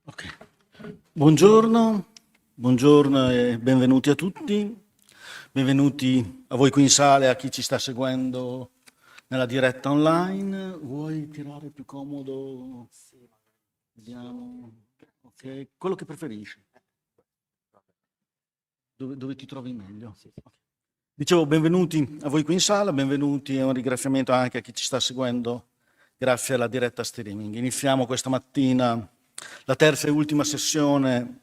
Okay. Buongiorno e benvenuti a tutti. Benvenuti a voi qui in sala e a chi ci sta seguendo nella diretta online. Vuoi tirare più comodo? Vediamo. Ok, quello che preferisci. Dove ti trovi meglio? Okay. Dicevo, benvenuti a voi qui in sala, benvenuti e un ringraziamento anche a chi ci sta seguendo grazie alla diretta streaming. Iniziamo questa mattina la terza e ultima sessione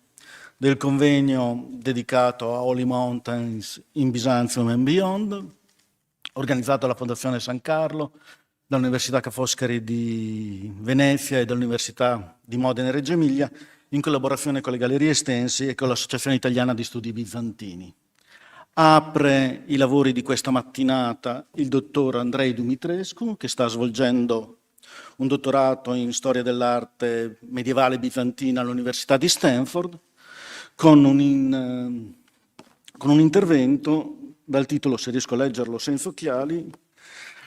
del convegno dedicato a Holy Mountains in Byzantium and Beyond, organizzato dalla Fondazione San Carlo, dall'Università Ca Foscari di Venezia e dall'Università di Modena e Reggio Emilia, in collaborazione con le Gallerie Estensi e con l'Associazione Italiana di Studi Bizantini. Apre i lavori di questa mattinata il dottor Andrei Dumitrescu, che sta svolgendo un dottorato in storia dell'arte medievale bizantina all'Università di Stanford, con un intervento dal titolo, se riesco a leggerlo senza occhiali,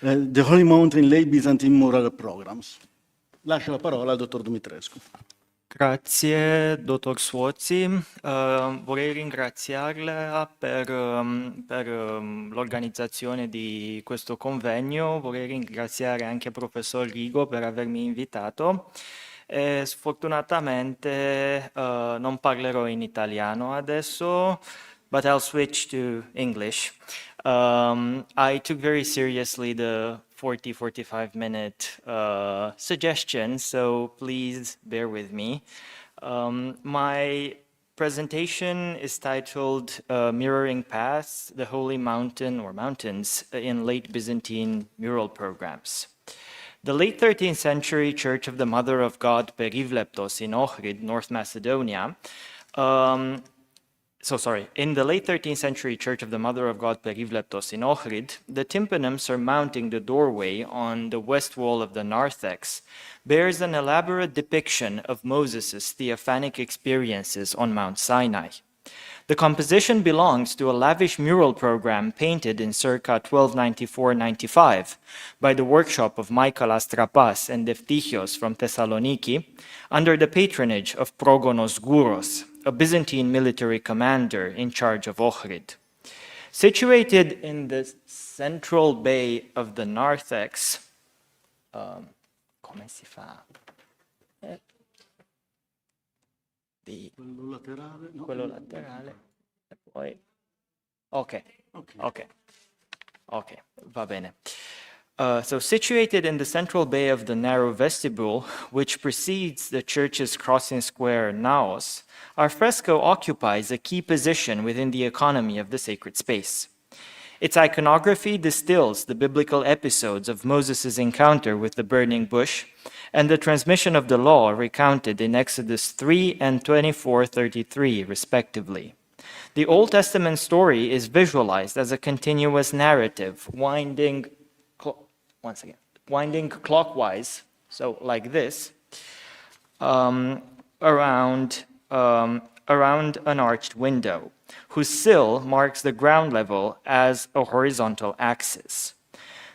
The Holy Mountain Late Byzantine Mural Programs. Lascio la parola al dottor Dumitrescu. Grazie, dottor Suozzi. Vorrei ringraziarla per l'organizzazione di questo convegno. Vorrei ringraziare anche il professor Rigo per avermi invitato. Sfortunatamente non parlerò in italiano adesso, but I'll switch to English. I took very seriously the 45 minute suggestion, so please bear with me. My presentation is titled Mirroring Paths, the Holy Mountain or Mountains in Late Byzantine Mural Programs. The late 13th century Church of the Mother of God Perivleptos in Ohrid, North Macedonia, in the late 13th century Church of the Mother of God Perivleptos in Ohrid, the tympanum surmounting the doorway on the west wall of the narthex bears an elaborate depiction of Moses' theophanic experiences on Mount Sinai. The composition belongs to a lavish mural program painted in circa 1294-95 by the workshop of Michael Astrapas and Deftichios from Thessaloniki under the patronage of Progonos Gouros, a Byzantine military commander in charge of Ohrid. Situated in the central bay of the narthex, come si fa? Quello laterale e poi ok, va bene. So situated in the central bay of the narrow vestibule, which precedes the church's crossing square naos, our fresco occupies a key position within the economy of the sacred space. Its iconography distills the biblical episodes of Moses' encounter with the burning bush and the transmission of the law recounted in Exodus 3 and 24:33, respectively. The Old Testament story is visualized as a continuous narrative, winding clockwise, so like this, around an arched window, whose sill marks the ground level as a horizontal axis.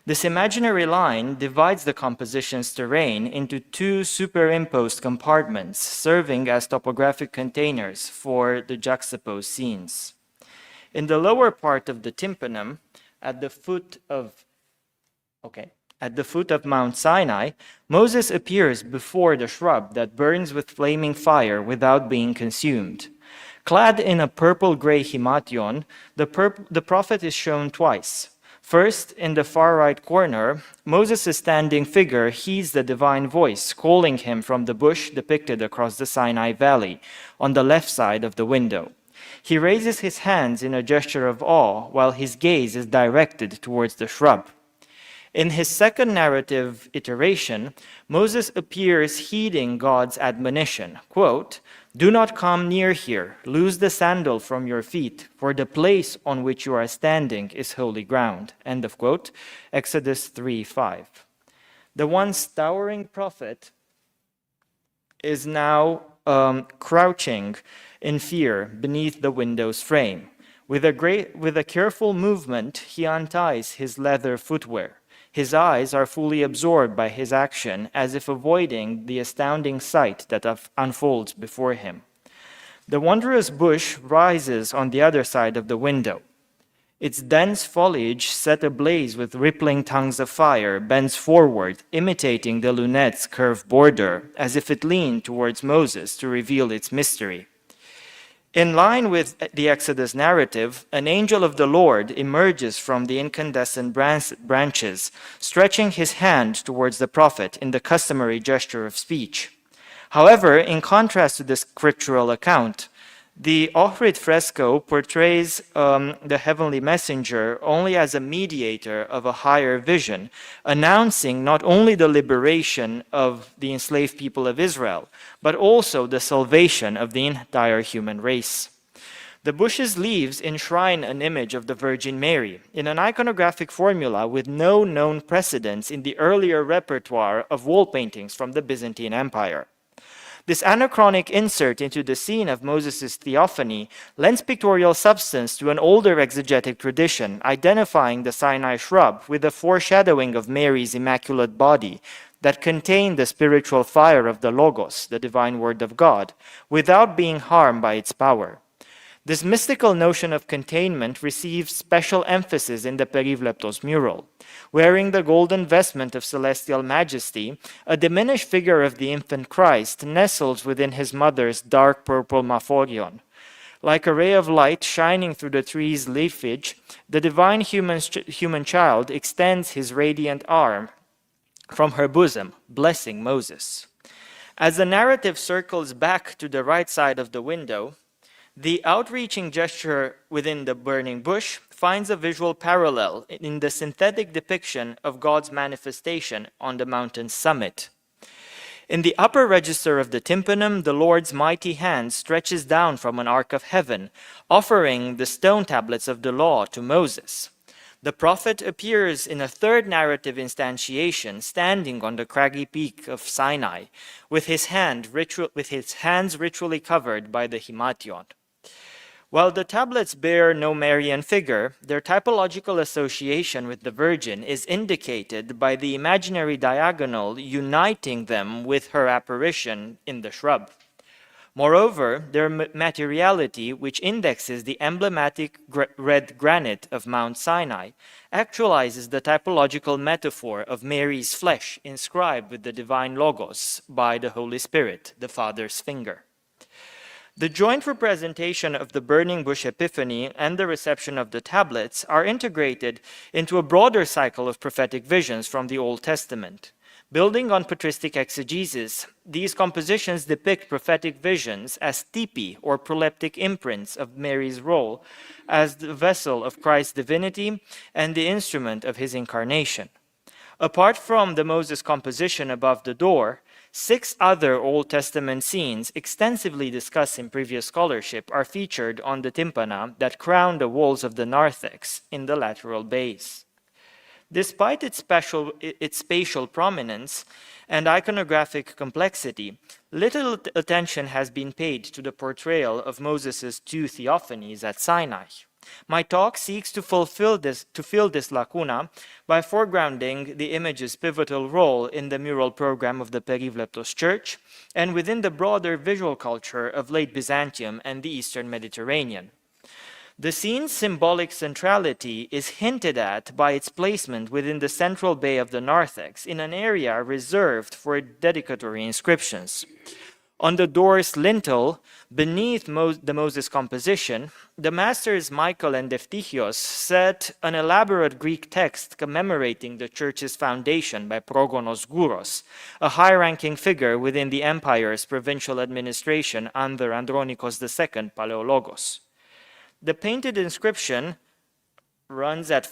This imaginary line divides the composition's terrain into two superimposed compartments, serving as topographic containers for the juxtaposed scenes. In the lower part of the tympanum, at the foot of Mount Sinai, Moses appears before the shrub that burns with flaming fire without being consumed. Clad in a purple-gray himation, the prophet is shown twice. First, in the far right corner, Moses' standing figure heeds the divine voice calling him from the bush depicted across the Sinai Valley, on the left side of the window. He raises his hands in a gesture of awe while his gaze is directed towards the shrub. In his second narrative iteration, Moses appears heeding God's admonition, quote, "Do not come near here, loose the sandal from your feet, for the place on which you are standing is holy ground," end of quote, Exodus 3:5. The once towering prophet is now crouching in fear beneath the window's frame. With a careful movement, he unties his leather footwear. His eyes are fully absorbed by his action, as if avoiding the astounding sight that unfolds before him. The wondrous bush rises on the other side of the window. Its dense foliage, set ablaze with rippling tongues of fire, bends forward, imitating the lunette's curved border, as if it leaned towards Moses to reveal its mystery. In line with the Exodus narrative, an angel of the Lord emerges from the incandescent branches, stretching his hand towards the prophet in the customary gesture of speech. However, in contrast to the scriptural account, the Ohrid fresco portrays the heavenly messenger only as a mediator of a higher vision, announcing not only the liberation of the enslaved people of Israel, but also the salvation of the entire human race. The bush's leaves enshrine an image of the Virgin Mary in an iconographic formula with no known precedents in the earlier repertoire of wall paintings from the Byzantine Empire. This anachronic insert into the scene of Moses' theophany lends pictorial substance to an older exegetic tradition, identifying the Sinai shrub with a foreshadowing of Mary's immaculate body that contained the spiritual fire of the Logos, the divine word of God, without being harmed by its power. This mystical notion of containment receives special emphasis in the Perivleptos mural. Wearing the golden vestment of celestial majesty, a diminished figure of the infant Christ nestles within his mother's dark purple maphorion. Like a ray of light shining through the tree's leafage, the divine human child extends his radiant arm from her bosom, blessing Moses. As the narrative circles back to the right side of the window, the outreaching gesture within the burning bush finds a visual parallel in the synthetic depiction of God's manifestation on the mountain's summit. In the upper register of the tympanum, the Lord's mighty hand stretches down from an arc of heaven, offering the stone tablets of the law to Moses. The prophet appears in a third narrative instantiation, standing on the craggy peak of Sinai, with his hands ritually covered by the himation. While the tablets bear no Marian figure, their typological association with the Virgin is indicated by the imaginary diagonal uniting them with her apparition in the shrub. Moreover, their materiality, which indexes the emblematic red granite of Mount Sinai, actualizes the typological metaphor of Mary's flesh inscribed with the divine Logos by the Holy Spirit, the Father's finger. The joint representation of the burning bush epiphany and the reception of the tablets are integrated into a broader cycle of prophetic visions from the Old Testament. Building on patristic exegesis, these compositions depict prophetic visions as tipi or proleptic imprints of Mary's role as the vessel of Christ's divinity and the instrument of his incarnation. Apart from the Moses composition above the door, 6 other Old Testament scenes extensively discussed in previous scholarship are featured on the tympana that crown the walls of the narthex in the lateral base. Despite its spatial prominence and iconographic complexity, little attention has been paid to the portrayal of Moses' 2 theophanies at Sinai. My talk seeks to fill this lacuna by foregrounding the image's pivotal role in the mural program of the Perivleptos Church and within the broader visual culture of late Byzantium and the Eastern Mediterranean. The scene's symbolic centrality is hinted at by its placement within the central bay of the narthex in an area reserved for dedicatory inscriptions. On the door's lintel, beneath the Moses composition, the masters Michael and Eftichios set an elaborate Greek text commemorating the church's foundation by Progonos Gouros, a high-ranking figure within the empire's provincial administration under Andronikos II Paleologos. The painted inscription runs as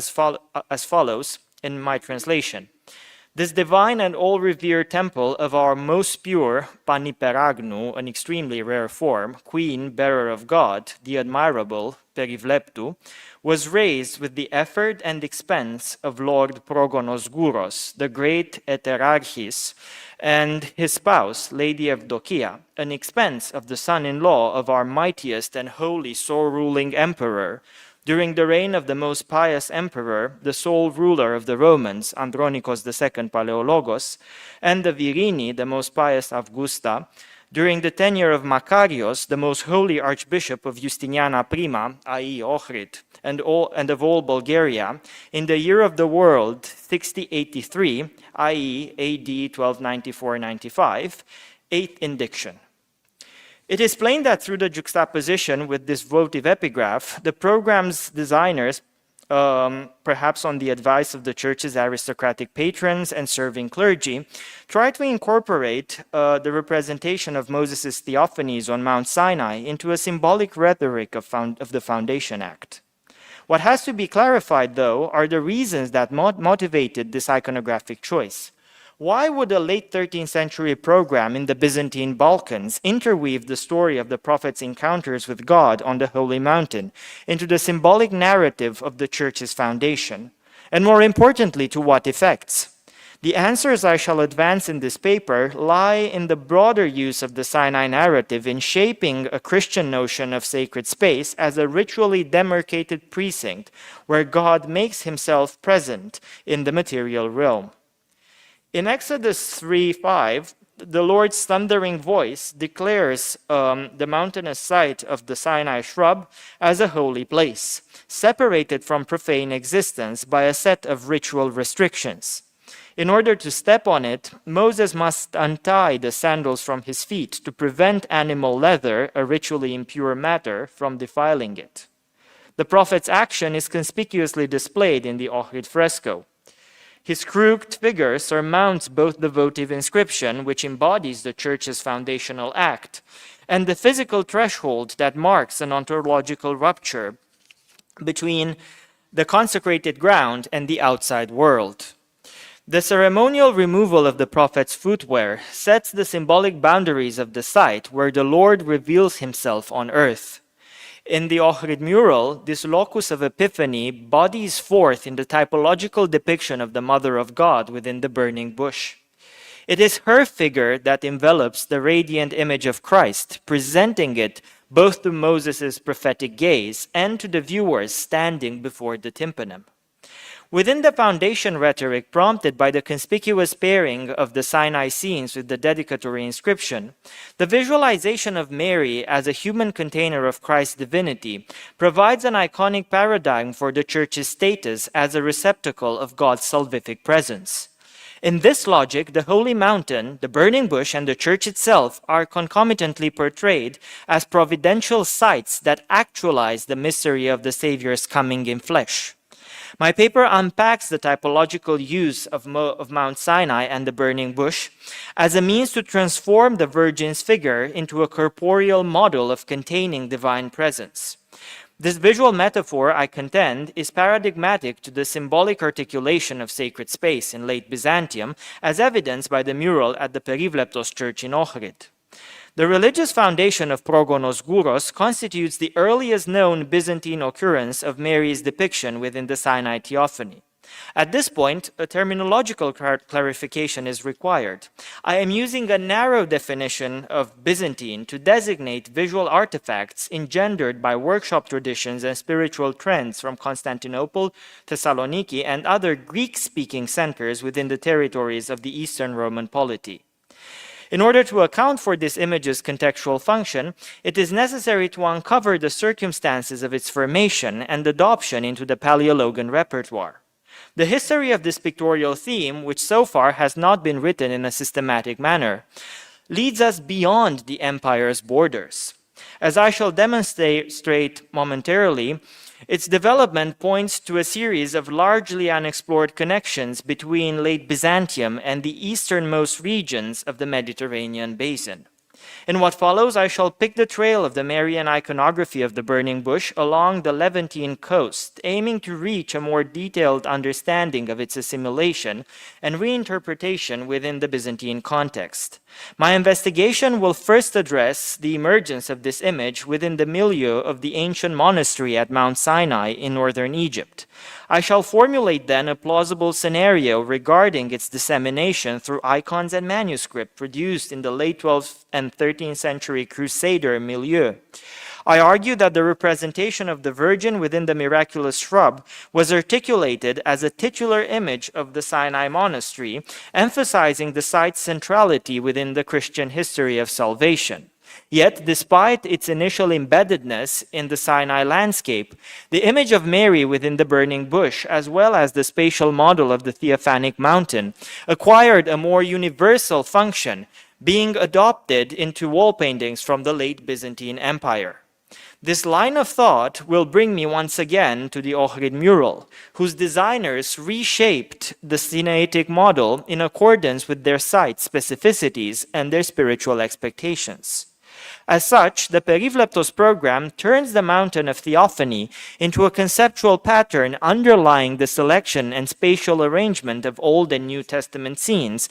follows in my translation. This divine and all-revered temple of our most pure Paniperagnu, an extremely rare form, Queen, Bearer of God, the admirable Perivleptu, was raised with the effort and expense of Lord Progonos Gouros, the great Eterarchis, and his spouse, Lady Evdokia, an expense of the son-in-law of our mightiest and holy sole-ruling emperor, During the reign of the most pious emperor, the sole ruler of the Romans, Andronicus II Paleologos, and the Virini, the most pious Augusta, during the tenure of Macarius, the most holy archbishop of Justiniana I, i.e. Ohrid, and of all Bulgaria, in the year of the world 6083, i.e. AD 1294-95, 8th indiction. It is plain that through the juxtaposition with this votive epigraph, the program's designers, perhaps on the advice of the church's aristocratic patrons and serving clergy, tried to incorporate the representation of Moses' theophanies on Mount Sinai into a symbolic rhetoric of the Foundation Act. What has to be clarified, though, are the reasons that motivated this iconographic choice. Why would a late 13th century program in the Byzantine Balkans interweave the story of the prophet's encounters with God on the Holy Mountain into the symbolic narrative of the Church's foundation? And more importantly, to what effects? The answers I shall advance in this paper lie in the broader use of the Sinai narrative in shaping a Christian notion of sacred space as a ritually demarcated precinct where God makes himself present in the material realm. In Exodus 3:5, the Lord's thundering voice declares the mountainous site of the Sinai shrub as a holy place, separated from profane existence by a set of ritual restrictions. In order to step on it, Moses must untie the sandals from his feet to prevent animal leather, a ritually impure matter, from defiling it. The prophet's action is conspicuously displayed in the Ohrid fresco. His crooked figure surmounts both the votive inscription, which embodies the church's foundational act, and the physical threshold that marks an ontological rupture between the consecrated ground and the outside world. The ceremonial removal of the prophet's footwear sets the symbolic boundaries of the site where the Lord reveals himself on earth. In the Ohrid mural, this locus of epiphany bodies forth in the typological depiction of the Mother of God within the burning bush. It is her figure that envelops the radiant image of Christ, presenting it both to Moses' prophetic gaze and to the viewers standing before the tympanum. Within the foundation rhetoric prompted by the conspicuous pairing of the Sinai scenes with the dedicatory inscription, the visualization of Mary as a human container of Christ's divinity provides an iconic paradigm for the Church's status as a receptacle of God's salvific presence. In this logic, the holy mountain, the burning bush, and the church itself are concomitantly portrayed as providential sites that actualize the mystery of the Savior's coming in flesh. My paper unpacks the typological use of Mount Sinai and the burning bush as a means to transform the Virgin's figure into a corporeal model of containing divine presence. This visual metaphor, I contend, is paradigmatic to the symbolic articulation of sacred space in late Byzantium, as evidenced by the mural at the Perivleptos church in Ohrid. The religious foundation of Progonos Gouros constitutes the earliest known Byzantine occurrence of Mary's depiction within the Sinai theophany. At this point, a terminological clarification is required. I am using a narrow definition of Byzantine to designate visual artifacts engendered by workshop traditions and spiritual trends from Constantinople, Thessaloniki, and other Greek-speaking centers within the territories of the Eastern Roman polity. In order to account for this image's contextual function, it is necessary to uncover the circumstances of its formation and adoption into the Paleologan repertoire. The history of this pictorial theme, which so far has not been written in a systematic manner, leads us beyond the empire's borders. As I shall demonstrate momentarily, its development points to a series of largely unexplored connections between late Byzantium and the easternmost regions of the Mediterranean basin. In what follows, I shall pick the trail of the Marian iconography of the burning bush along the Levantine coast, aiming to reach a more detailed understanding of its assimilation and reinterpretation within the Byzantine context. My investigation will first address the emergence of this image within the milieu of the ancient monastery at Mount Sinai in northern Egypt. I shall formulate then a plausible scenario regarding its dissemination through icons and manuscript produced in the late 12th and 13th century Crusader milieu. I argue that the representation of the Virgin within the miraculous shrub was articulated as a titular image of the Sinai monastery, emphasizing the site's centrality within the Christian history of salvation. Yet, despite its initial embeddedness in the Sinai landscape, the image of Mary within the burning bush, as well as the spatial model of the theophanic mountain, acquired a more universal function, being adopted into wall paintings from the late Byzantine Empire. This line of thought will bring me once again to the Ohrid mural, whose designers reshaped the Sinaitic model in accordance with their site's specificities and their spiritual expectations. As such, the Perivleptos program turns the mountain of theophany into a conceptual pattern underlying the selection and spatial arrangement of Old and New Testament scenes,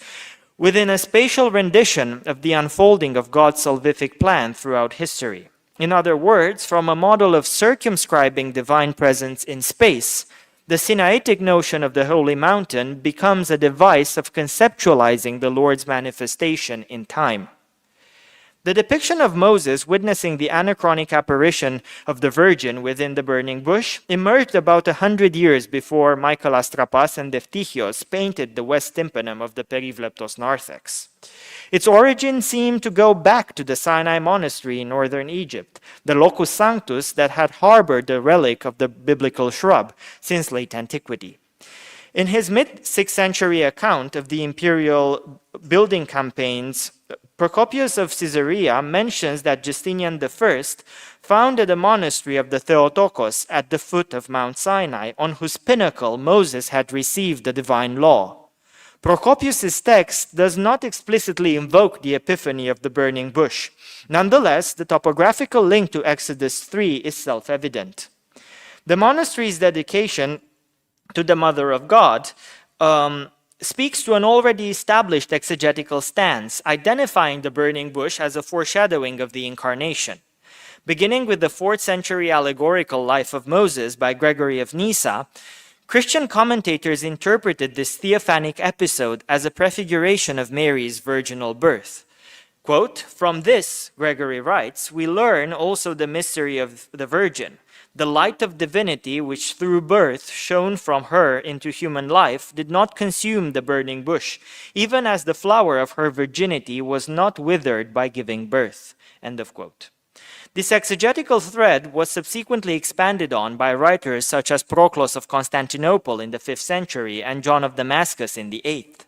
within a spatial rendition of the unfolding of God's salvific plan throughout history. In other words, from a model of circumscribing divine presence in space, the Sinaitic notion of the Holy Mountain becomes a device of conceptualizing the Lord's manifestation in time. The depiction of Moses witnessing the anachronic apparition of the Virgin within the burning bush emerged about 100 years before Michael Astrapas and Deftichios painted the west tympanum of the Perivleptos narthex. Its origin seemed to go back to the Sinai monastery in northern Egypt, the locus sanctus that had harbored the relic of the biblical shrub since late antiquity. In his mid-6th century account of the imperial building campaigns, Procopius of Caesarea mentions that Justinian I founded a monastery of the Theotokos at the foot of Mount Sinai, on whose pinnacle Moses had received the divine law. Procopius's text does not explicitly invoke the epiphany of the burning bush. Nonetheless, the topographical link to Exodus 3 is self-evident. The monastery's dedication to the Mother of God speaks to an already established exegetical stance, identifying the burning bush as a foreshadowing of the Incarnation. Beginning with the 4th century allegorical life of Moses by Gregory of Nyssa, Christian commentators interpreted this theophanic episode as a prefiguration of Mary's virginal birth. Quote, "From this," Gregory writes, "we learn also the mystery of the Virgin. The light of divinity, which through birth shone from her into human life, did not consume the burning bush, even as the flower of her virginity was not withered by giving birth." End of quote. This exegetical thread was subsequently expanded on by writers such as Proclus of Constantinople in the 5th century and John of Damascus in the 8th.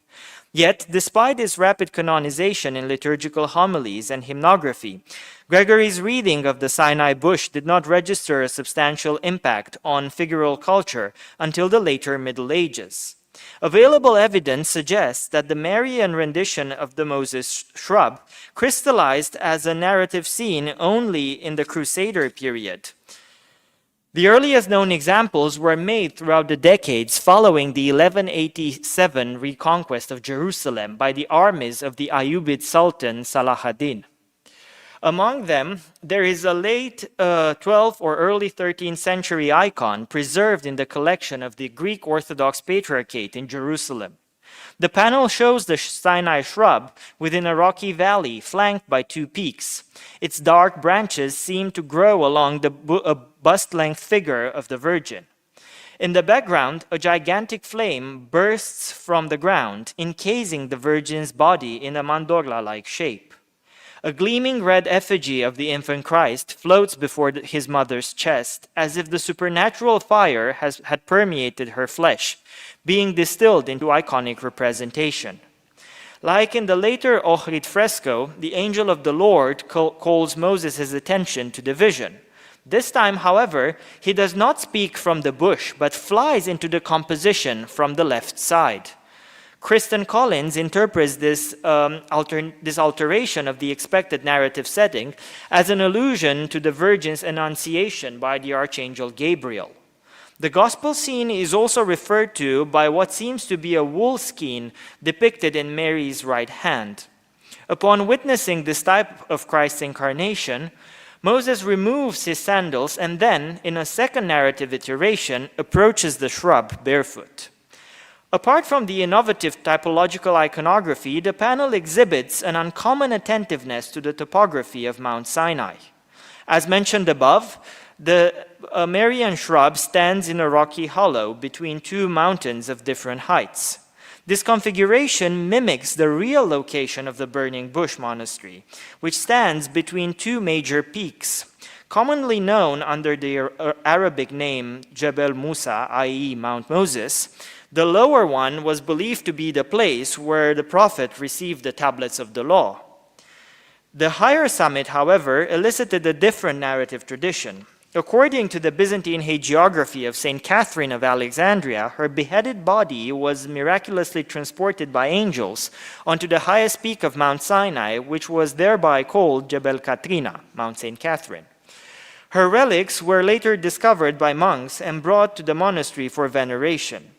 Yet, despite his rapid canonization in liturgical homilies and hymnography, Gregory's reading of the Sinai bush did not register a substantial impact on figural culture until the later Middle Ages. Available evidence suggests that the Marian rendition of the Moses shrub crystallized as a narrative scene only in the Crusader period. The earliest known examples were made throughout the decades following the 1187 reconquest of Jerusalem by the armies of the Ayyubid Sultan Salah ad-Din. Among them, there is a late 12th or early 13th century icon preserved in the collection of the Greek Orthodox Patriarchate in Jerusalem. The panel shows the Sinai shrub within a rocky valley flanked by 2 peaks. Its dark branches seem to grow along the bust-length figure of the Virgin. In the background, a gigantic flame bursts from the ground, encasing the Virgin's body in a mandorla-like shape. A gleaming red effigy of the infant Christ floats before his mother's chest, as if the supernatural fire had permeated her flesh, being distilled into iconic representation. Like in the later Ohrid fresco, the angel of the Lord calls Moses' attention to the vision. This time, however, he does not speak from the bush, but flies into the composition from the left side. Kristen Collins interprets this alteration of the expected narrative setting as an allusion to the Virgin's annunciation by the Archangel Gabriel. The gospel scene is also referred to by what seems to be a wool skein depicted in Mary's right hand. Upon witnessing this type of Christ's incarnation, Moses removes his sandals and then, in a second narrative iteration, approaches the shrub barefoot. Apart from the innovative typological iconography, the panel exhibits an uncommon attentiveness to the topography of Mount Sinai. As mentioned above, the Marian shrub stands in a rocky hollow between two mountains of different heights. This configuration mimics the real location of the Burning Bush Monastery, which stands between two major peaks. Commonly known under the Arabic name Jebel Musa, i.e. Mount Moses, the lower one was believed to be the place where the Prophet received the tablets of the law. The higher summit, however, elicited a different narrative tradition. According to the Byzantine hagiography of St. Catherine of Alexandria, her beheaded body was miraculously transported by angels onto the highest peak of Mount Sinai, which was thereby called Jebel Katrina, Mount St. Catherine. Her relics were later discovered by monks and brought to the monastery for veneration.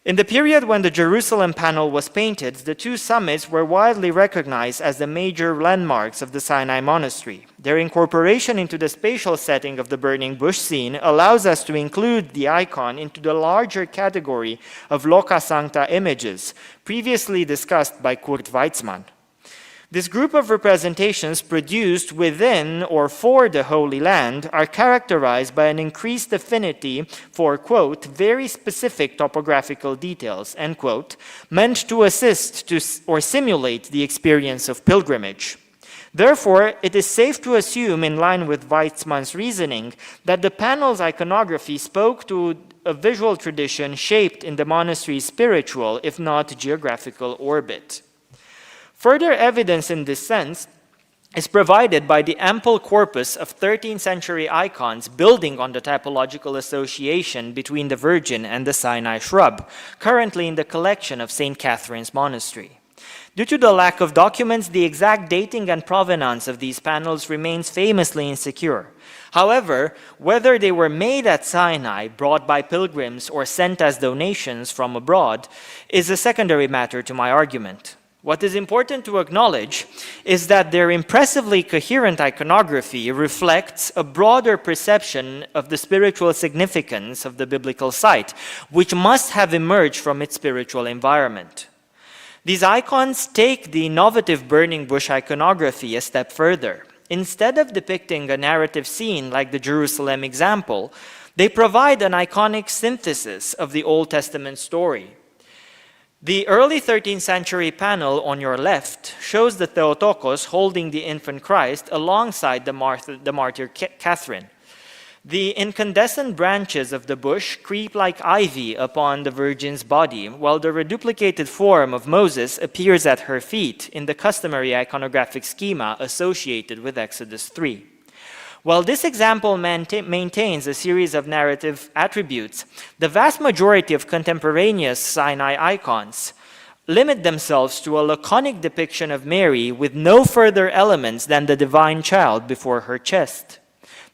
In the period when the Jerusalem panel was painted, the two summits were widely recognized as the major landmarks of the Sinai monastery. Their incorporation into the spatial setting of the burning bush scene allows us to include the icon into the larger category of loca sancta images, previously discussed by Kurt Weitzmann. This group of representations produced within or for the Holy Land are characterized by an increased affinity for, quote, very specific topographical details, end quote, meant to assist to or simulate the experience of pilgrimage. Therefore, it is safe to assume, in line with Weitzmann's reasoning, that the panel's iconography spoke to a visual tradition shaped in the monastery's spiritual, if not geographical, orbit. Further evidence in this sense is provided by the ample corpus of 13th century icons building on the typological association between the Virgin and the Sinai shrub, currently in the collection of St. Catherine's Monastery. Due to the lack of documents, the exact dating and provenance of these panels remains famously insecure. However, whether they were made at Sinai, brought by pilgrims, or sent as donations from abroad is a secondary matter to my argument. What is important to acknowledge is that their impressively coherent iconography reflects a broader perception of the spiritual significance of the biblical site, which must have emerged from its spiritual environment. These icons take the innovative burning bush iconography a step further. Instead of depicting a narrative scene like the Jerusalem example, they provide an iconic synthesis of the Old Testament story. The early 13th century panel on your left shows the Theotokos holding the infant Christ alongside the martyr Catherine. The incandescent branches of the bush creep like ivy upon the Virgin's body, while the reduplicated form of Moses appears at her feet in the customary iconographic schema associated with Exodus 3. While this example maintains a series of narrative attributes, the vast majority of contemporaneous Sinai icons limit themselves to a laconic depiction of Mary with no further elements than the divine child before her chest.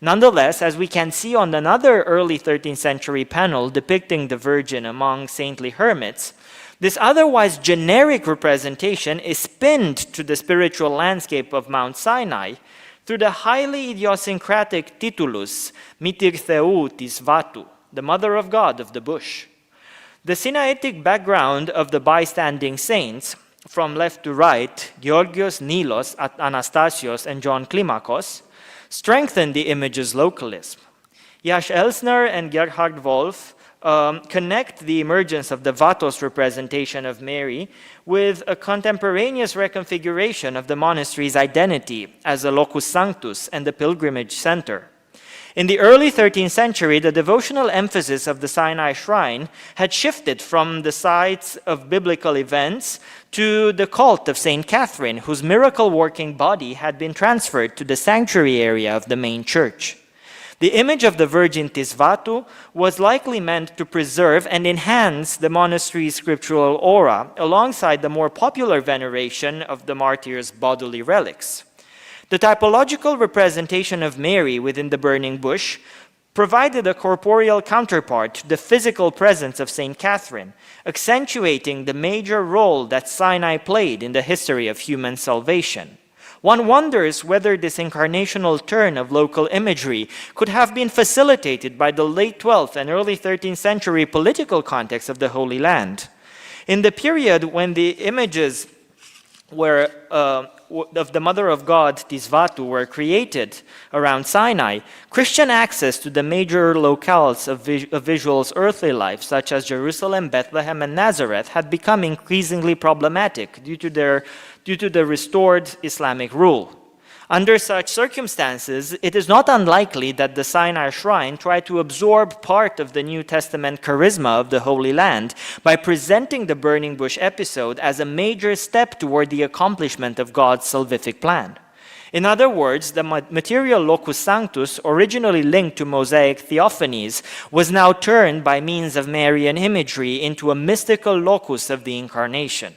Nonetheless, as we can see on another early 13th century panel depicting the Virgin among saintly hermits, this otherwise generic representation is pinned to the spiritual landscape of Mount Sinai through the highly idiosyncratic titulus, mitir Theou tis vatu, the Mother of God of the bush. The Sinaitic background of the bystanding saints, from left to right, Georgios, Nilos, Anastasios, and John Climacos, strengthen the image's localism. Jasch Elsner and Gerhard Wolf connect the emergence of the Vatos representation of Mary with a contemporaneous reconfiguration of the monastery's identity as a locus sanctus and the pilgrimage center. In the early 13th century, the devotional emphasis of the Sinai shrine had shifted from the sites of biblical events to the cult of St. Catherine, whose miracle-working body had been transferred to the sanctuary area of the main church. The image of the Virgin Tisvatu was likely meant to preserve and enhance the monastery's scriptural aura alongside the more popular veneration of the martyr's bodily relics. The typological representation of Mary within the burning bush provided a corporeal counterpart to the physical presence of St. Catherine, accentuating the major role that Sinai played in the history of human salvation. One wonders whether this incarnational turn of local imagery could have been facilitated by the late 12th and early 13th century political context of the Holy Land. In the period when the images were the Mother of God, Tisvatu, were created around Sinai, Christian access to the major locales of Israel's earthly life, such as Jerusalem, Bethlehem, and Nazareth, had become increasingly problematic due to the restored Islamic rule. Under such circumstances, it is not unlikely that the Sinai shrine tried to absorb part of the New Testament charisma of the Holy Land by presenting the burning bush episode as a major step toward the accomplishment of God's salvific plan. In other words, the material locus sanctus, originally linked to Mosaic theophanies, was now turned by means of Marian imagery into a mystical locus of the Incarnation.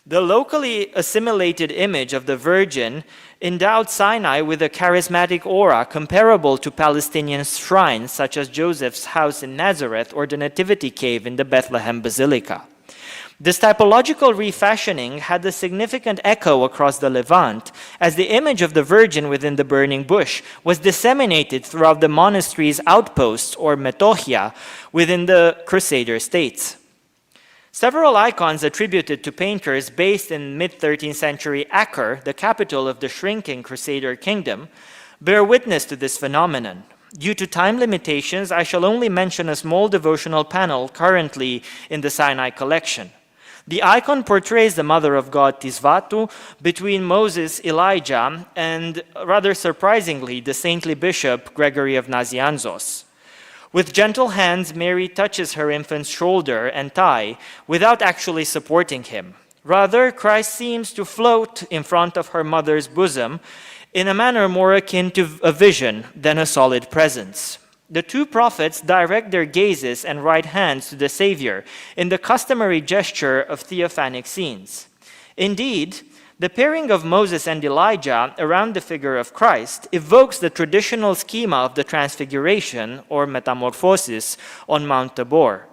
The locally assimilated image of the Virgin endowed Sinai with a charismatic aura comparable to Palestinian shrines such as Joseph's house in Nazareth or the Nativity Cave in the Bethlehem Basilica. This typological refashioning had a significant echo across the Levant, as the image of the Virgin within the burning bush was disseminated throughout the monastery's outposts or metochia within the Crusader states. Several icons attributed to painters based in mid-13th century Acre, the capital of the shrinking Crusader kingdom, bear witness to this phenomenon. Due to time limitations, I shall only mention a small devotional panel currently in the Sinai collection. The icon portrays the Mother of God Tisvatu between Moses, Elijah, and, rather surprisingly, the saintly bishop Gregory of Nazianzos. With gentle hands, Mary touches her infant's shoulder and thigh without actually supporting him. Rather, Christ seems to float in front of her mother's bosom in a manner more akin to a vision than a solid presence. The two prophets direct their gazes and right hands to the Savior in the customary gesture of theophanic scenes. Indeed, the pairing of Moses and Elijah around the figure of Christ evokes the traditional schema of the Transfiguration or Metamorphosis on Mount Tabor.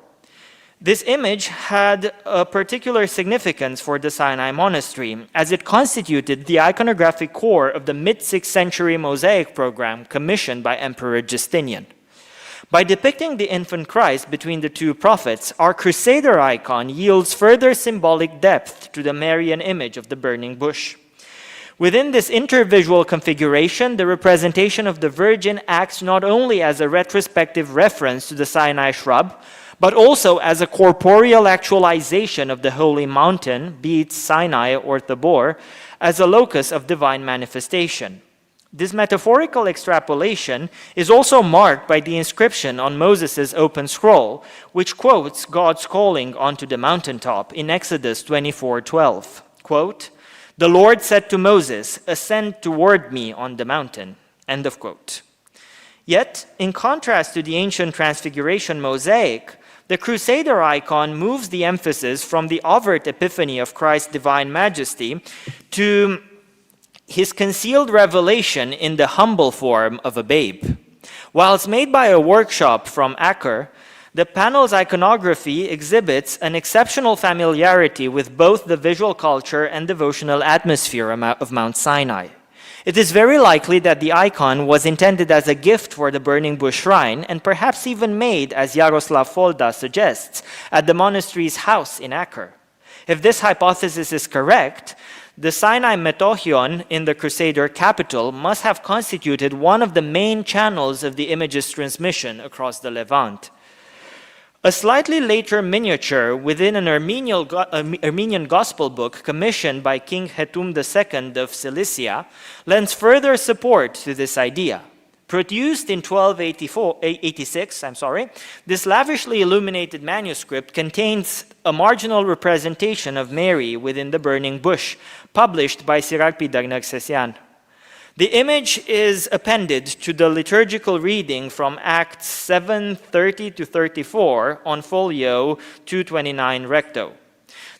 This image had a particular significance for the Sinai monastery, as it constituted the iconographic core of the mid-6th century Mosaic program commissioned by Emperor Justinian. By depicting the infant Christ between the two prophets, our Crusader icon yields further symbolic depth to the Marian image of the burning bush. Within this intervisual configuration, the representation of the Virgin acts not only as a retrospective reference to the Sinai shrub, but also as a corporeal actualization of the holy mountain, be it Sinai or Tabor, as a locus of divine manifestation. This metaphorical extrapolation is also marked by the inscription on Moses' open scroll, which quotes God's calling onto the mountaintop in Exodus 24:12. Quote, "The Lord said to Moses, 'Ascend toward me on the mountain.'" End of quote. Yet, in contrast to the ancient Transfiguration mosaic, the Crusader icon moves the emphasis from the overt epiphany of Christ's divine majesty to his concealed revelation in the humble form of a babe. Whilst made by a workshop from Acre, the panel's iconography exhibits an exceptional familiarity with both the visual culture and devotional atmosphere of Mount Sinai. It is very likely that the icon was intended as a gift for the Burning Bush Shrine, and perhaps even made, as Jaroslav Folda suggests, at the monastery's house in Acre. If this hypothesis is correct, the Sinai metochion in the Crusader capital must have constituted one of the main channels of the image's transmission across the Levant. A slightly later miniature within an Armenian gospel book commissioned by King Hetum II of Cilicia lends further support to this idea. Produced in 1286, this lavishly illuminated manuscript contains a marginal representation of Mary within the burning bush, published by Siracpi Dagnaksesyan. The image is appended to the liturgical reading from Acts 7:30 to 34 on folio 229 recto.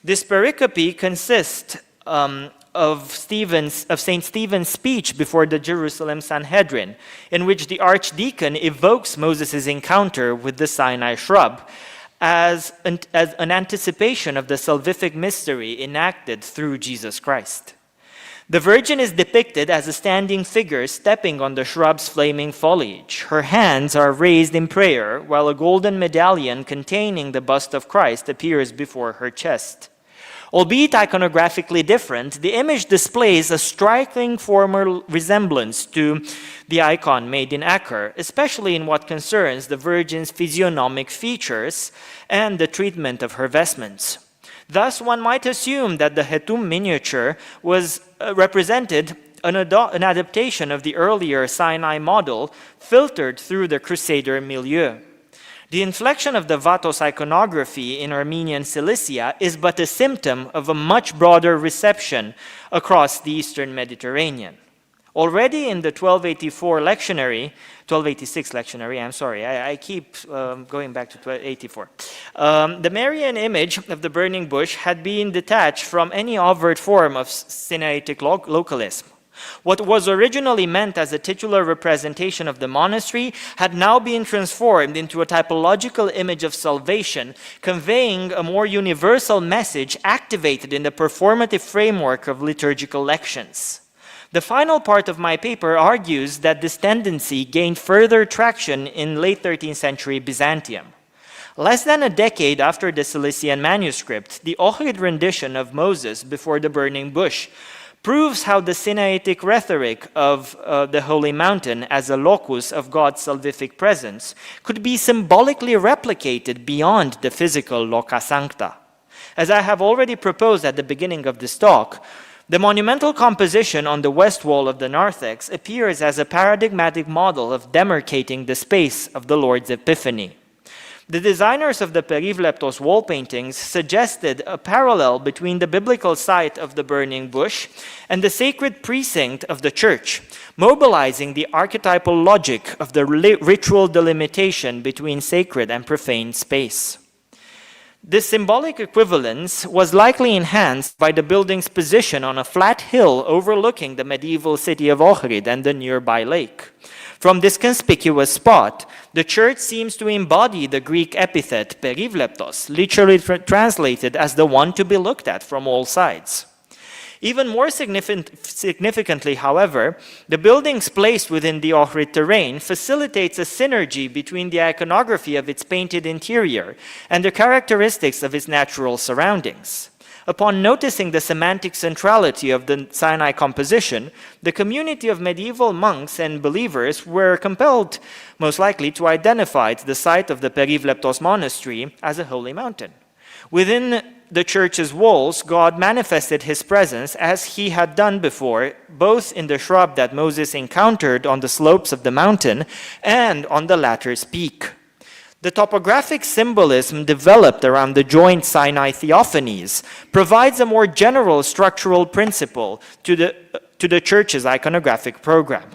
This pericope consists of St. Stephen's speech before the Jerusalem Sanhedrin, in which the archdeacon evokes Moses' encounter with the Sinai shrub as an anticipation of the salvific mystery enacted through Jesus Christ. The Virgin is depicted as a standing figure stepping on the shrub's flaming foliage. Her hands are raised in prayer, while a golden medallion containing the bust of Christ appears before her chest. Albeit iconographically different, the image displays a striking formal resemblance to the icon made in Acre, especially in what concerns the Virgin's physiognomic features and the treatment of her vestments. Thus, one might assume that the Hetum miniature was represented an adaptation of the earlier Sinai model filtered through the Crusader milieu. The inflection of the Vatos iconography in Armenian Cilicia is but a symptom of a much broader reception across the Eastern Mediterranean. Already in the 1286 lectionary, I keep going back to 1284. The Marian image of the burning bush had been detached from any overt form of Sinaitic localism. What was originally meant as a titular representation of the monastery had now been transformed into a typological image of salvation, conveying a more universal message activated in the performative framework of liturgical lections. The final part of my paper argues that this tendency gained further traction in late 13th century Byzantium. Less than a decade after the Cilician manuscript, the Ohrid rendition of Moses before the burning bush proves how the Sinaitic rhetoric of the Holy Mountain as a locus of God's salvific presence could be symbolically replicated beyond the physical loca sancta. As I have already proposed at the beginning of this talk, the monumental composition on the west wall of the narthex appears as a paradigmatic model of demarcating the space of the Lord's Epiphany. The designers of the Perivleptos wall paintings suggested a parallel between the biblical site of the burning bush and the sacred precinct of the church, mobilizing the archetypal logic of the ritual delimitation between sacred and profane space. This symbolic equivalence was likely enhanced by the building's position on a flat hill overlooking the medieval city of Ohrid and the nearby lake. From this conspicuous spot, the church seems to embody the Greek epithet perivleptos, literally translated as the one to be looked at from all sides. Even more significantly, however, the building's place within the Ohrid terrain facilitates a synergy between the iconography of its painted interior and the characteristics of its natural surroundings. Upon noticing the semantic centrality of the Sinai composition, the community of medieval monks and believers were compelled, most likely, to identify the site of the Perivleptos monastery as a holy mountain. Within the church's walls, God manifested his presence as he had done before, both in the shrub that Moses encountered on the slopes of the mountain and on the latter's peak. The topographic symbolism developed around the joint Sinai theophanies provides a more general structural principle to the church's iconographic program.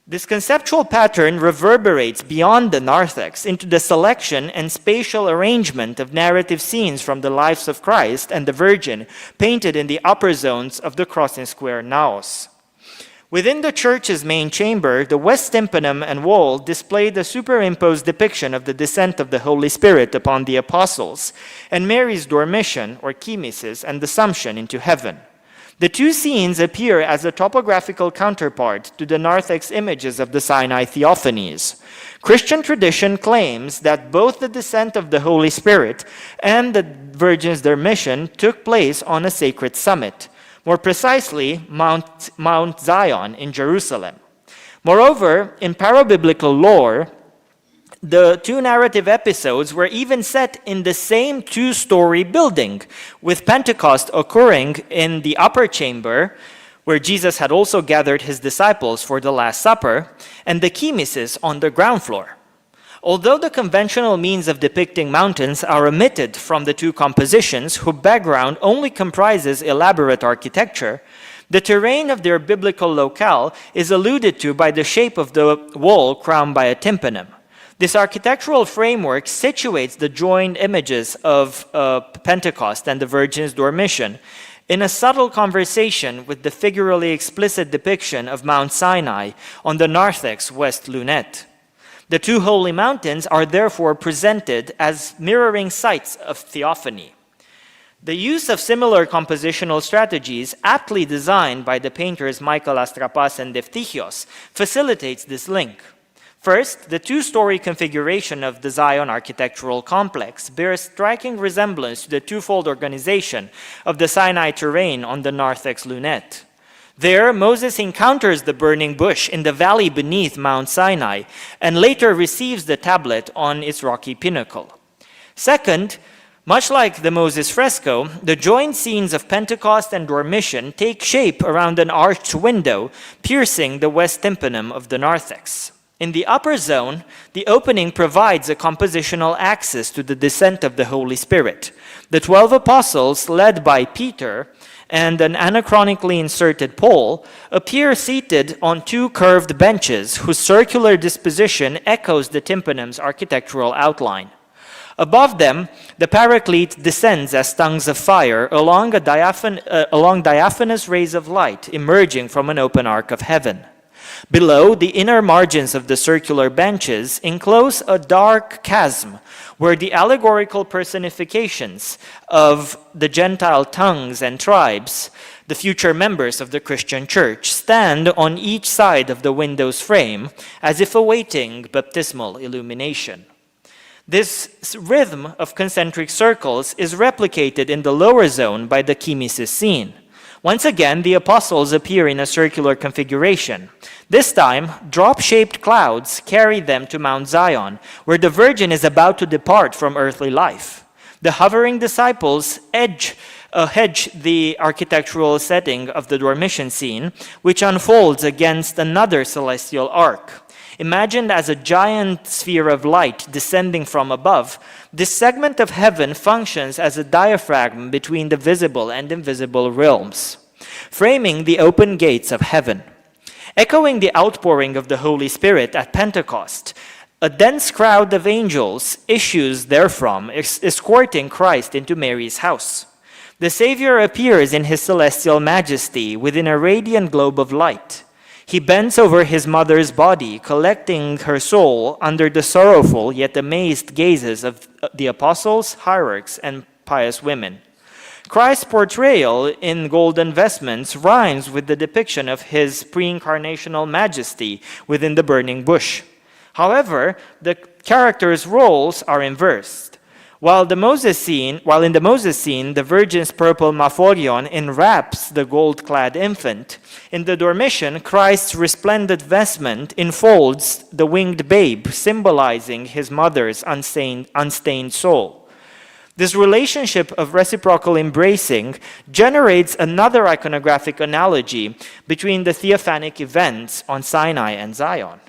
This conceptual pattern reverberates beyond the narthex into the selection and spatial arrangement of narrative scenes from the lives of Christ and the Virgin painted in the upper zones of the crossing square naos. Within the church's main chamber, the west tympanum and wall displayed a superimposed depiction of the descent of the Holy Spirit upon the apostles and Mary's dormition, or chimesis, and assumption into heaven. The two scenes appear as a topographical counterpart to the narthex images of the Sinai theophanies. Christian tradition claims that both the descent of the Holy Spirit and the Virgin's dormition took place on a sacred summit, more precisely Mount Zion in Jerusalem. Moreover, in parabiblical lore, the two narrative episodes were even set in the same two-story building, with Pentecost occurring in the upper chamber, where Jesus had also gathered his disciples for the Last Supper, and the chimesis on the ground floor. Although the conventional means of depicting mountains are omitted from the two compositions, whose background only comprises elaborate architecture, the terrain of their biblical locale is alluded to by the shape of the wall crowned by a tympanum. This architectural framework situates the joined images of Pentecost and the Virgin's dormition in a subtle conversation with the figuratively explicit depiction of Mount Sinai on the narthex west lunette. The two holy mountains are therefore presented as mirroring sites of theophany. The use of similar compositional strategies, aptly designed by the painters Michael Astrapas and Deftichios, facilitates this link. First, the two-story configuration of the Zion architectural complex bears striking resemblance to the twofold organization of the Sinai terrain on the narthex lunette. There, Moses encounters the burning bush in the valley beneath Mount Sinai and later receives the tablet on its rocky pinnacle. Second, much like the Moses fresco, the joined scenes of Pentecost and Dormition take shape around an arched window piercing the west tympanum of the narthex. In the upper zone, the opening provides a compositional access to the descent of the Holy Spirit. The 12 apostles, led by Peter and an anachronically inserted pole, appear seated on two curved benches whose circular disposition echoes the tympanum's architectural outline. Above them, the Paraclete descends as tongues of fire along diaphanous rays of light emerging from an open arc of heaven. Below, the inner margins of the circular benches enclose a dark chasm where the allegorical personifications of the Gentile tongues and tribes, the future members of the Christian church, stand on each side of the window's frame as if awaiting baptismal illumination. This rhythm of concentric circles is replicated in the lower zone by the Kimesis scene. Once again, the apostles appear in a circular configuration. This time, drop-shaped clouds carry them to Mount Zion, where the Virgin is about to depart from earthly life. The hovering disciples hedge the architectural setting of the Dormition scene, which unfolds against another celestial arc. Imagined as a giant sphere of light descending from above, this segment of heaven functions as a diaphragm between the visible and invisible realms, framing the open gates of heaven. Echoing the outpouring of the Holy Spirit at Pentecost, a dense crowd of angels issues therefrom, escorting Christ into Mary's house. The Savior appears in his celestial majesty within a radiant globe of light. He bends over his mother's body, collecting her soul under the sorrowful yet amazed gazes of the apostles, hierarchs, and pious women. Christ's portrayal in golden vestments rhymes with the depiction of his pre-incarnational majesty within the burning bush. However, the characters' roles are inversed. While in the Moses scene, the Virgin's purple maphorion enwraps the gold-clad infant, in the Dormition, Christ's resplendent vestment enfolds the winged babe, symbolizing his mother's unstained soul. This relationship of reciprocal embracing generates another iconographic analogy between the theophanic events on Sinai and Zion.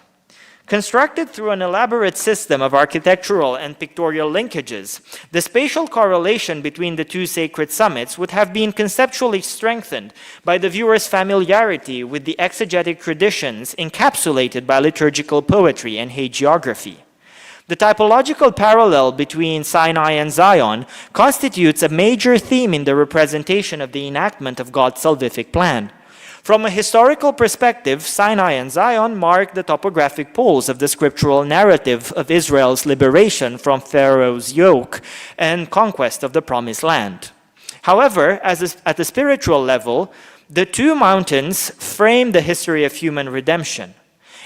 Constructed through an elaborate system of architectural and pictorial linkages, the spatial correlation between the two sacred summits would have been conceptually strengthened by the viewer's familiarity with the exegetic traditions encapsulated by liturgical poetry and hagiography. The typological parallel between Sinai and Zion constitutes a major theme in the representation of the enactment of God's salvific plan. From a historical perspective, Sinai and Zion mark the topographic poles of the scriptural narrative of Israel's liberation from Pharaoh's yoke and conquest of the Promised Land. However, at the spiritual level, the two mountains frame the history of human redemption.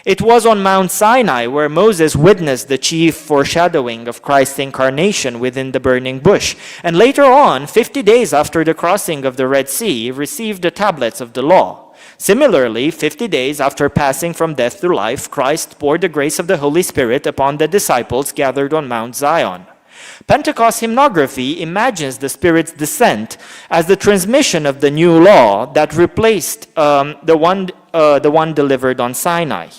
It was on Mount Sinai where Moses witnessed the chief foreshadowing of Christ's incarnation within the burning bush, and later on, 50 days after the crossing of the Red Sea, received the tablets of the law. Similarly, 50 days after passing from death to life, Christ poured the grace of the Holy Spirit upon the disciples gathered on Mount Zion. Pentecost hymnography imagines the Spirit's descent as the transmission of the new law that replaced the one delivered on Sinai.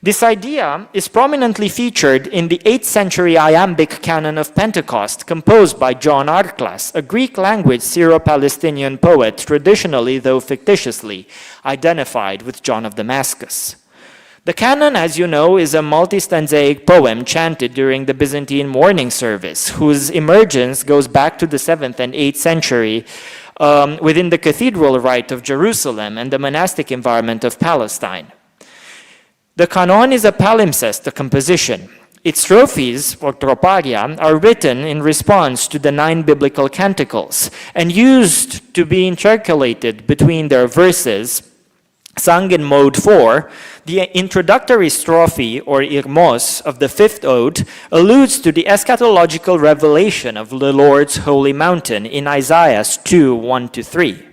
This idea is prominently featured in the 8th century iambic canon of Pentecost, composed by John Arclas, a Greek-language Syro-Palestinian poet, traditionally, though fictitiously, identified with John of Damascus. The canon, as you know, is a multi-stanzaic poem chanted during the Byzantine morning service, whose emergence goes back to the 7th and 8th century within the cathedral rite of Jerusalem and the monastic environment of Palestine. The canon is a palimpsest, a composition. Its strophes, or troparia, are written in response to the 9 biblical canticles and used to be intercalated between their verses Sung in Mode 4, the introductory strophe, or irmos, of the fifth ode alludes to the eschatological revelation of the Lord's holy mountain in Isaiah 2, 1-3.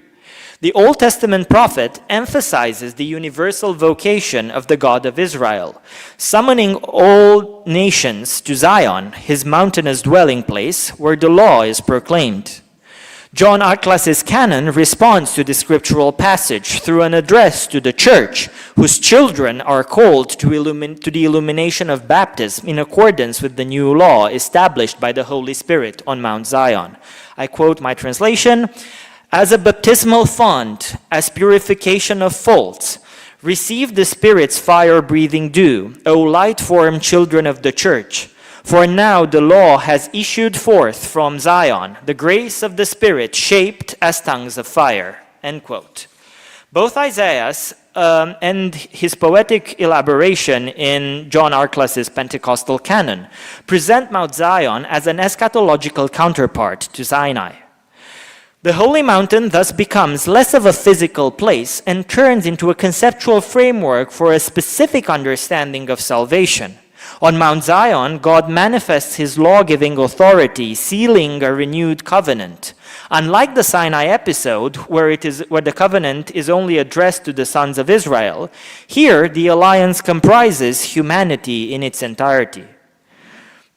The Old Testament prophet emphasizes the universal vocation of the God of Israel, summoning all nations to Zion, his mountainous dwelling place, where the law is proclaimed. John Arclas's canon responds to the scriptural passage through an address to the church, whose children are called to the illumination of baptism in accordance with the new law established by the Holy Spirit on Mount Zion. I quote my translation: "As a baptismal font, as purification of faults, receive the Spirit's fire-breathing dew, O light-formed children of the church. For now the law has issued forth from Zion, the grace of the Spirit shaped as tongues of fire." End quote. Both Isaiah's and his poetic elaboration in John Arclas's Pentecostal canon present Mount Zion as an eschatological counterpart to Sinai. The Holy Mountain thus becomes less of a physical place and turns into a conceptual framework for a specific understanding of salvation. On Mount Zion, God manifests his law-giving authority, sealing a renewed covenant. Unlike the Sinai episode, where the covenant is only addressed to the sons of Israel, here the alliance comprises humanity in its entirety.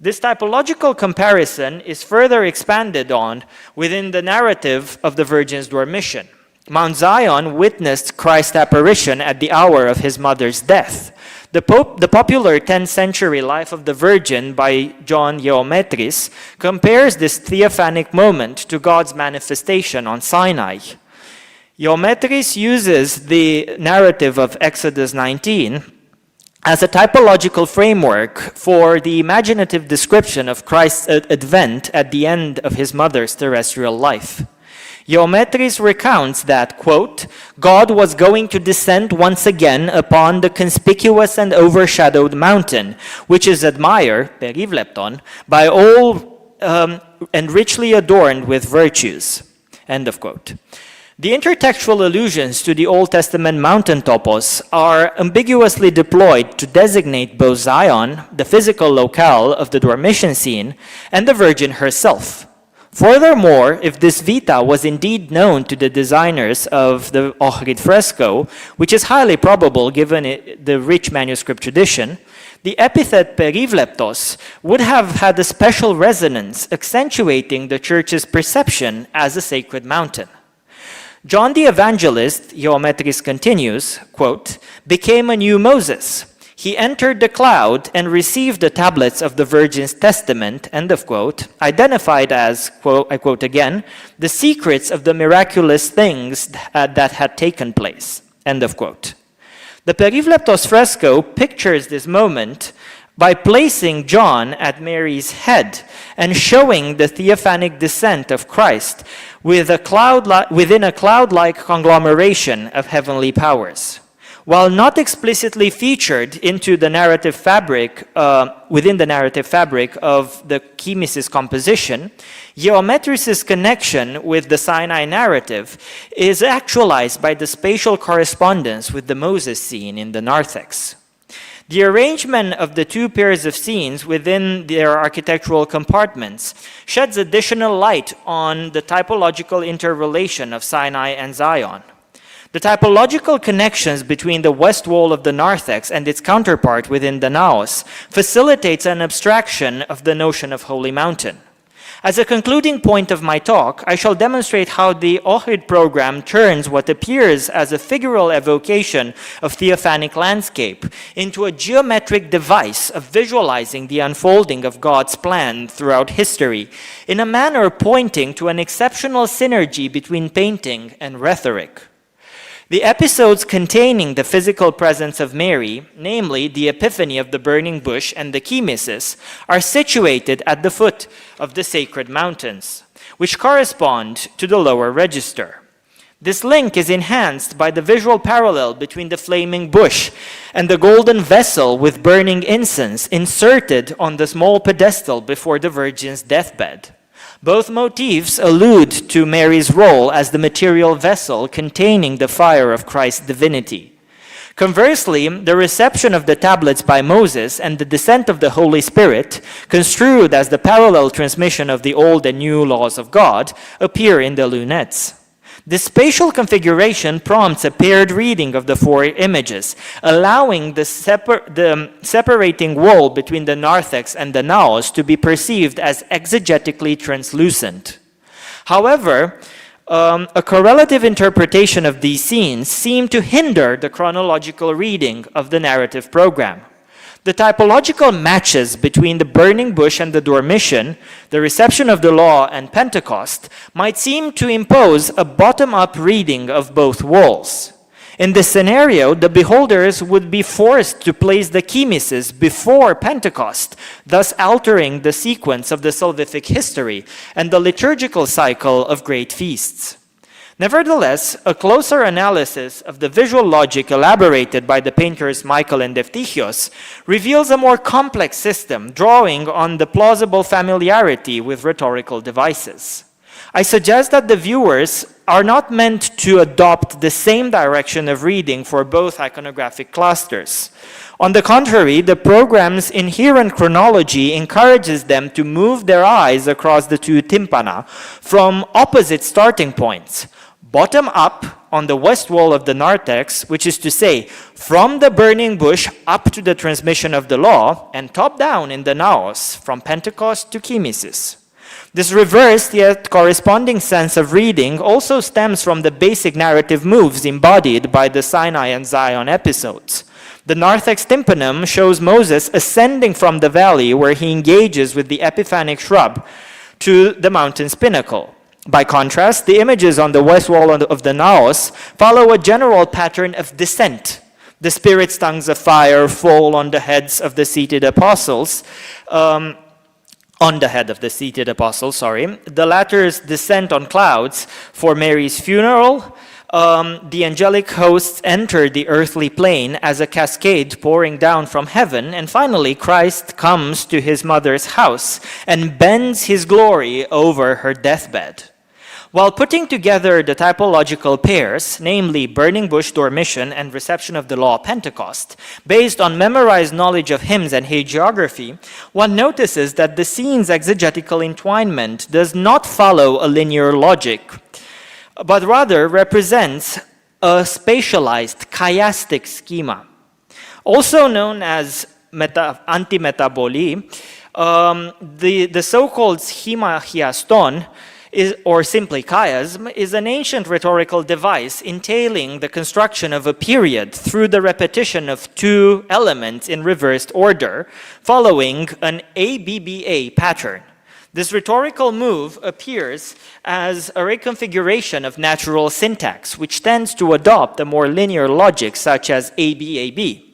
This typological comparison is further expanded on within the narrative of the Virgin's dormition. Mount Zion witnessed Christ's apparition at the hour of his mother's death. The popular 10th century Life of the Virgin by John Geometris compares this theophanic moment to God's manifestation on Sinai. Geometris uses the narrative of Exodus 19 as a typological framework for the imaginative description of Christ's advent at the end of his mother's terrestrial life. Geometris recounts that, quote, God was going to descend once again upon the conspicuous and overshadowed mountain, which is admired, perivlepton, by all and richly adorned with virtues, end of quote. The intertextual allusions to the Old Testament mountain topos are ambiguously deployed to designate both Zion, the physical locale of the dormition scene, and the Virgin herself. Furthermore, if this vita was indeed known to the designers of the Ohrid fresco, which is highly probable given the rich manuscript tradition, the epithet perivleptos would have had a special resonance, accentuating the church's perception as a sacred mountain. John the Evangelist, Geometris continues, quote, became a new Moses. He entered the cloud and received the tablets of the Virgin's testament, end of quote, identified as, quote, I quote again, the secrets of the miraculous things that had taken place, end of quote. The Perivleptos fresco pictures this moment by placing John at Mary's head and showing the theophanic descent of Christ within a cloud-like conglomeration of heavenly powers. While not explicitly featured into the narrative fabric, within the narrative fabric of the Chemis' composition, Geometris' connection with the Sinai narrative is actualized by the spatial correspondence with the Moses scene in the narthex. The arrangement of the two pairs of scenes within their architectural compartments sheds additional light on the typological interrelation of Sinai and Zion. The typological connections between the west wall of the narthex and its counterpart within the naos facilitates an abstraction of the notion of Holy Mountain. As a concluding point of my talk, I shall demonstrate how the Ohrid program turns what appears as a figural evocation of theophanic landscape into a geometric device of visualizing the unfolding of God's plan throughout history, in a manner pointing to an exceptional synergy between painting and rhetoric. The episodes containing the physical presence of Mary, namely the Epiphany of the burning bush and the Chemis, are situated at the foot of the sacred mountains, which correspond to the lower register. This link is enhanced by the visual parallel between the flaming bush and the golden vessel with burning incense inserted on the small pedestal before the Virgin's deathbed. Both motifs allude to Mary's role as the material vessel containing the fire of Christ's divinity. Conversely, the reception of the tablets by Moses and the descent of the Holy Spirit, construed as the parallel transmission of the old and new laws of God, appear in the lunettes. This spatial configuration prompts a paired reading of the four images, allowing the separating wall between the narthex and the naos to be perceived as exegetically translucent. However, a correlative interpretation of these scenes seemed to hinder the chronological reading of the narrative program. The typological matches between the burning bush and the Dormition, the reception of the law and Pentecost, might seem to impose a bottom-up reading of both walls. In this scenario, the beholders would be forced to place the chemises before Pentecost, thus altering the sequence of the salvific history and the liturgical cycle of great feasts. Nevertheless, a closer analysis of the visual logic elaborated by the painters Michael and Eftichios reveals a more complex system, drawing on the plausible familiarity with rhetorical devices. I suggest that the viewers are not meant to adopt the same direction of reading for both iconographic clusters. On the contrary, the program's inherent chronology encourages them to move their eyes across the two tympana from opposite starting points. Bottom up on the west wall of the narthex, which is to say, from the burning bush up to the transmission of the law, and top down in the naos, from Pentecost to chemises. This reversed yet corresponding sense of reading also stems from the basic narrative moves embodied by the Sinai and Zion episodes. The narthex tympanum shows Moses ascending from the valley where he engages with the epiphanic shrub to the mountain's pinnacle. By contrast, the images on the west wall of the naos follow a general pattern of descent. The Spirit's tongues of fire fall on the heads of the seated apostles, the latter's descent on clouds for Mary's funeral. The angelic hosts enter the earthly plane as a cascade pouring down from heaven, and finally Christ comes to his mother's house and bends his glory over her deathbed. While putting together the typological pairs, namely burning bush Dormition and reception of the law Pentecost, based on memorized knowledge of hymns and hagiography, one notices that the scene's exegetical entwinement does not follow a linear logic, but rather represents a spatialized chiastic schema. Also known as antimetaboli, the so-called schema chiaston, or simply chiasm, is an ancient rhetorical device entailing the construction of a period through the repetition of two elements in reversed order, following an ABBA pattern. This rhetorical move appears as a reconfiguration of natural syntax, which tends to adopt a more linear logic such as ABAB.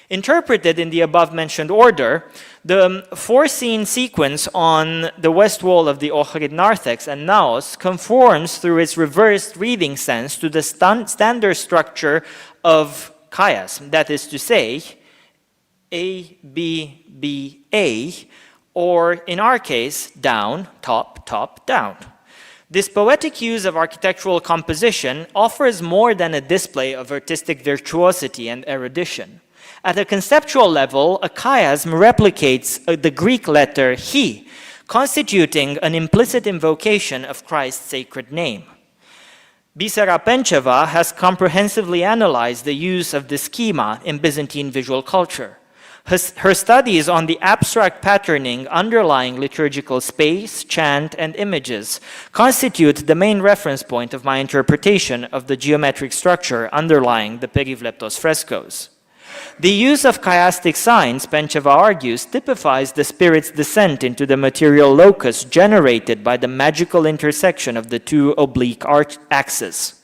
Interpreted in the above-mentioned order, the four-scene sequence on the west wall of the Ohrid narthex and naos conforms through its reversed reading sense to the standard structure of chiasm, that is to say, ABBA, or in our case, down, top, top, down. This poetic use of architectural composition offers more than a display of artistic virtuosity and erudition. At a conceptual level, a chiasm replicates the Greek letter he, constituting an implicit invocation of Christ's sacred name. Bisera Pencheva has comprehensively analyzed the use of this schema in Byzantine visual culture. Her studies on the abstract patterning underlying liturgical space, chant, and images constitute the main reference point of my interpretation of the geometric structure underlying the Perivleptos frescoes. The use of chiastic signs, Pencheva argues, typifies the Spirit's descent into the material locus generated by the magical intersection of the two oblique axes.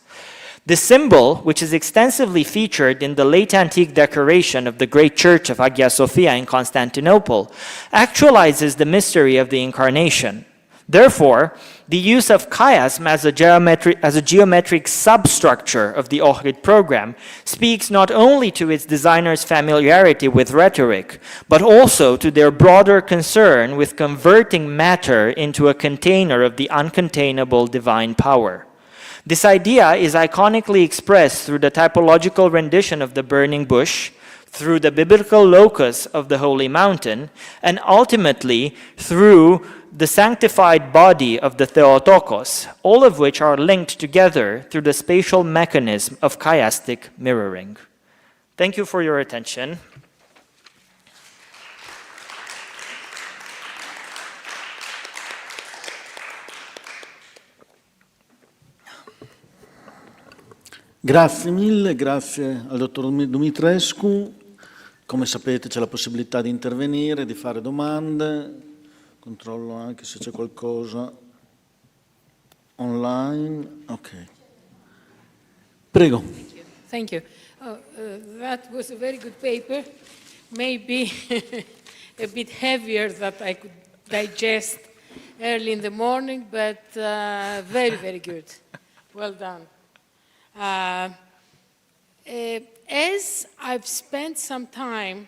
This symbol, which is extensively featured in the late antique decoration of the great church of Hagia Sophia in Constantinople, actualizes the mystery of the Incarnation. Therefore, the use of chiasm as a geometric substructure of the Ohrid program speaks not only to its designers' familiarity with rhetoric, but also to their broader concern with converting matter into a container of the uncontainable divine power. This idea is iconically expressed through the typological rendition of the burning bush, through the biblical locus of the holy mountain, and ultimately through the sanctified body of the Theotokos, all of which are linked together through the spatial mechanism of chiastic mirroring. Thank you for your attention. Grazie mille, grazie al dottor Dumitrescu. Come sapete c'è la possibilità di intervenire, di fare domande. Controllo anche se c'è qualcosa online. Ok. Prego. Thank you. That was a very good paper. Maybe a bit heavier that I could digest early in the morning, but very, very good. Well done. As I've spent some time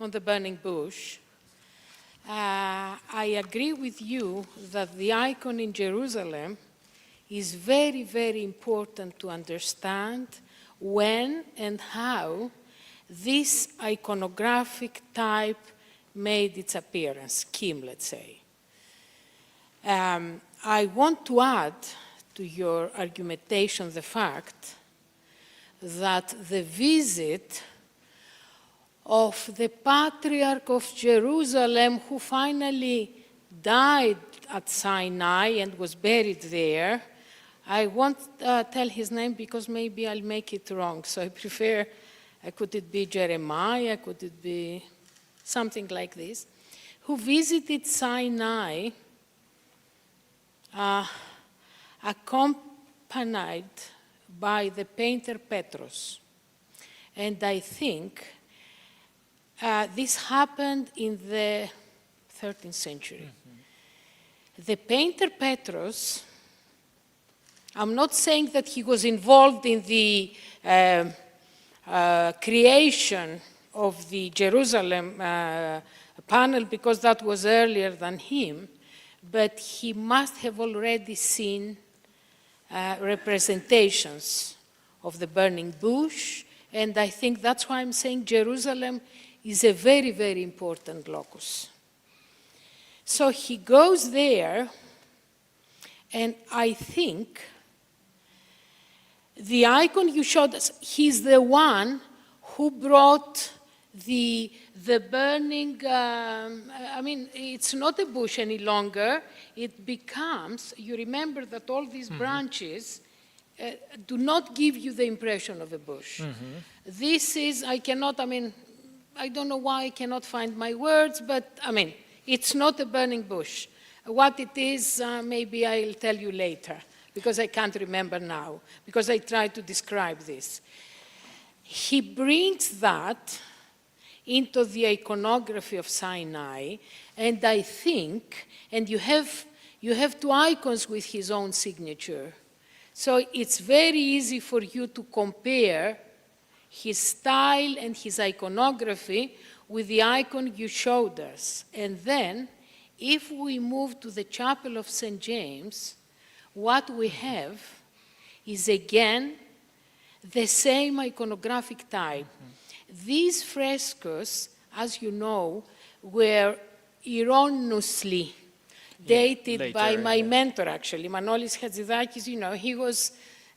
on the burning bush, I agree with you that the icon in Jerusalem is very, very important to understand when and how this iconographic type made its appearance, scheme, let's say. I want to add to your argumentation the fact that the visit of the Patriarch of Jerusalem, who finally died at Sinai and was buried there, I won't tell his name because maybe I'll make it wrong, so I prefer, could it be Jeremiah, could it be something like this, who visited Sinai accompanied by the painter Petros. And I think this happened in the 13th century. Mm-hmm. The painter Petros, I'm not saying that he was involved in the creation of the Jerusalem panel because that was earlier than him, but he must have already seen representations of the burning bush, and I think that's why I'm saying Jerusalem is a very, very important locus. So he goes there, and I think the icon you showed us, he's the one who brought the burning, I mean, it's not a bush any longer. It becomes, you remember that all these branches do not give you the impression of a bush. Mm-hmm. This is, I cannot, I mean, I don't know why I cannot find my words, but I mean, it's not a burning bush. What it is, maybe I'll tell you later, because I can't remember now, because I tried to describe this. He brings that into the iconography of Sinai, and I think, and you have two icons with his own signature. So it's very easy for you to compare his style and his iconography with the icon you showed us. And then, if we move to the Chapel of St. James, what we have is again the same iconographic type. Mm-hmm. These frescoes, as you know, were erroneously dated later, by my mentor, actually, Manolis Hadzidakis. You know, he was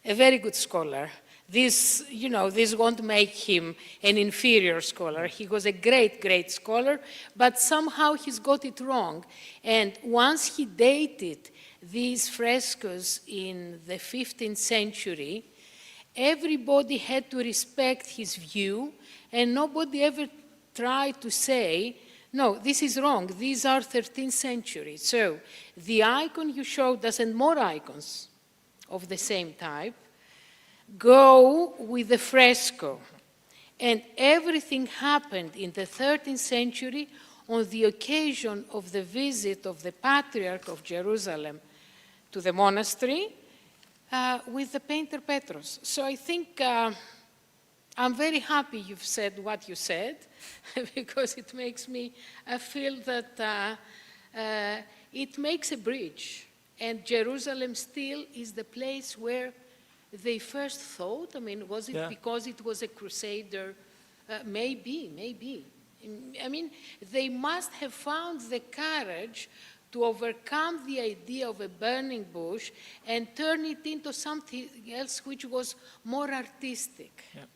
a very good scholar. This, you know, this won't make him an inferior scholar. He was a great, great scholar, but somehow he's got it wrong. And once he dated these frescoes in the 15th century, everybody had to respect his view, and nobody ever tried to say, no, this is wrong, these are 13th century. So the icon you showed us, and more icons of the same type, go with the fresco. And everything happened in the 13th century on the occasion of the visit of the Patriarch of Jerusalem to the monastery with the painter Petros. So I think I'm very happy you've said what you said, because it makes me feel that it makes a bridge. And Jerusalem still is the place where they first thought. I mean, was it because it was a crusader? Maybe. I mean, they must have found the courage to overcome the idea of a burning bush and turn it into something else which was more artistic. Yeah.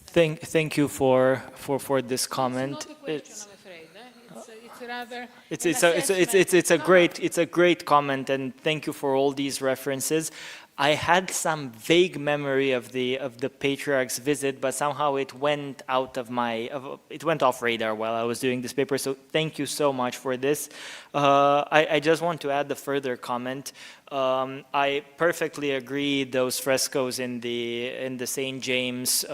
Thank you for this comment. It's not a question, I'm afraid. It's rather it's a great comment, and thank you for all these references. I had some vague memory of the patriarch's visit, but somehow it went out of it went off radar while I was doing this paper. So thank you so much for this. I just want to add a further comment. I perfectly agree. Those frescoes in the St. James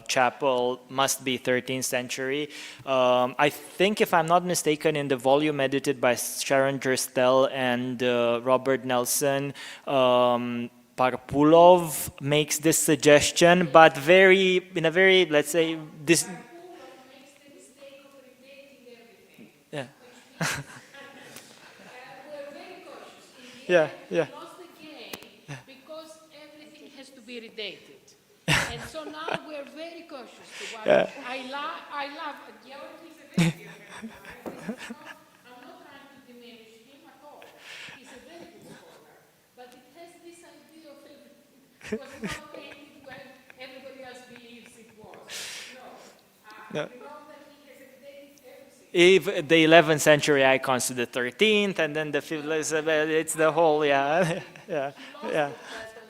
Chapel must be 13th century. I think, if I'm not mistaken, in the volume edited by Sharon Gerstel and Robert Nelson, Parpulov makes this suggestion, but in a very, let's say, this. makes the mistake of redating everything. Yeah. We're very cautious. In the Yeah, end, yeah. we lost the game because everything has to be redated. And so now we're very cautious. I love Georg is a very good scholar. I'm not trying to diminish him at all. He's a very good scholar. But it has this idea of it was not painted when everybody else believes it was. No. You know that he has redated everything. The 11th century icons to the 13th, and then the 5th, it's the whole, yeah. But on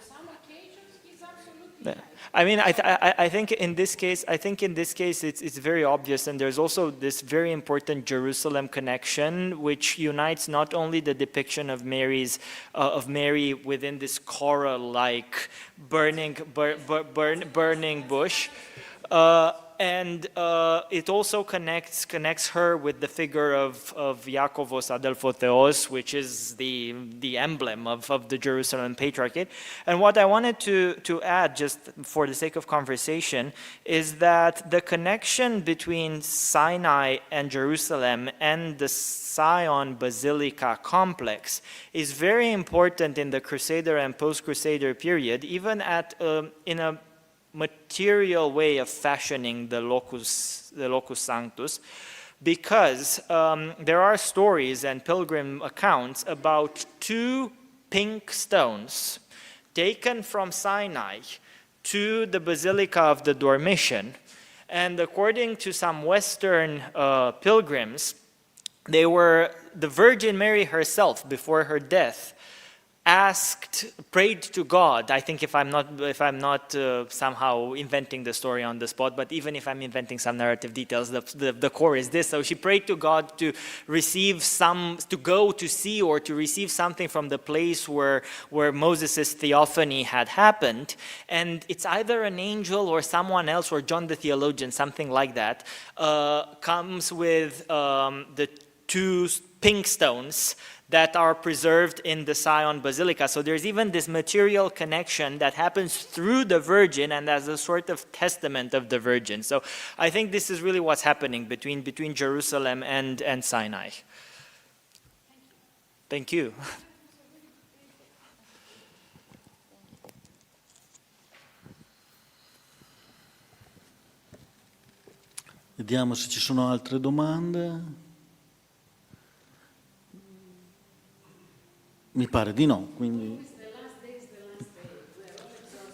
some occasions, he's absolutely right. I mean, I think in this case, it's very obvious, and there's also this very important Jerusalem connection, which unites not only the depiction of Mary within this coral-like burning bush, and it also connects her with the figure of Iakovos Adelphotheos, which is the emblem of the Jerusalem Patriarchate. And what I wanted to add, just for the sake of conversation, is that the connection between Sinai and Jerusalem and the Sion Basilica complex is very important in the Crusader and post-Crusader period, even in a material way of fashioning the locus sanctus, because there are stories and pilgrim accounts about two pink stones taken from Sinai to the Basilica of the Dormition, and according to some Western pilgrims, they were the Virgin Mary herself before her death prayed to God. I think if I'm not somehow inventing the story on the spot, but even if I'm inventing some narrative details, the core is this. So she prayed to God to go to see or to receive something from the place where Moses' theophany had happened. And it's either an angel or someone else, or John the theologian, something like that, comes with the two pink stones that are preserved in the Sion Basilica. So there's even this material connection that happens through the Virgin and as a sort of testament of the Virgin. So I think this is really what's happening between Jerusalem and Sinai. Thank you. Vediamo se ci sono altre domande. Mi pare di no, quindi.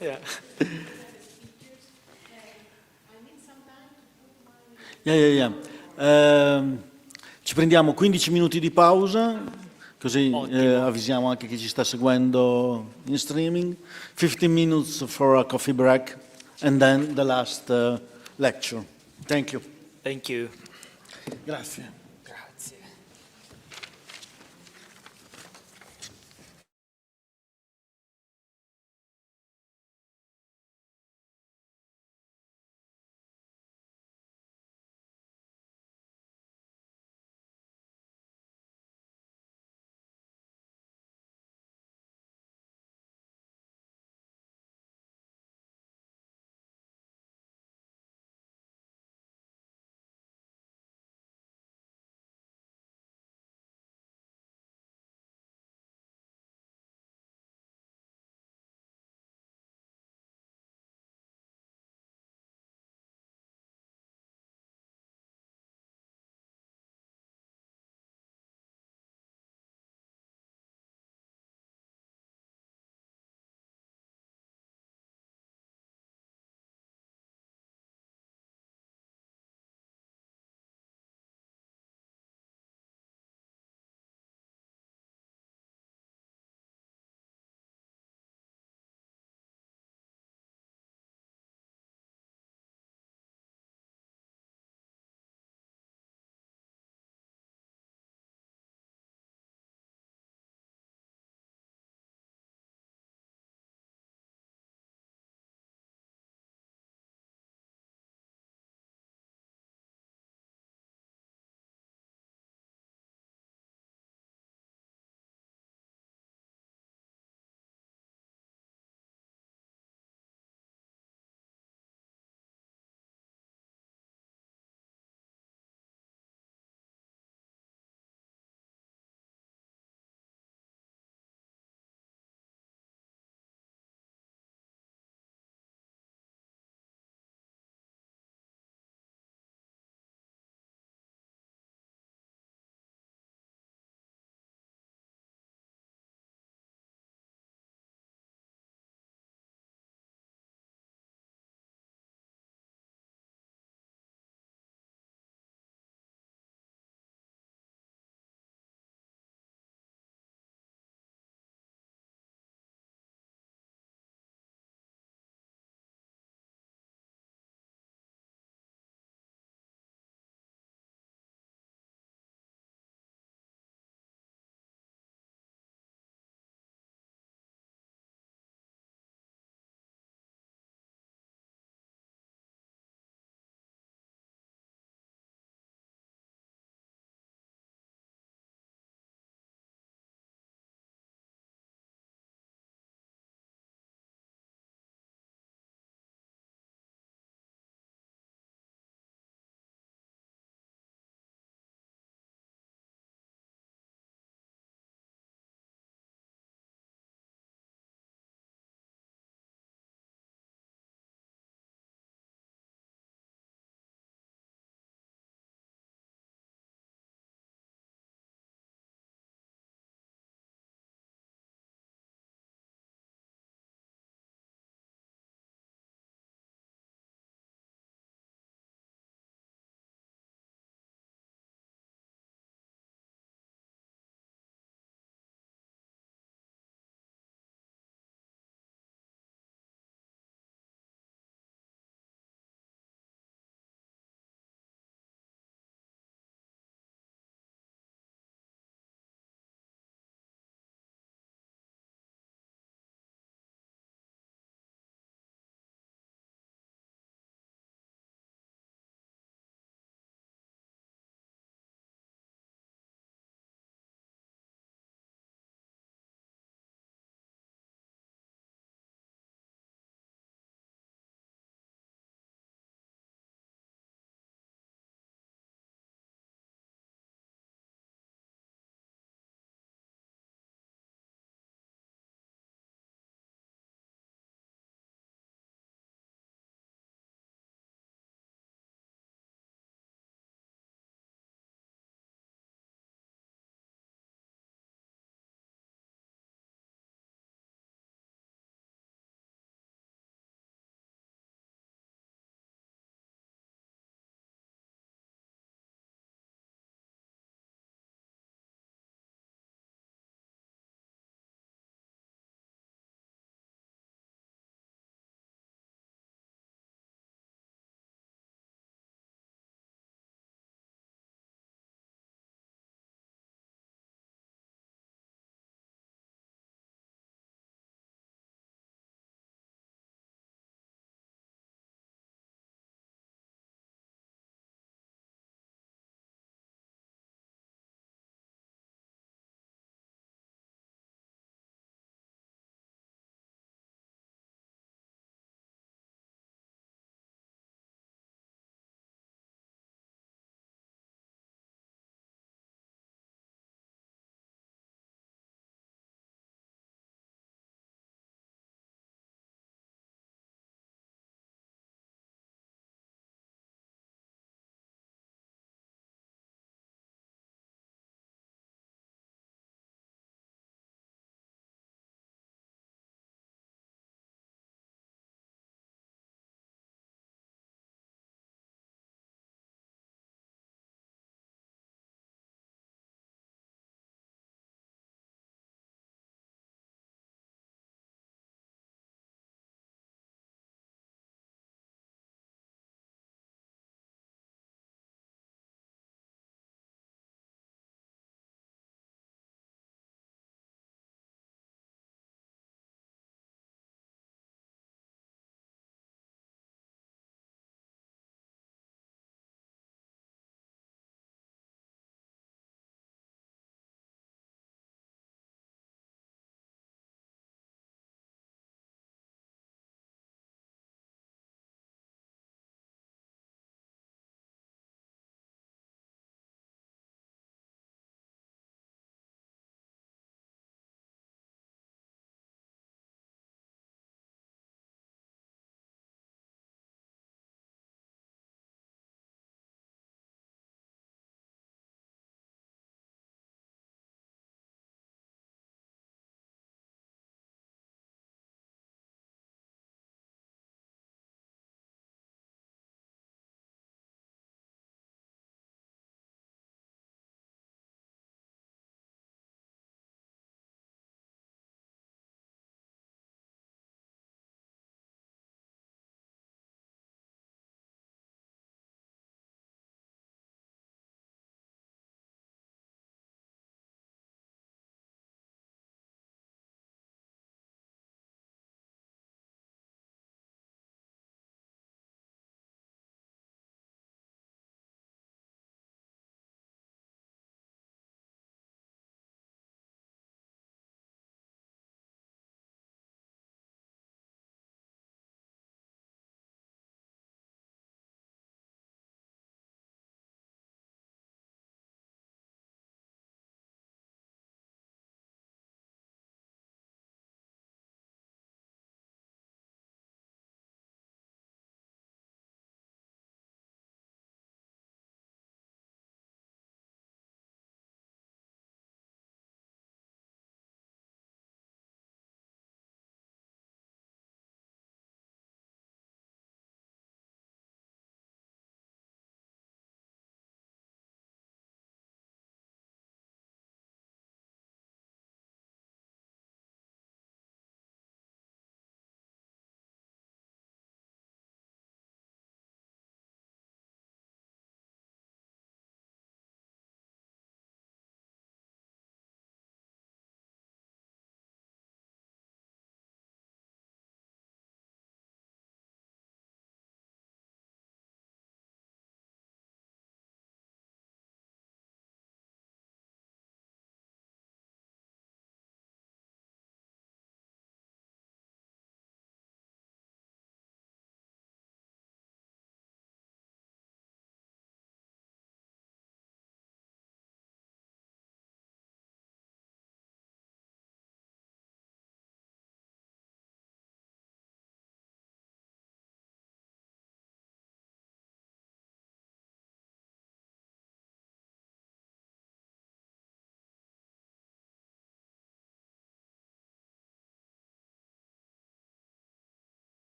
Yeah. Ci prendiamo 15 minuti di pausa, così avvisiamo anche chi ci sta seguendo in streaming. 15 minutes for a coffee break, and then the last lecture. Thank you. Thank you. Grazie.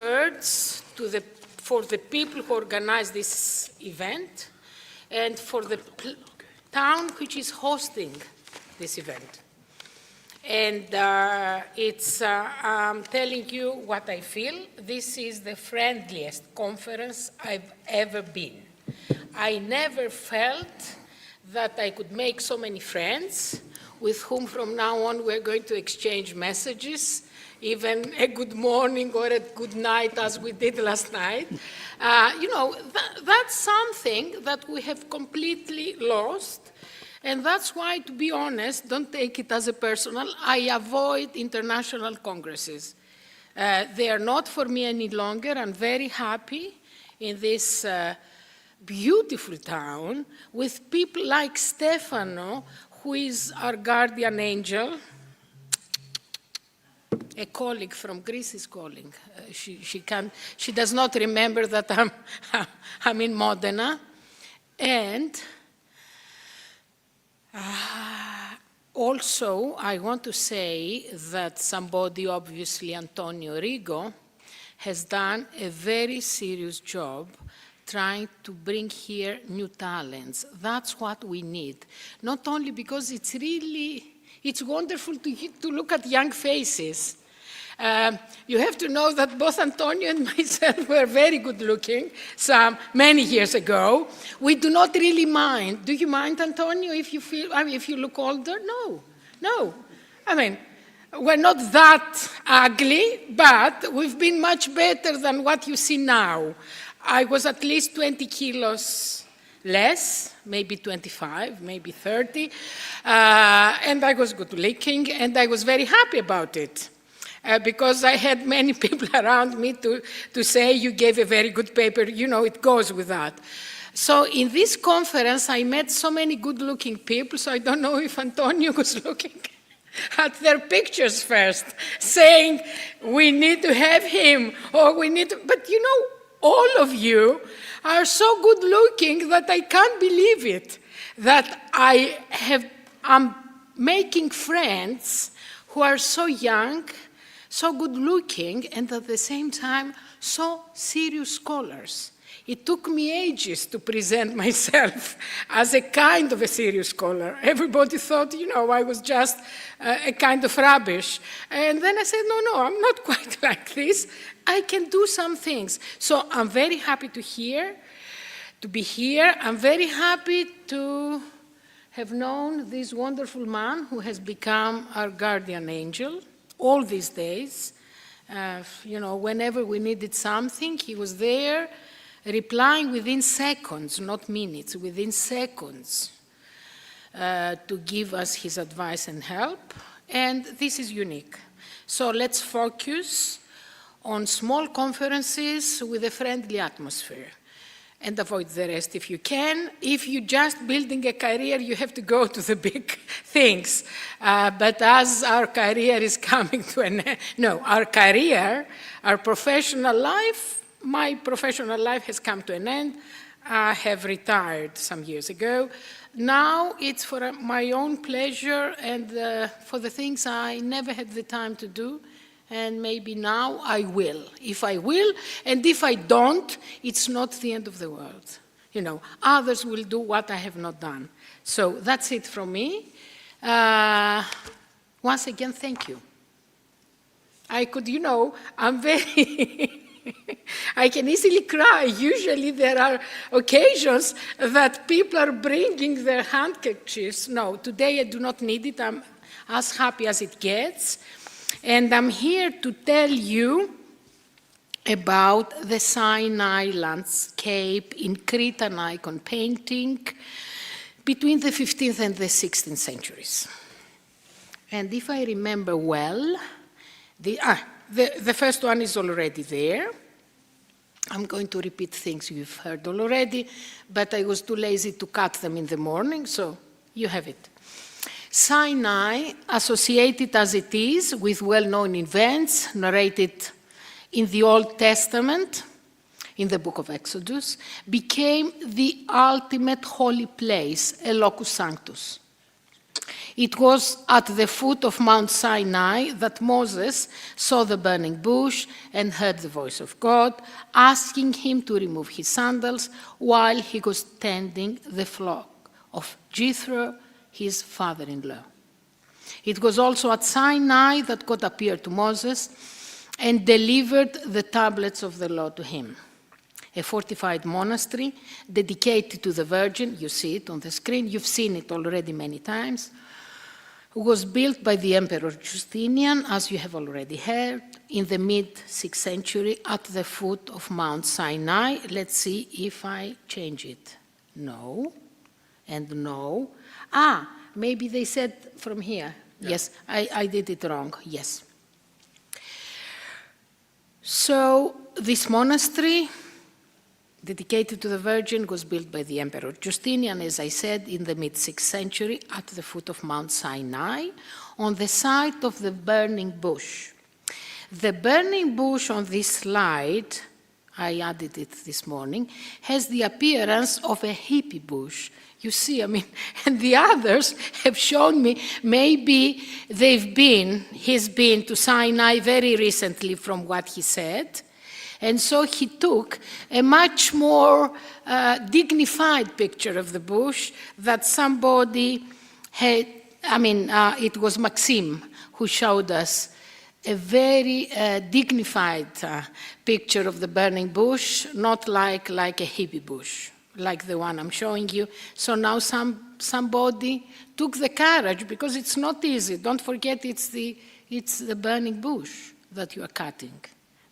words for the people who organize this event and for the town which is hosting this event. And I'm telling you what I feel. This is the friendliest conference I've ever been. I never felt that I could make so many friends with whom from now on we're going to exchange messages, even a good morning or a good night as we did last night. That's something that we have completely lost. And that's why, to be honest, don't take it as a personal, I avoid international congresses. They are not for me any longer. I'm very happy in this beautiful town with people like Stefano, who is our guardian angel. A colleague from Greece is calling. She does not remember that I'm in Modena. And also, I want to say that somebody, obviously Antonio Rigo, has done a very serious job trying to bring here new talents. That's what we need. Not only because it's wonderful to look at young faces. You have to know that both Antonio and myself were very good looking many years ago. We do not really mind. Do you mind, Antonio, if you look older? No. I mean, we're not that ugly, but we've been much better than what you see now. I was at least 20 kilos less, maybe 25, maybe 30, and I was good looking, and I was very happy about it. Because I had many people around me to say, you gave a very good paper, it goes with that. So in this conference, I met so many good-looking people, so I don't know if Antonio was looking at their pictures first, saying, we need to have him, or we need to, but all of you are so good-looking that I can't believe it, that I'm making friends who are so young, so good-looking, and at the same time, so serious scholars. It took me ages to present myself as a kind of a serious scholar. Everybody thought, I was just a kind of rubbish. And then I said, no, I'm not quite like this. I can do some things. So I'm very happy to be here. I'm very happy to have known this wonderful man who has become our guardian angel. All these days, whenever we needed something, he was there, replying within seconds, not minutes, within seconds, to give us his advice and help. And this is unique. So let's focus on small conferences with a friendly atmosphere. And avoid the rest if you can. If you're just building a career, you have to go to the big things. But as our career is coming to an end, our professional life, my professional life has come to an end. I have retired some years ago. Now it's for my own pleasure and for the things I never had the time to do. And maybe now I will. If I will, and if I don't, it's not the end of the world. Others will do what I have not done. So that's it from me. Once again, thank you. I could, I'm very, I can easily cry. Usually there are occasions that people are bringing their handkerchiefs. No, today I do not need it. I'm as happy as it gets. And I'm here to tell you about the Sinai landscape in Cretan icon painting between the 15th and the 16th centuries. And if I remember well, the first one is already there. I'm going to repeat things you've heard already, but I was too lazy to cut them in the morning, so you have it. Sinai, associated as it is with well-known events narrated in the Old Testament, in the book of Exodus, became the ultimate holy place, a locus sanctus. It was at the foot of Mount Sinai that Moses saw the burning bush and heard the voice of God, asking him to remove his sandals while he was tending the flock of Jethro, his father-in-law. It was also at Sinai that God appeared to Moses and delivered the tablets of the law to him. A fortified monastery dedicated to the Virgin, you see it on the screen, you've seen it already many times, was built by the Emperor Justinian, as you have already heard, in the mid-6th century at the foot of Mount Sinai. Let's see if I change it. No, and no. Maybe they said from here. Yeah. Yes, I did it wrong, yes. So this monastery, dedicated to the Virgin, was built by the Emperor Justinian, as I said, in the mid-6th century at the foot of Mount Sinai, on the site of the burning bush. The burning bush on this slide, I added it this morning, has the appearance of a hippie bush. You see, and the others have shown me, maybe he's been to Sinai very recently from what he said, and so he took a much more dignified picture of the bush that somebody had, it was Maxime who showed us a very dignified picture of the burning bush, not like a hippie bush, like the one I'm showing you. So now somebody took the courage, because it's not easy. Don't forget it's the burning bush that you are cutting.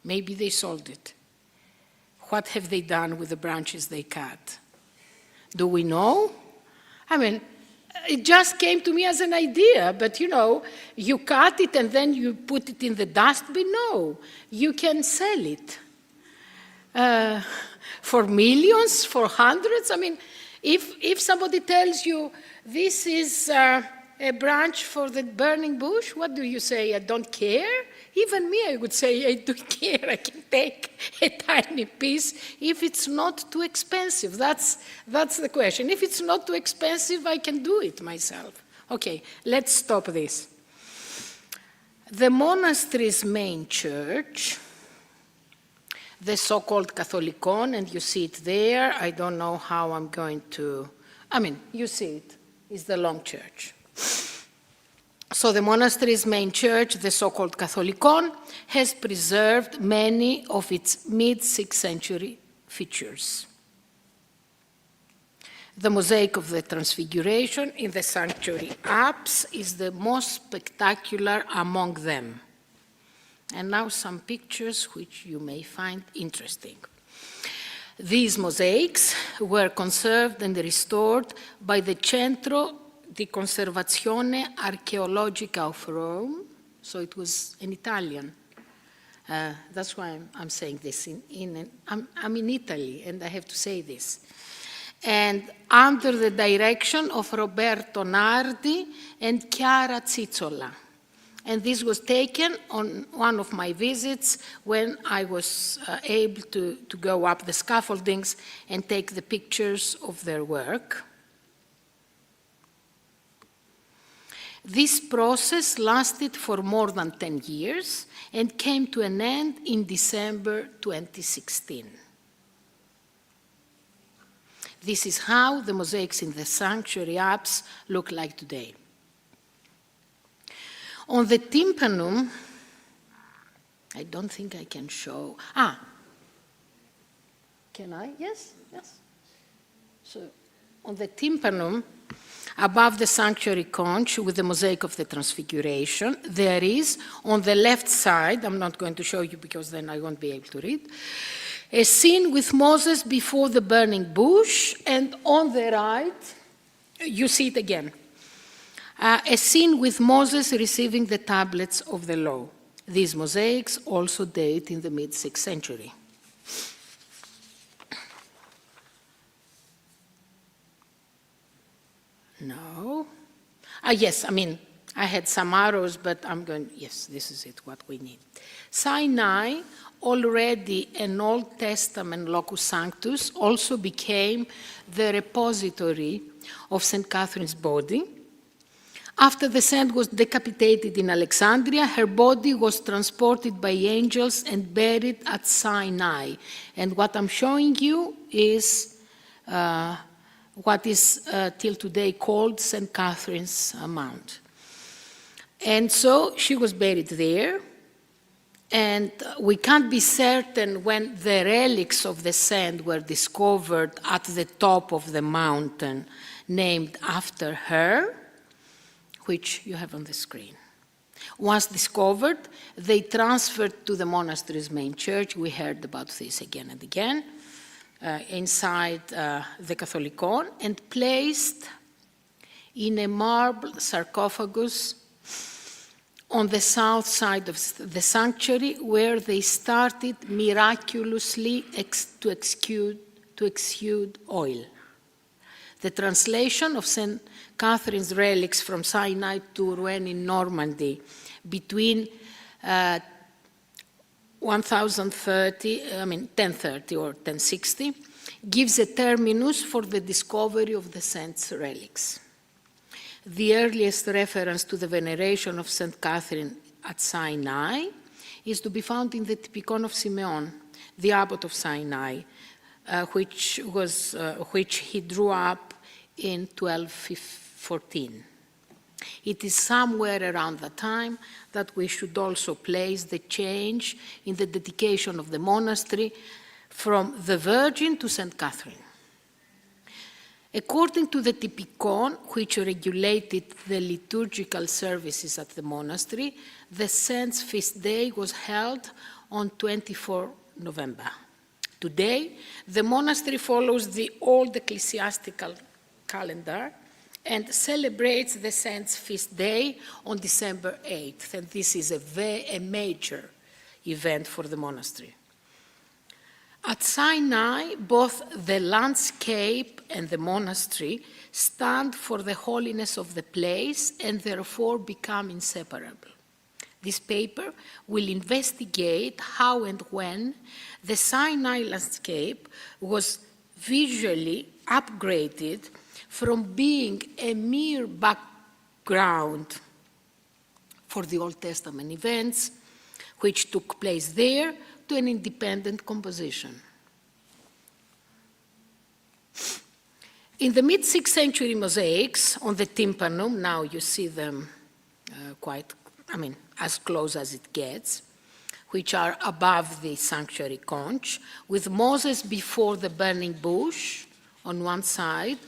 Maybe they sold it. What have they done with the branches they cut? Do we know? It just came to me as an idea, but you cut it and then you put it in the dustbin. No, you can sell it for millions, for hundreds. If somebody tells you this is a branch for the burning bush, what do you say? I don't care? Even me, I would say, I don't care. I can take a tiny piece if it's not too expensive. That's the question. If it's not too expensive, I can do it myself. Okay, let's stop this. The monastery's main church, the so-called Catholicon, and you see it there. I don't know how I'm going to, you see it. It's the long church. So the monastery's main church, the so-called Catholicon, has preserved many of its mid-6th century features. The mosaic of the Transfiguration in the sanctuary apse is the most spectacular among them. And now some pictures which you may find interesting. These mosaics were conserved and restored by the Centro di Conservazione Archeologica of Rome, so it was in Italian. That's why I'm saying this. I'm in Italy, and I have to say this. And under the direction of Roberto Nardi and Chiara Zizzola. And this was taken on one of my visits when I was able to go up the scaffoldings and take the pictures of their work. This process lasted for more than 10 years and came to an end in December 2016. This is how the mosaics in the sanctuary apse look like today. On the tympanum, I don't think I can show. Can I? Yes, yes. So on the tympanum, above the sanctuary conch with the mosaic of the Transfiguration, there is, on the left side, I'm not going to show you because then I won't be able to read, a scene with Moses before the burning bush, and on the right, you see it again, a scene with Moses receiving the tablets of the law. These mosaics also date in the mid-6th century. No. Yes, I had some arrows, but yes, this is it, what we need. Sinai, already an Old Testament locus sanctus, also became the repository of St. Catherine's body, After the saint was decapitated in Alexandria, her body was transported by angels and buried at Sinai. And what I'm showing you is what is till today called St. Catherine's Mount. And so she was buried there, and we can't be certain when the relics of the saint were discovered at the top of the mountain named after her, which you have on the screen. Once discovered, they transferred to the monastery's main church. We heard about this again and again, inside the Catholicon, and placed in a marble sarcophagus on the south side of the sanctuary, where they started miraculously to exude oil. The translation of St. Catherine's relics from Sinai to Rouen in Normandy between 1030 or 1060 gives a terminus for the discovery of the saint's relics. The earliest reference to the veneration of St. Catherine at Sinai is to be found in the Typicon of Simeon, the abbot of Sinai, which he drew up in 1214. It is somewhere around that time that we should also place the change in the dedication of the monastery from the Virgin to St. Catherine. According to the Typicon, which regulated the liturgical services at the monastery, the saint's feast day was held on 24 November. Today, the monastery follows the old ecclesiastical calendar and celebrates the saint's feast day on December 8th, and this is a major event for the monastery. At Sinai, both the landscape and the monastery stand for the holiness of the place and therefore become inseparable. This paper will investigate how and when the Sinai landscape was visually upgraded from being a mere background for the Old Testament events which took place there to an independent composition. In the mid-6th century mosaics on the tympanum, now you see them as close as it gets, which are above the sanctuary conch, with Moses before the burning bush on one side,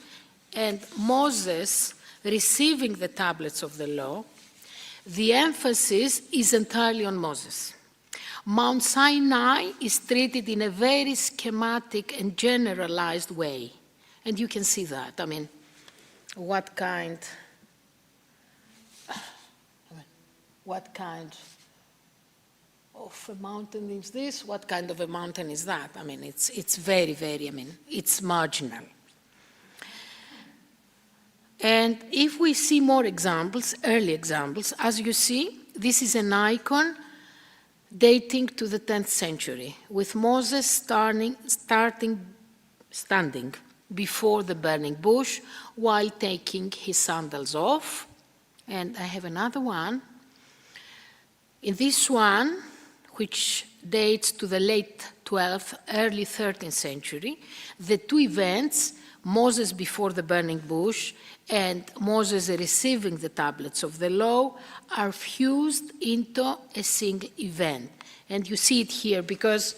and Moses receiving the tablets of the law, the emphasis is entirely on Moses. Mount Sinai is treated in a very schematic and generalized way. And you can see that. What kind of a mountain is this? What kind of a mountain is that? It's very, very, it's marginal. And if we see more examples, early examples, as you see, this is an icon dating to the 10th century, with Moses standing before the burning bush while taking his sandals off. And I have another one. In this one, which dates to the late 12th, early 13th century, the two events, Moses before the burning bush and Moses receiving the tablets of the law, are fused into a single event. And you see it here because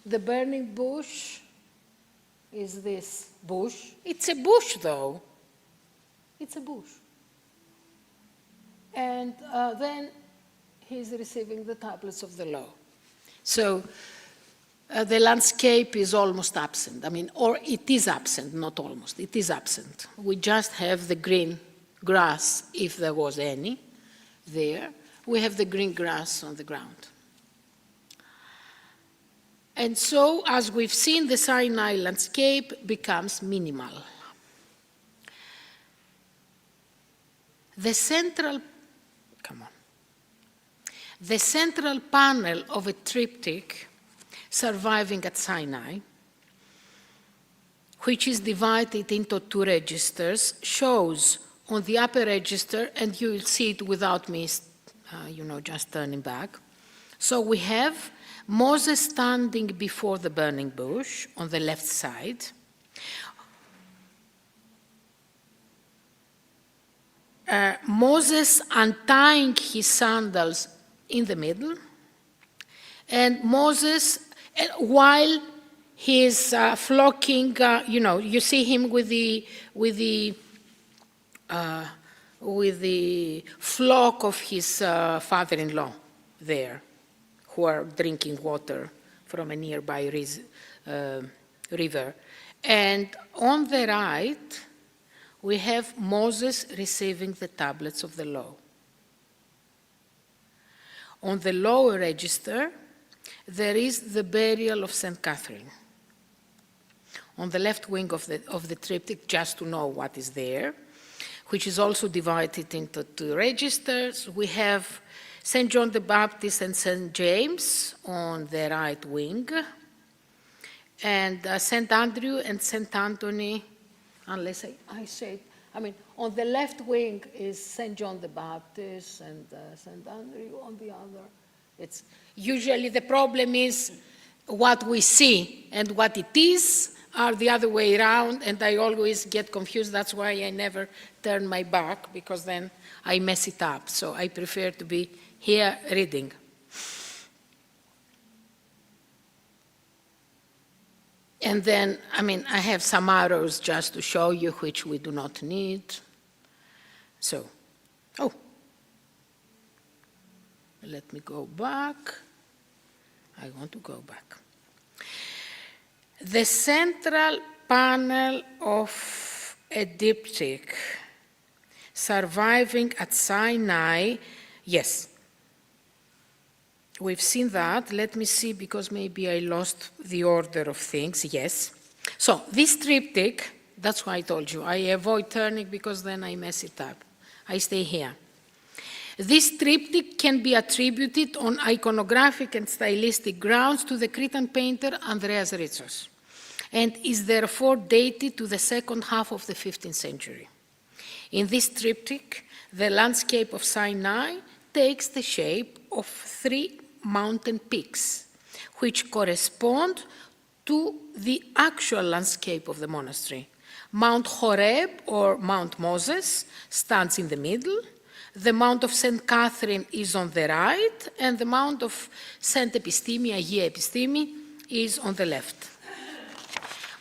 the burning bush is this bush. It's a bush, though. It's a bush. And then he's receiving the tablets of the law. So the landscape is almost absent. Or it is absent, not almost. It is absent. We just have the green grass, if there was any there. We have the green grass on the ground. And so, as we've seen, the Sinai landscape becomes minimal. The central panel of a triptych surviving at Sinai, which is divided into two registers, shows on the upper register, and you will see it without me, just turning back. So we have Moses standing before the burning bush on the left side. Moses untying his sandals in the middle, and Moses, while he is flocking, you see him with the flock of his father-in-law there, who are drinking water from a nearby river. And on the right, we have Moses receiving the tablets of the law. On the lower register, there is the burial of St. Catherine. On the left wing of the triptych, just to know what is there, which is also divided into two registers, we have St. John the Baptist and St. James on the right wing, and St. Andrew and St. Anthony, unless I say it, on the left wing is St. John the Baptist and St. Andrew on the other. It's usually the problem is what we see and what it is are the other way around, and I always get confused. That's why I never turn my back, because then I mess it up. So I prefer to be here reading. And then, I have some arrows just to show you which we do not need. So, let me go back. I want to go back. The central panel of a diptych surviving at Sinai, yes. We've seen that. Let me see, because maybe I lost the order of things. Yes. So this triptych, that's why I told you, I avoid turning because then I mess it up. I stay here. This triptych can be attributed on iconographic and stylistic grounds to the Cretan painter Andreas Ritsos, and is therefore dated to the second half of the 15th century. In this triptych, the landscape of Sinai takes the shape of three mountain peaks, which correspond to the actual landscape of the monastery. Mount Horeb, or Mount Moses, stands in the middle. The Mount of St. Catherine is on the right, and the Mount of St. Epistemi, Agia Epistemi, is on the left.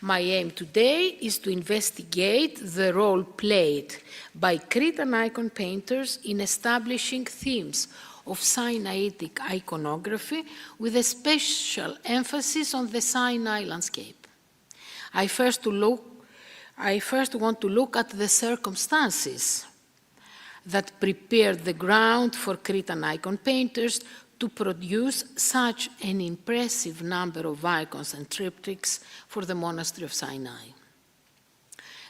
My aim today is to investigate the role played by Cretan icon painters in establishing themes of Sinaitic iconography, with a special emphasis on the Sinai landscape. I first want to look at the circumstances that prepared the ground for Cretan icon painters to produce such an impressive number of icons and triptychs for the monastery of Sinai.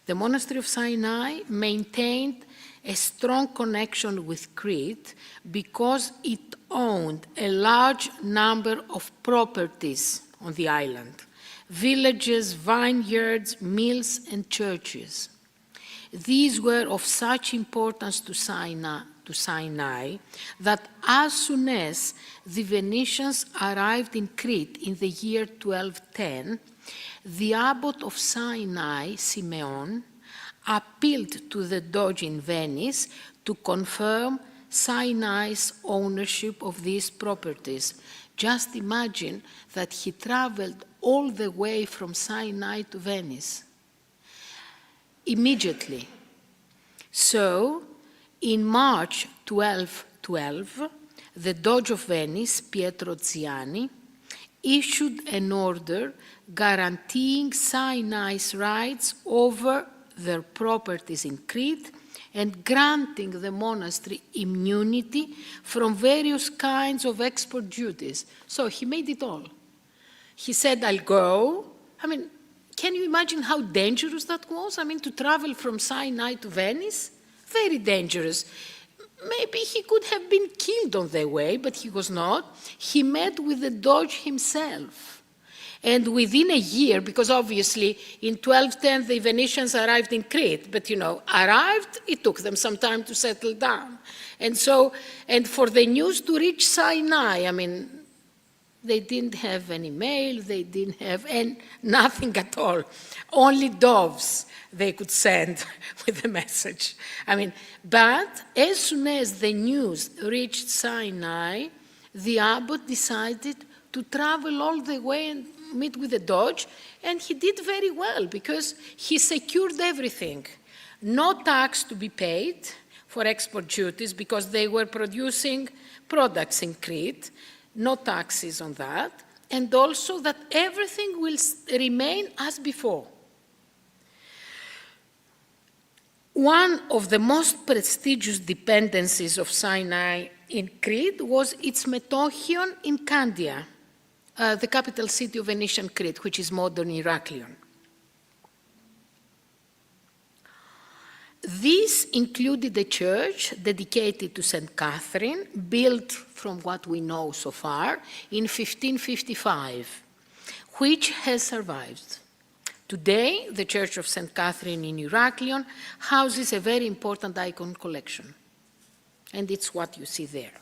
The monastery of Sinai maintained a strong connection with Crete because it owned a large number of properties on the island: villages, vineyards, mills, and churches. These were of such importance to Sinai that as soon as the Venetians arrived in Crete in the year 1210, the abbot of Sinai, Simeon, appealed to the Doge in Venice to confirm Sinai's ownership of these properties. Just imagine that he traveled all the way from Sinai to Venice immediately. So, in March 1212, the Doge of Venice, Pietro Ziani, issued an order guaranteeing Sinai's rights over their properties in Crete and granting the monastery immunity from various kinds of export duties. So he made it all. He said, I'll go. Can you imagine how dangerous that was? To travel from Sinai to Venice? Very dangerous. Maybe he could have been killed on the way, but he was not. He met with the Doge himself. And within a year, because obviously in 1210 the Venetians arrived in Crete, but arrived, it took them some time to settle down. And so, and for the news to reach Sinai, I mean, they didn't have any mail, they didn't have nothing at all. Only doves they could send with the message. I mean, but as soon as the news reached Sinai, the abbot decided to travel all the way and meet with the Doge, and he did very well because he secured everything. No tax to be paid for export duties because they were producing products in Crete, no taxes on that, and also that everything will remain as before. One of the most prestigious dependencies of Sinai in Crete was its metochion in Candia, the capital city of Venetian Crete, which is modern Heraklion. This included a church dedicated to St. Catherine, built from what we know so far in 1555, which has survived. Today, the Church of St. Catherine in Heraklion houses a very important icon collection, and it's what you see there.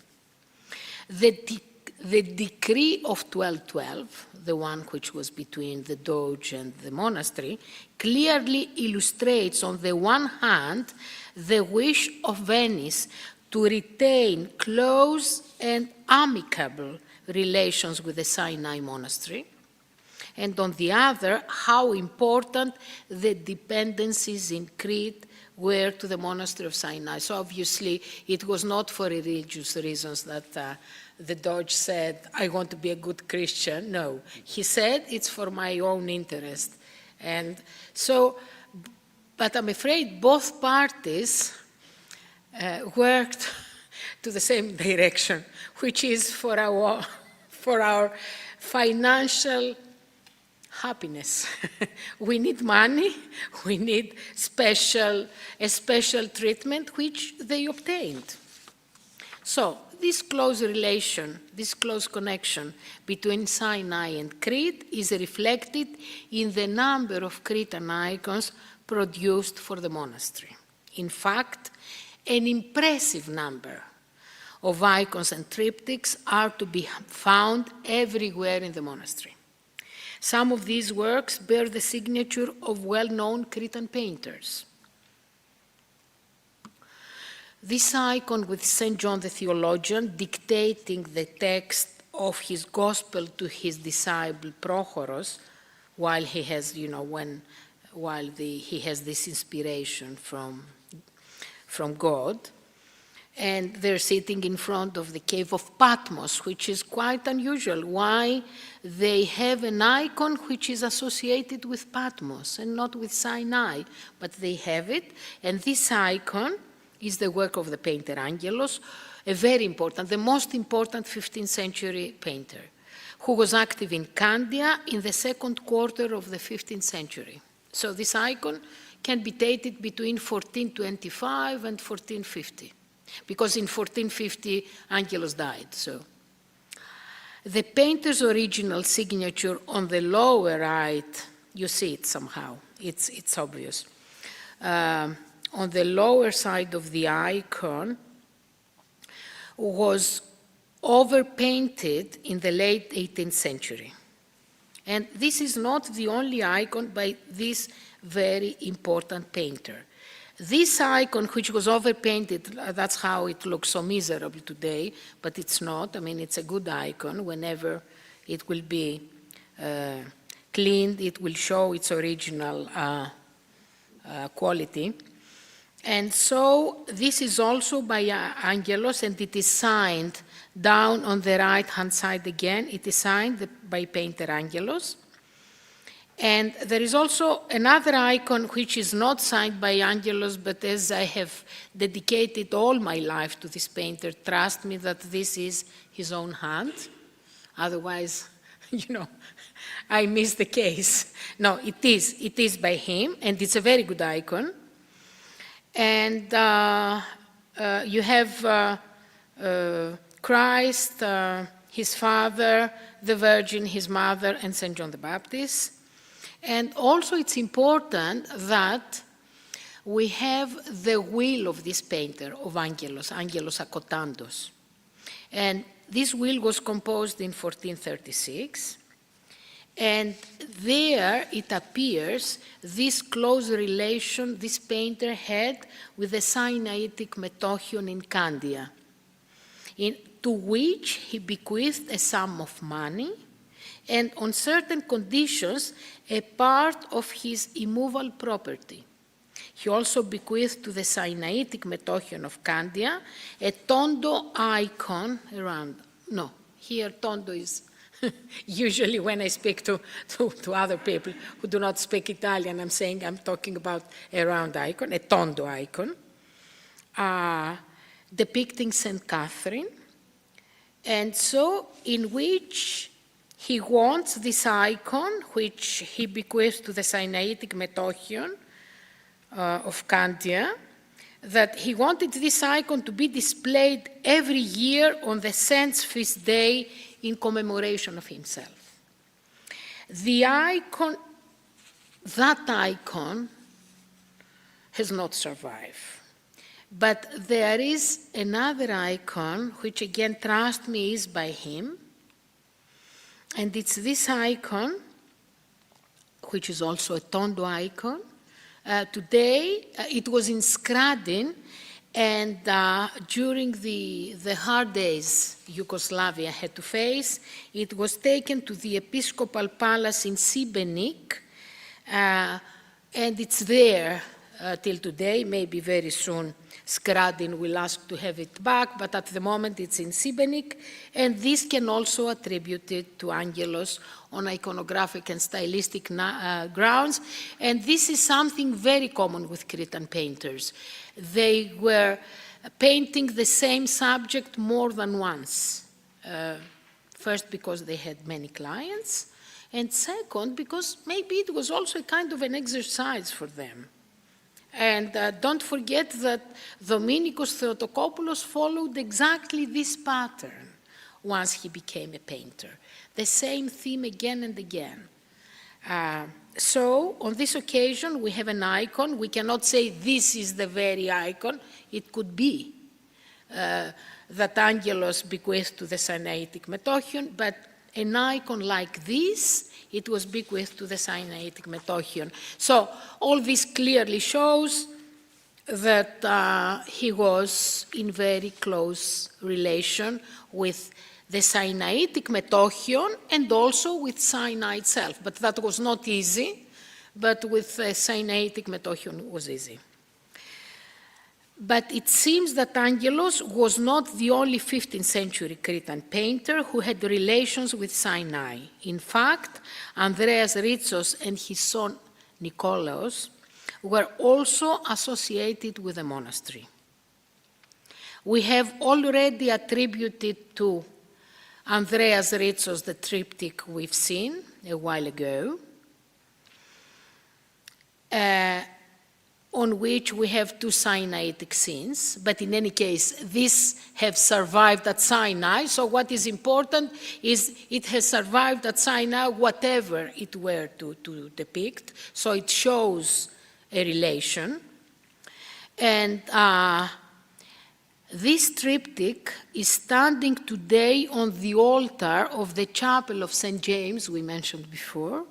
The decree of 1212, the one which was between the Doge and the monastery, clearly illustrates, on the one hand, the wish of Venice to retain close and amicable relations with the Sinai monastery, and on the other, how important the dependencies in Crete were to the monastery of Sinai. So obviously, it was not for religious reasons that the Doge said, I want to be a good Christian. No, he said, it's for my own interest. And so, but I'm afraid both parties worked to the same direction, which is for our financial happiness. We need money, we need a special treatment, which they obtained. So this close relation, this close connection between Sinai and Crete is reflected in the number of Cretan icons produced for the monastery. In fact, an impressive number of icons and triptychs are to be found everywhere in the monastery. Some of these works bear the signature of well-known Cretan painters. This icon with St. John the Theologian dictating the text of his gospel to his disciple Prochoros, while he has, he has this inspiration from God. And they're sitting in front of the cave of Patmos, which is quite unusual. Why they have an icon which is associated with Patmos and not with Sinai, but they have it. And this icon is the work of the painter Angelos, a very important, the most important 15th century painter, who was active in Candia in the second quarter of the 15th century. So this icon can be dated between 1425 and 1450. Because in 1450, Angelos died, so. The painter's original signature on the lower right, you see it somehow, it's obvious. On the lower side of the icon was overpainted in the late 18th century. And this is not the only icon by this very important painter. This icon, which was overpainted, that's how it looks so miserable today, but it's not. I mean, it's a good icon. Whenever it will be cleaned, it will show its original quality. And so this is also by Angelos, and it is signed down on the right-hand side again. It is signed by painter Angelos. And there is also another icon which is not signed by Angelos, but as I have dedicated all my life to this painter, trust me that this is his own hand. Otherwise, I miss the case. No, it is by him, and it's a very good icon. And you have Christ his father, the Virgin, his mother, and St. John the Baptist. And also it's important that we have the will of this painter, of Angelos Akotandos. And this will was composed in 1436. And there it appears this close relation this painter had with the Sinaitic Metochion in Candia, to which he bequeathed a sum of money and on certain conditions a part of his immovable property. He also bequeathed to the Sinaitic Metochion of Candia a tondo icon around, no, here tondo is usually when I speak to other people who do not speak Italian, I'm talking about a round icon, a tondo icon, depicting St. Catherine, and so in which he wants this icon, which he bequeathed to the Sinaitic Metochion of Candia, that he wanted this icon to be displayed every year on the saint's feast day in commemoration of himself. The icon, that icon has not survived. But there is another icon, which again, trust me, is by him. And it's this icon, which is also a tondo icon. Today, it was in Skradin, and during the hard days Yugoslavia had to face, it was taken to the Episcopal Palace in Šibenik, and it's there till today. Maybe very soon Skradin will ask to have it back, but at the moment it's in Šibenik, and this can also attribute it to Angelos on iconographic and stylistic grounds, and this is something very common with Cretan painters. They were painting the same subject more than once. First, because they had many clients, and second, because maybe it was also a kind of an exercise for them. And don't forget that Dominikos Theotokopoulos followed exactly this pattern once he became a painter. The same theme again and again. So on this occasion, we have an icon. We cannot say this is the very icon. It could be that Angelos bequeathed to the Sinaitic Metochion, but an icon like this, it was bequeathed to the Sinaitic Metochion. So all this clearly shows that he was in very close relation with the Sinaitic Metochion and also with Sinai itself. But that was not easy, but with the Sinaitic Metochion it was easy. But it seems that Angelos was not the only 15th century Cretan painter who had relations with Sinai. In fact, Andreas Ritsos and his son Nikolaos were also associated with the monastery. We have already attributed to Andreas Ritsos the triptych we've seen a while ago, on which we have two Sinaitic scenes, but in any case, these have survived at Sinai, so what is important is it has survived at Sinai whatever it were to depict, so it shows a relation. And this triptych is standing today on the altar of the chapel of St. James, we mentioned before,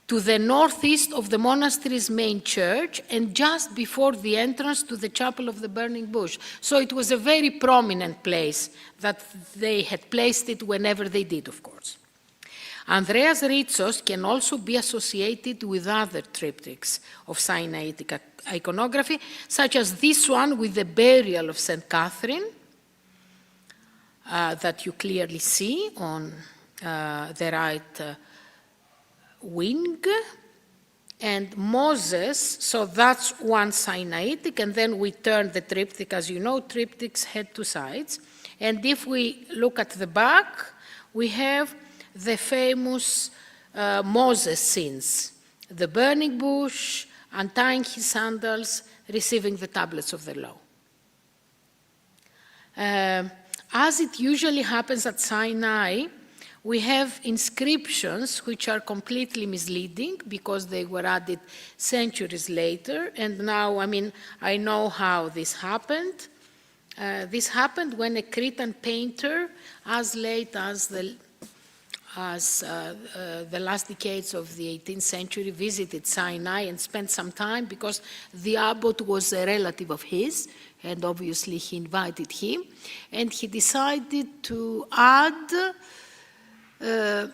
to the northeast of the monastery's main church and just before the entrance to the chapel of the burning bush. So it was a very prominent place that they had placed it whenever they did, of course. Andreas Ritsos can also be associated with other triptychs of Sinaitic iconography, such as this one with the burial of St. Catherine, that you clearly see on the right wing, and Moses, so that's one Sinaitic, and then we turn the triptych. As you know, triptychs had two sides, and if we look at the back, we have the famous Moses scenes, the burning bush, untying his sandals, receiving the tablets of the law. As it usually happens at Sinai, we have inscriptions which are completely misleading because they were added centuries later. And now, I know how this happened. This happened when a Cretan painter, as late as the last decades of the 18th century, visited Sinai and spent some time because the abbot was a relative of his, and obviously he invited him. And he decided to add,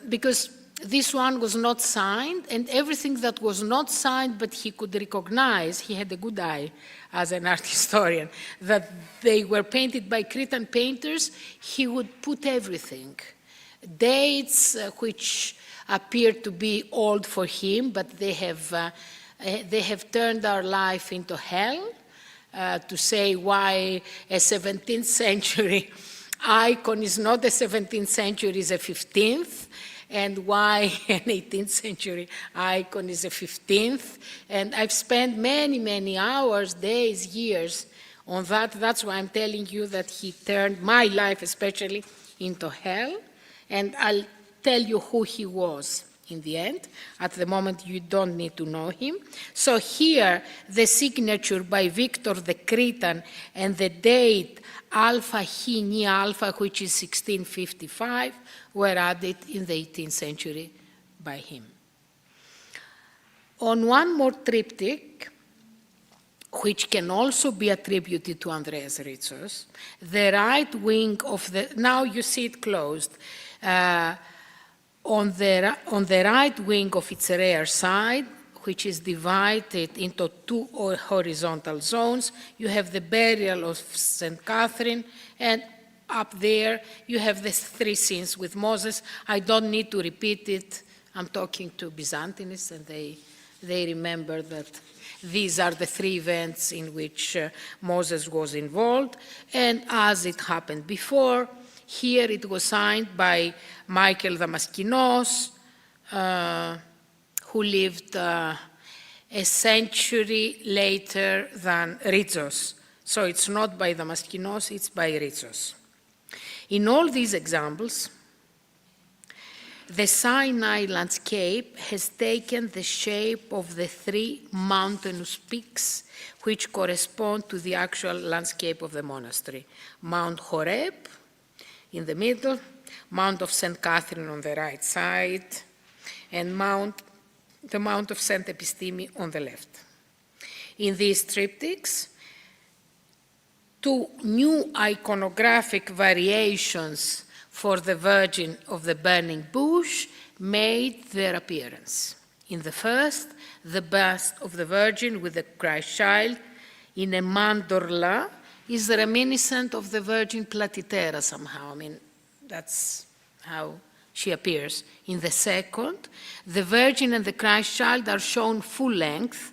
because this one was not signed, and everything that was not signed but he could recognize, he had a good eye as an art historian, that they were painted by Cretan painters, he would put everything. Dates which appear to be old for him, but they have turned our life into hell, to say why a 17th century icon is not a 17th century, is a 15th, and why an 18th century icon is a 15th. And I've spent many, many hours, days, years on that. That's why I'm telling you that he turned my life especially into hell. And I'll tell you who he was in the end. At the moment, you don't need to know him. So here, the signature by Victor the Cretan and the date Alpha Hini Alpha, which is 1655, were added in the 18th century by him. On one more triptych, which can also be attributed to Andreas Ritsos, the right wing of the, now you see it closed, on the right wing of its rear side, which is divided into two horizontal zones, you have the burial of St. Catherine, and up there you have the three scenes with Moses. I don't need to repeat it. I'm talking to Byzantinists, and they remember that these are the three events in which Moses was involved. And as it happened before, here it was signed by Michael Damaskinos, who lived a century later than Ritsos. So it's not by Damaskinos, it's by Ritsos. In all these examples, the Sinai landscape has taken the shape of the three mountainous peaks which correspond to the actual landscape of the monastery. Mount Horeb in the middle, Mount of St. Catherine on the right side, and the Mount of St. Epistemi on the left. In these triptychs, two new iconographic variations for the Virgin of the Burning Bush made their appearance. In the first, the bust of the Virgin with the Christ child in a mandorla is reminiscent of the Virgin Platitera somehow. That's how she appears. In the second, the Virgin and the Christ child are shown full length,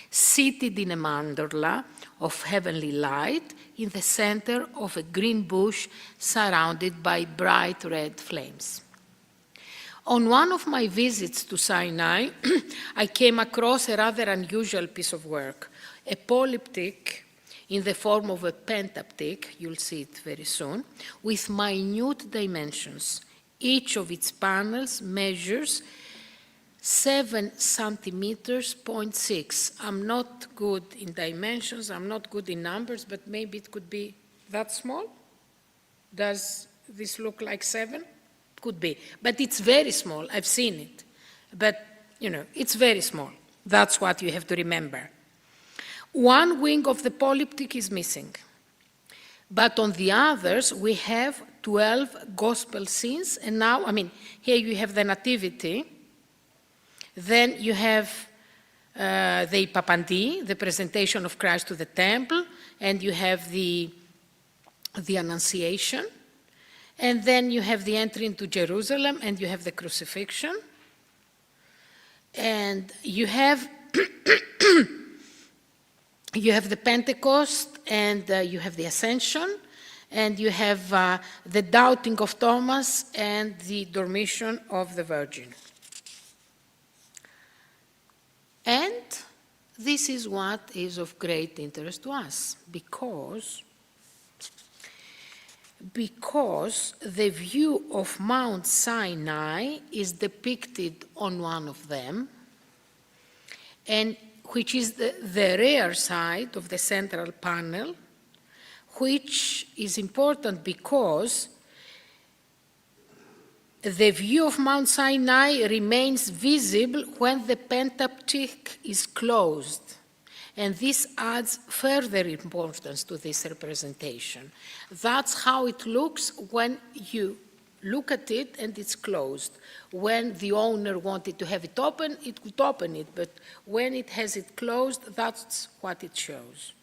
seated in a mandorla of heavenly light in the center of a green bush surrounded by bright red flames. On one of my visits to Sinai, I came across a rather unusual piece of work, a polyptych in the form of a pentaptych, you'll see it very soon, with minute dimensions. Each of its panels measures 7 centimeters, 0.6. I'm not good in dimensions, I'm not good in numbers, but maybe it could be that small? Does this look like 7? Could be, but it's very small, I've seen it. But, it's very small. That's what you have to remember. One wing of the polyptych is missing, but on the others we have 12 gospel scenes, and now, here you have the Nativity, then you have the Papandi, the presentation of Christ to the temple, and you have the Annunciation, and then you have the entry into Jerusalem, and you have the crucifixion, and you have you have the Pentecost, and you have the Ascension, and you have the doubting of Thomas and the dormition of the Virgin. And this is what is of great interest to us, because because the view of Mount Sinai is depicted on one of them, and which is the rear side of the central panel, which is important because the view of Mount Sinai remains visible when the Pentateuch is closed. And this adds further importance to this representation. That's how it looks when you look at it and it's closed. When the owner wanted to have it open, it could open it, but when it has it closed, that's what it shows.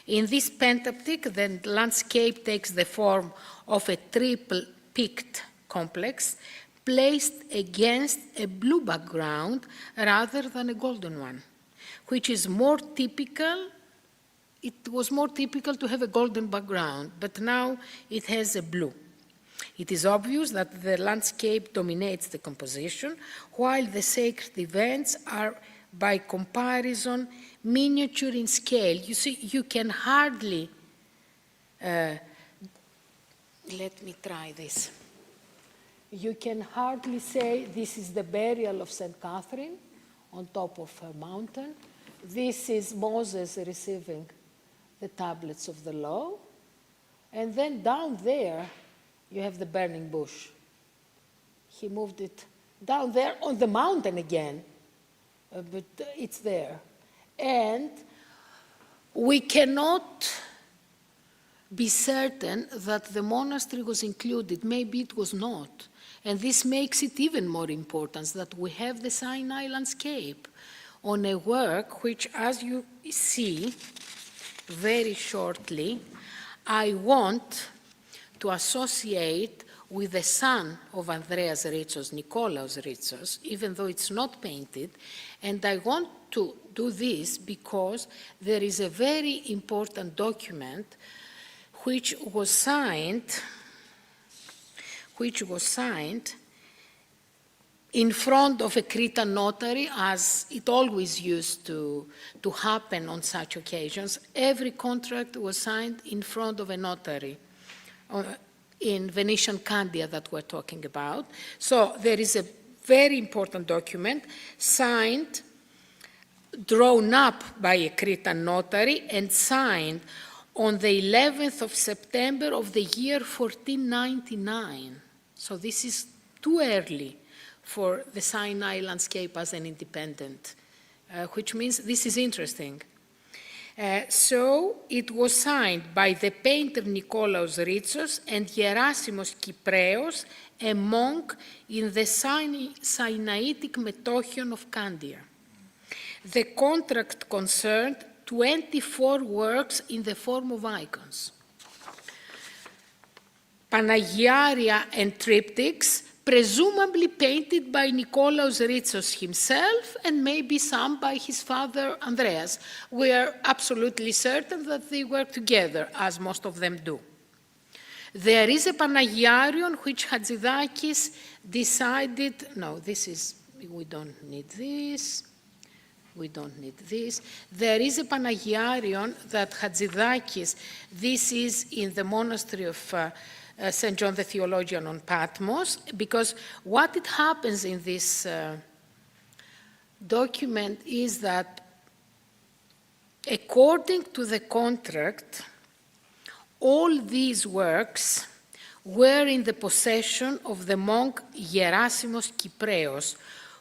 In this Pentateuch, the landscape takes the form of a triple-peaked complex placed against a blue background rather than a golden one, which is more typical. It was more typical to have a golden background, but now it has a blue. It is obvious that the landscape dominates the composition, while the sacred events are, by comparison, miniature in scale. You see, you can hardly, let me try this. You can hardly say this is the burial of St. Catherine on top of a mountain. This is Moses receiving the tablets of the law. And then down there, you have the burning bush. He moved it down there on the mountain again, but it's there. And we cannot be certain that the monastery was included. Maybe it was not. And this makes it even more important that we have the Sinai landscape on a work which, as you see very shortly, I want to associate with the son of Andreas Ritsos, Nikolaos Ritsos, even though it's not painted. And I want to do this because there is a very important document which was signed in front of a Cretan notary, as it always used to happen on such occasions. Every contract was signed in front of a notary in Venetian Candia that we're talking about. So there is a very important document signed, drawn up by a Cretan notary and signed on the 11th of September of the year 1499. So this is too early for the Sinai landscape as an independent, which means this is interesting. So it was signed by the painter Nikolaos Ritsos and Gerasimos Kypreos, a monk in the Sinaitic Metochion of Candia. The contract concerned 24 works in the form of icons. Panagiaria and triptychs, presumably painted by Nikolaos Ritsos himself and maybe some by his father Andreas. We are absolutely certain that they were together, as most of them do. There is a Panagiarion which Hatzidakis decided, no, this is, we don't need this. We don't need this. There is a Panagiarion that Hatzidakis, this is in the monastery of St. John the Theologian on Patmos, because what it happens in this document is that according to the contract, all these works were in the possession of the monk Gerasimos Kypreos,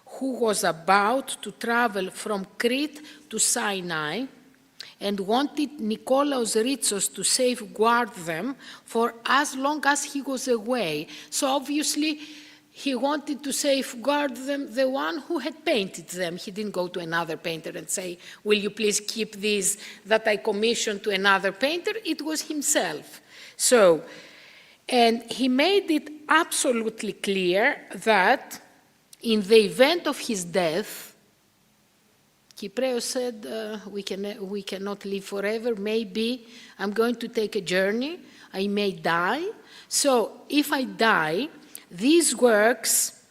who was about to travel from Crete to Sinai and wanted Nikolaos Ritsos to safeguard them for as long as he was away. So obviously, he wanted to safeguard them, the one who had painted them. He didn't go to another painter and say, will you please keep these that I commissioned to another painter? It was himself. So, and he made it absolutely clear that in the event of his death, Kypreos said, we cannot live forever. Maybe I'm going to take a journey. I may die. So if I die, these works,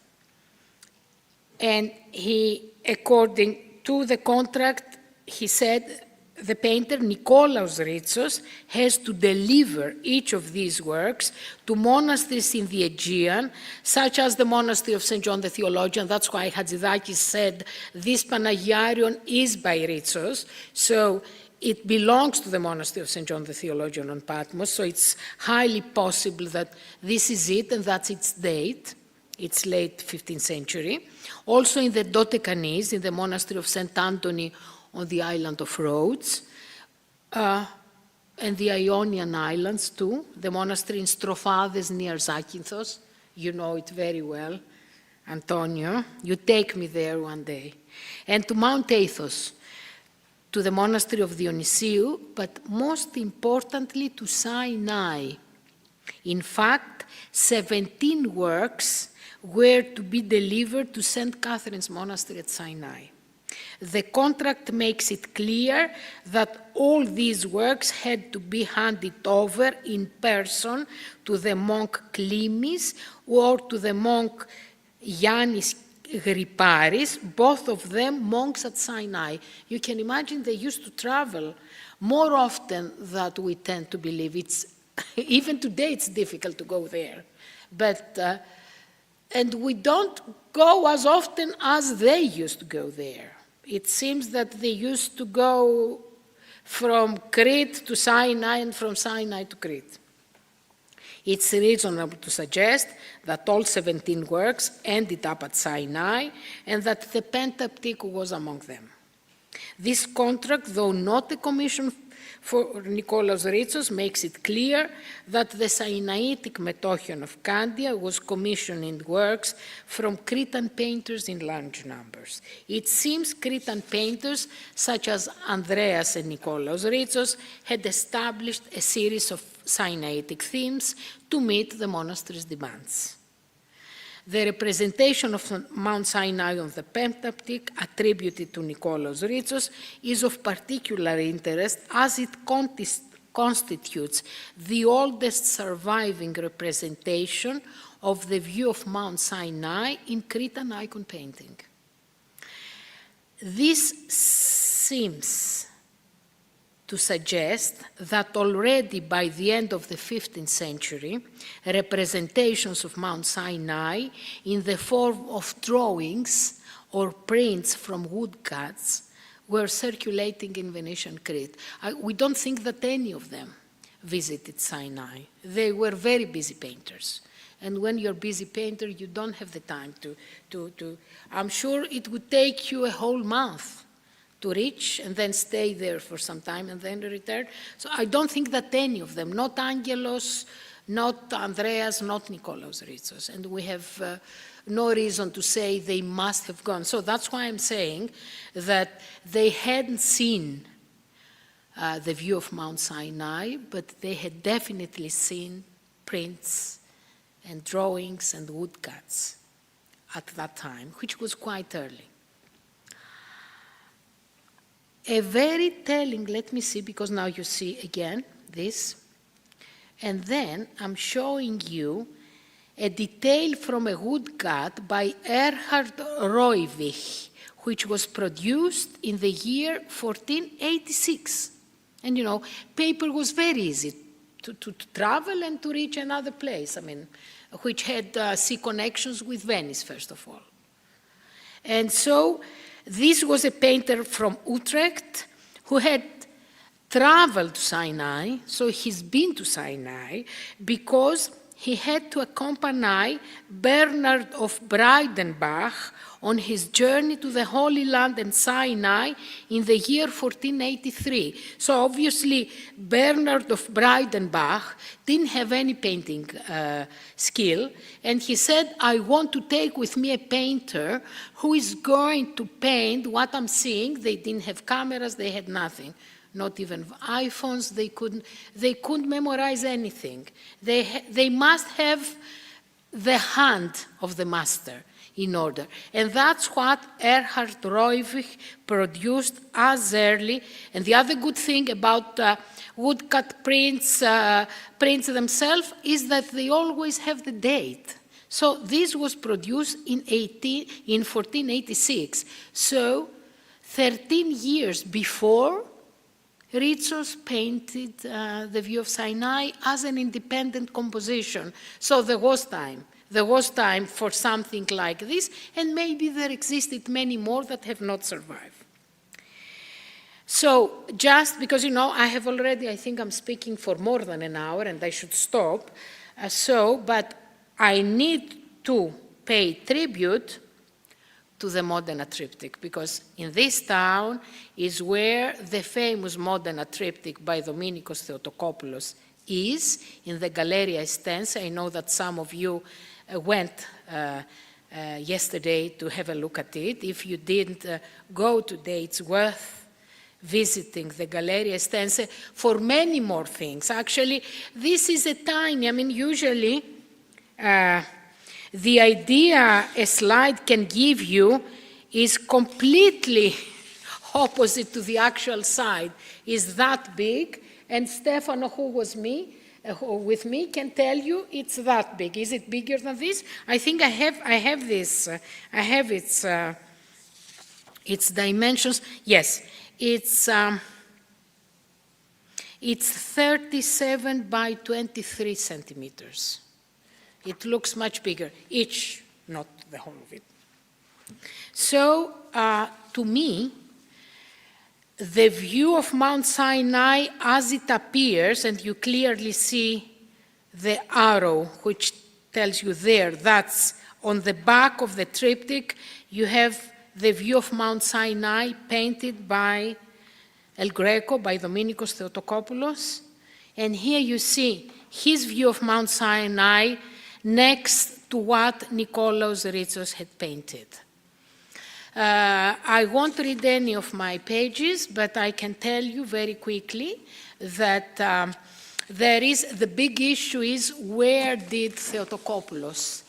and he, according to the contract, he said the painter Nikolaos Ritsos has to deliver each of these works to monasteries in the Aegean, such as the monastery of St. John the Theologian. That's why Hadzidakis said this Panagiarion is by Ritsos, so it belongs to the monastery of St. John the Theologian on Patmos, so it's highly possible that this is it, and that's its date. It's late 15th century. Also in the Dodekanis, in the monastery of St. Anthony on the island of Rhodes, and the Ionian Islands too, the monastery in Strophades near Zakynthos. You know it very well, Antonio. You take me there one day. And to Mount Athos, to the monastery of Dionysiou, but most importantly to Sinai. In fact, 17 works were to be delivered to St. Catherine's Monastery at Sinai. The contract makes it clear that all these works had to be handed over in person to the monk Klimis or to the monk Yannis Griparis, both of them monks at Sinai. You can imagine they used to travel more often than we tend to believe. Even today it's difficult to go there. And we don't go as often as they used to go there. It seems that they used to go from Crete to Sinai and from Sinai to Crete. It's reasonable to suggest that all 17 works ended up at Sinai and that the Pentateuch was among them. This contract, though not a commission for Nikolaos Ritsos, makes it clear that the Sinaitic Metochion of Candia was commissioning works from Cretan painters in large numbers. It seems Cretan painters such as Andreas and Nikolaos Ritsos had established a series of Sinaitic themes to meet the monastery's demands. The representation of Mount Sinai on the Pentateuch attributed to Nikolaos Ritsos is of particular interest as it constitutes the oldest surviving representation of the view of Mount Sinai in Cretan icon painting. This seems to suggest that already by the end of the 15th century, representations of Mount Sinai in the form of drawings or prints from woodcuts were circulating in Venetian Crete. We don't think that any of them visited Sinai. They were very busy painters. And when you're a busy painter, you don't have the time to I'm sure it would take you a whole month to reach and then stay there for some time and then return. So I don't think that any of them, not Angelos, not Andreas, not Nikolaos Ritsos, and we have no reason to say they must have gone. So that's why I'm saying that they hadn't seen the view of Mount Sinai, but they had definitely seen prints and drawings and woodcuts at that time, which was quite early. A very telling, let me see, because now you see again this, and then I'm showing you a detail from a woodcut by Erhard Roivich, which was produced in the year 1486. And you know, paper was very easy to travel and to reach another place, which had sea connections with Venice, first of all. And so, this was a painter from Utrecht who had traveled to Sinai, so he's been to Sinai because he had to accompany Bernard of Breidenbach on his journey to the Holy Land and Sinai in the year 1483. So obviously Bernard of Breidenbach didn't have any painting skill, and he said, I want to take with me a painter who is going to paint what I'm seeing. They didn't have cameras, they had nothing. Not even iPhones, they couldn't memorize anything. They must have the hand of the master in order. And that's what Erhard Roivich produced as early. And the other good thing about woodcut prints themselves is that they always have the date. So this was produced in 1486. So 13 years before Rizos painted the view of Sinai as an independent composition. So there was time. There was time for something like this, and maybe there existed many more that have not survived. So just because, I have already, I think I'm speaking for more than an hour and I should stop. But I need to pay tribute to the Modena triptych, because in this town is where the famous Modena triptych by Dominikos Theotokopoulos is, in the Gallerie Estensi. I know that some of you went yesterday to have a look at it. If you didn't go today, it's worth visiting the Gallerie Estensi for many more things. Actually, this is a tiny, usually the idea a slide can give you is completely opposite to the actual side, is that big, and Stefano, who was with me, can tell you it's that big. Is it bigger than this? I think I have this. I have its dimensions. Yes, it's 37 by 23 centimeters. It looks much bigger, each, not the whole of it. So, to me, the view of Mount Sinai as it appears, and you clearly see the arrow which tells you there, that's on the back of the triptych, you have the view of Mount Sinai painted by El Greco, by Dominikos Theotokopoulos. And here you see his view of Mount Sinai next to what Nikolaos Ritsos had painted. I won't read any of my pages, but I can tell you very quickly that the big issue is, where did Theotokopoulos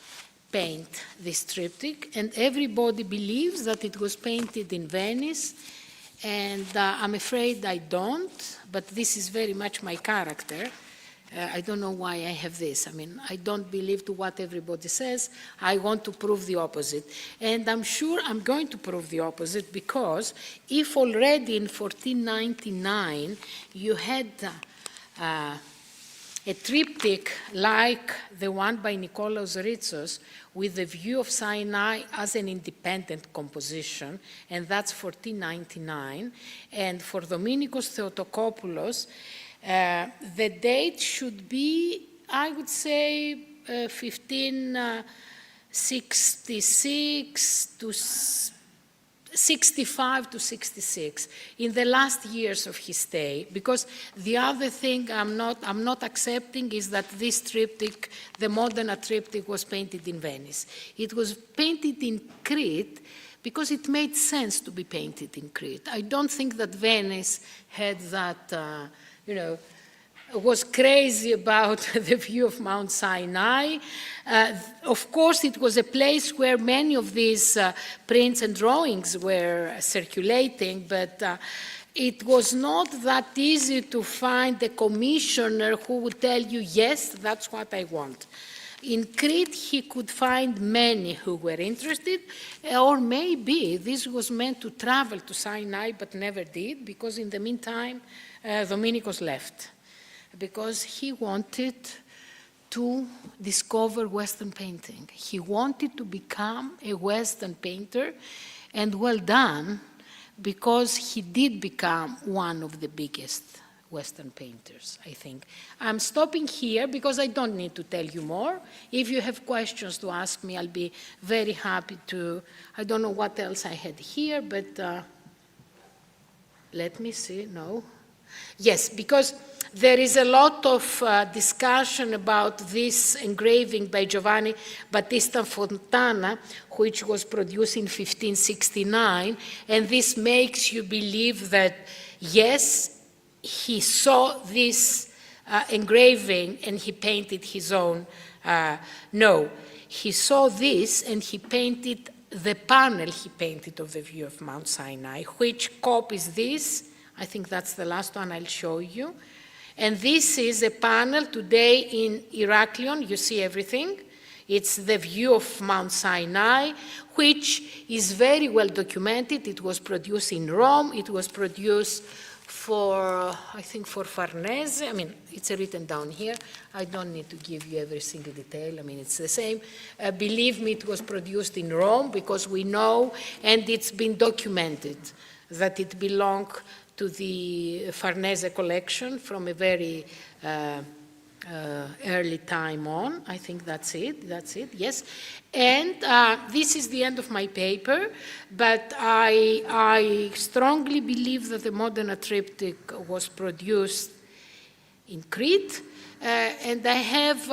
paint this triptych? And everybody believes that it was painted in Venice, and I'm afraid I don't, but this is very much my character. I don't know why I have this. I don't believe to what everybody says. I want to prove the opposite. And I'm sure I'm going to prove the opposite, because if already in 1499 you had a triptych like the one by Nikolaos Ritsos with the view of Sinai as an independent composition, and that's 1499, and for Dominikos Theotokopoulos, the date should be, I would say, 1566 to 65 to 66, in the last years of his stay. Because the other thing I'm not accepting is that this triptych, the Modena triptych, was painted in Venice. It was painted in Crete because it made sense to be painted in Crete. I don't think that Venice had that, was crazy about the view of Mount Sinai. Of course, it was a place where many of these prints and drawings were circulating, but it was not that easy to find a commissioner who would tell you, yes, that's what I want. In Crete, he could find many who were interested, or maybe this was meant to travel to Sinai, but never did, because in the meantime, Dominikos left, because he wanted to discover Western painting. He wanted to become a Western painter, and well done, because he did become one of the biggest Western painters, I think. I'm stopping here because I don't need to tell you more. If you have questions to ask me, I'll be very happy to. I don't know what else I had here, but let me see, no. Yes, because there is a lot of discussion about this engraving by Giovanni Battista Fontana, which was produced in 1569, and this makes you believe that, yes, he saw this engraving and he painted his own. No, he saw this and he painted the panel he painted of the view of Mount Sinai. Which copies this? I think that's the last one I'll show you. And this is a panel today in Heraklion. You see everything. It's the view of Mount Sinai, which is very well documented. It was produced in Rome. It was produced I think for Farnese, I mean, it's written down here. I don't need to give you every single detail. I mean, it's the same. Believe me, it was produced in Rome because we know, and it's been documented, that it belonged to the Farnese collection from a very early time on. I think that's it, yes. And this is the end of my paper, but I strongly believe that the Modena triptych was produced in Crete, and I have,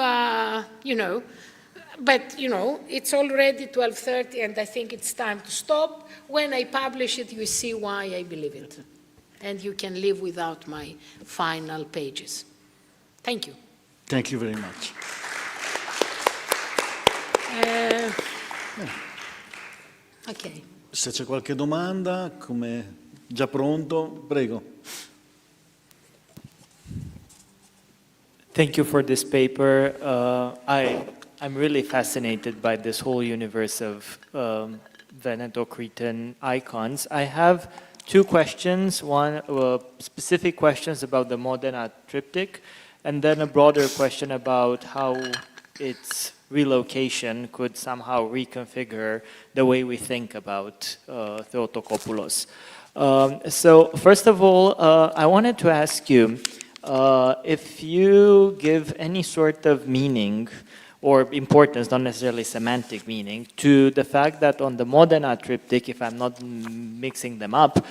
but it's already 12:30, and I think it's time to stop. When I publish it, you see why I believe it, and you can live without my final pages. Thank you. Thank you very much. Ok. Se c'è qualche domanda, come già pronto, prego. Thank you for this paper. I'm really fascinated by this whole universe of Veneto-Cretan icons. I have two questions. One, specific questions about the Modena triptych, and then a broader question about how its relocation could somehow reconfigure the way we think about Theotokopoulos. So first of all, I wanted to ask you if you give any sort of meaning or importance, not necessarily semantic meaning, to the fact that on the Modena triptych, if I'm not mixing them up,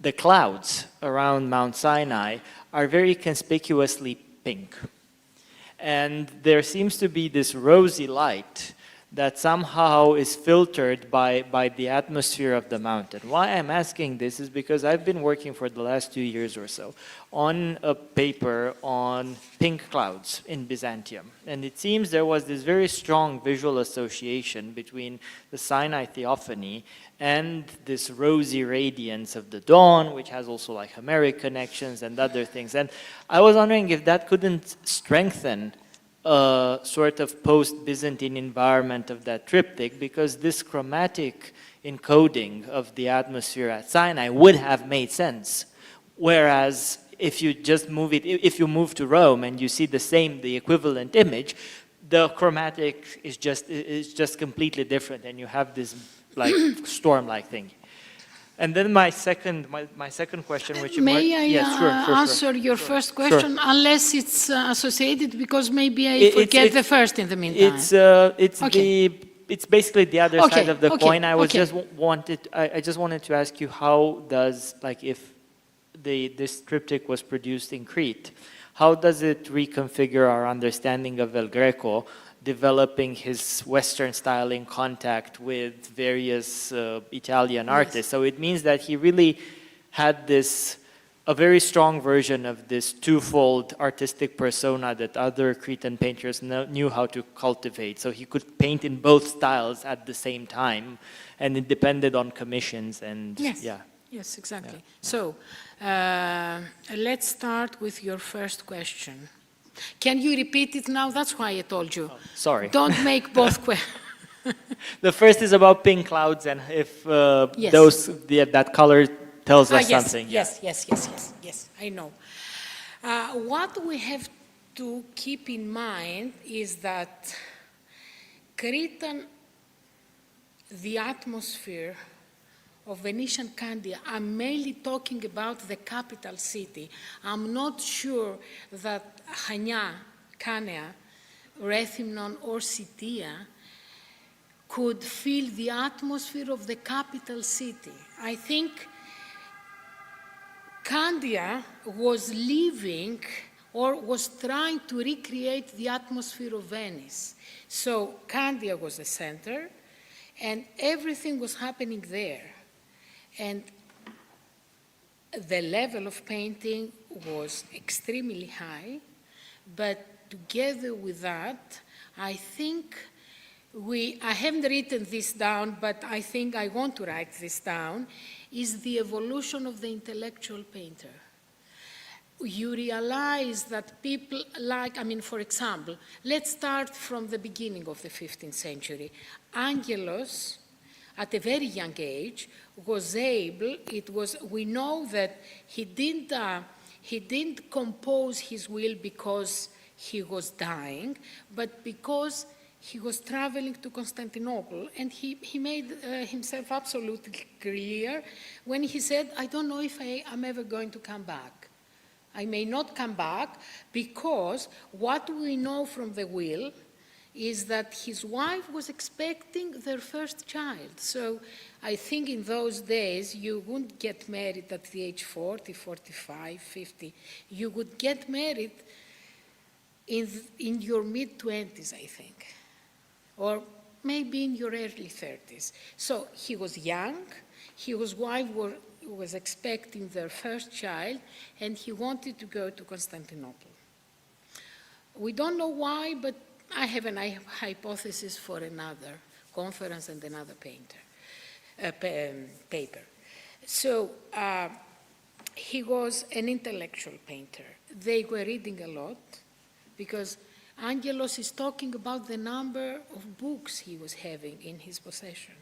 the clouds around Mount Sinai are very conspicuously pink. And there seems to be this rosy light that somehow is filtered by the atmosphere of the mountain. Why I'm asking this is because I've been working for the last 2 years or so on a paper on pink clouds in Byzantium. And it seems there was this very strong visual association between the Sinai theophany and this rosy radiance of the dawn, which has also like Homeric connections and other things. And I was wondering if that couldn't strengthen a sort of post-Byzantine environment of that triptych, because this chromatic encoding of the atmosphere at Sinai would have made sense. Whereas if you just move it, if you move to Rome and you see the equivalent image, the chromatic is just completely different, and you have this like storm-like thing. And then my second question, which may I yes, answer your first question, unless it's associated, because maybe I forget the first in the meantime. It's basically the other side of the coin. I just wanted to ask you, how does, like, if this triptych was produced in Crete, how does it reconfigure our understanding of El Greco, developing his Western style in contact with various Italian artists? So it means that he really had a very strong version of this twofold artistic persona that other Cretan painters knew how to cultivate. So he could paint in both styles at the same time, and it depended on commissions and Yes, exactly. Yeah. So let's start with your first question. Can you repeat it now? That's why I told you. Oh, sorry. Don't make both questions. The first is about pink clouds, and if that color tells us something. Yes, I know. What we have to keep in mind is that Cretan, the atmosphere of Venetian Candia, I'm mainly talking about the capital city. I'm not sure that Chania, Canea, Rethymnon, or Cittia could feel the atmosphere of the capital city. I think Candia was living or was trying to recreate the atmosphere of Venice. So Candia was the center, and everything was happening there. And the level of painting was extremely high, but together with that, I think I haven't written this down, but I think I want to write this down, is the evolution of the intellectual painter. You realize that people for example, let's start from the beginning of the 15th century. Angelos at a very young age, was able, we know that he didn't compose his will because he was dying, but because he was traveling to Constantinople, and he made himself absolutely clear when he said, I don't know if I'm ever going to come back. I may not come back because what we know from the will is that his wife was expecting their first child. So I think in those days you wouldn't get married at the age 40, 45, 50. You would get married in your mid-20s, I think, or maybe in your early 30s. So he was young, his wife was expecting their first child, and he wanted to go to Constantinople. We don't know why, but I have a hypothesis for another conference and another paper. So he was an intellectual painter. They were reading a lot because Angelos is talking about the number of books he was having in his possession.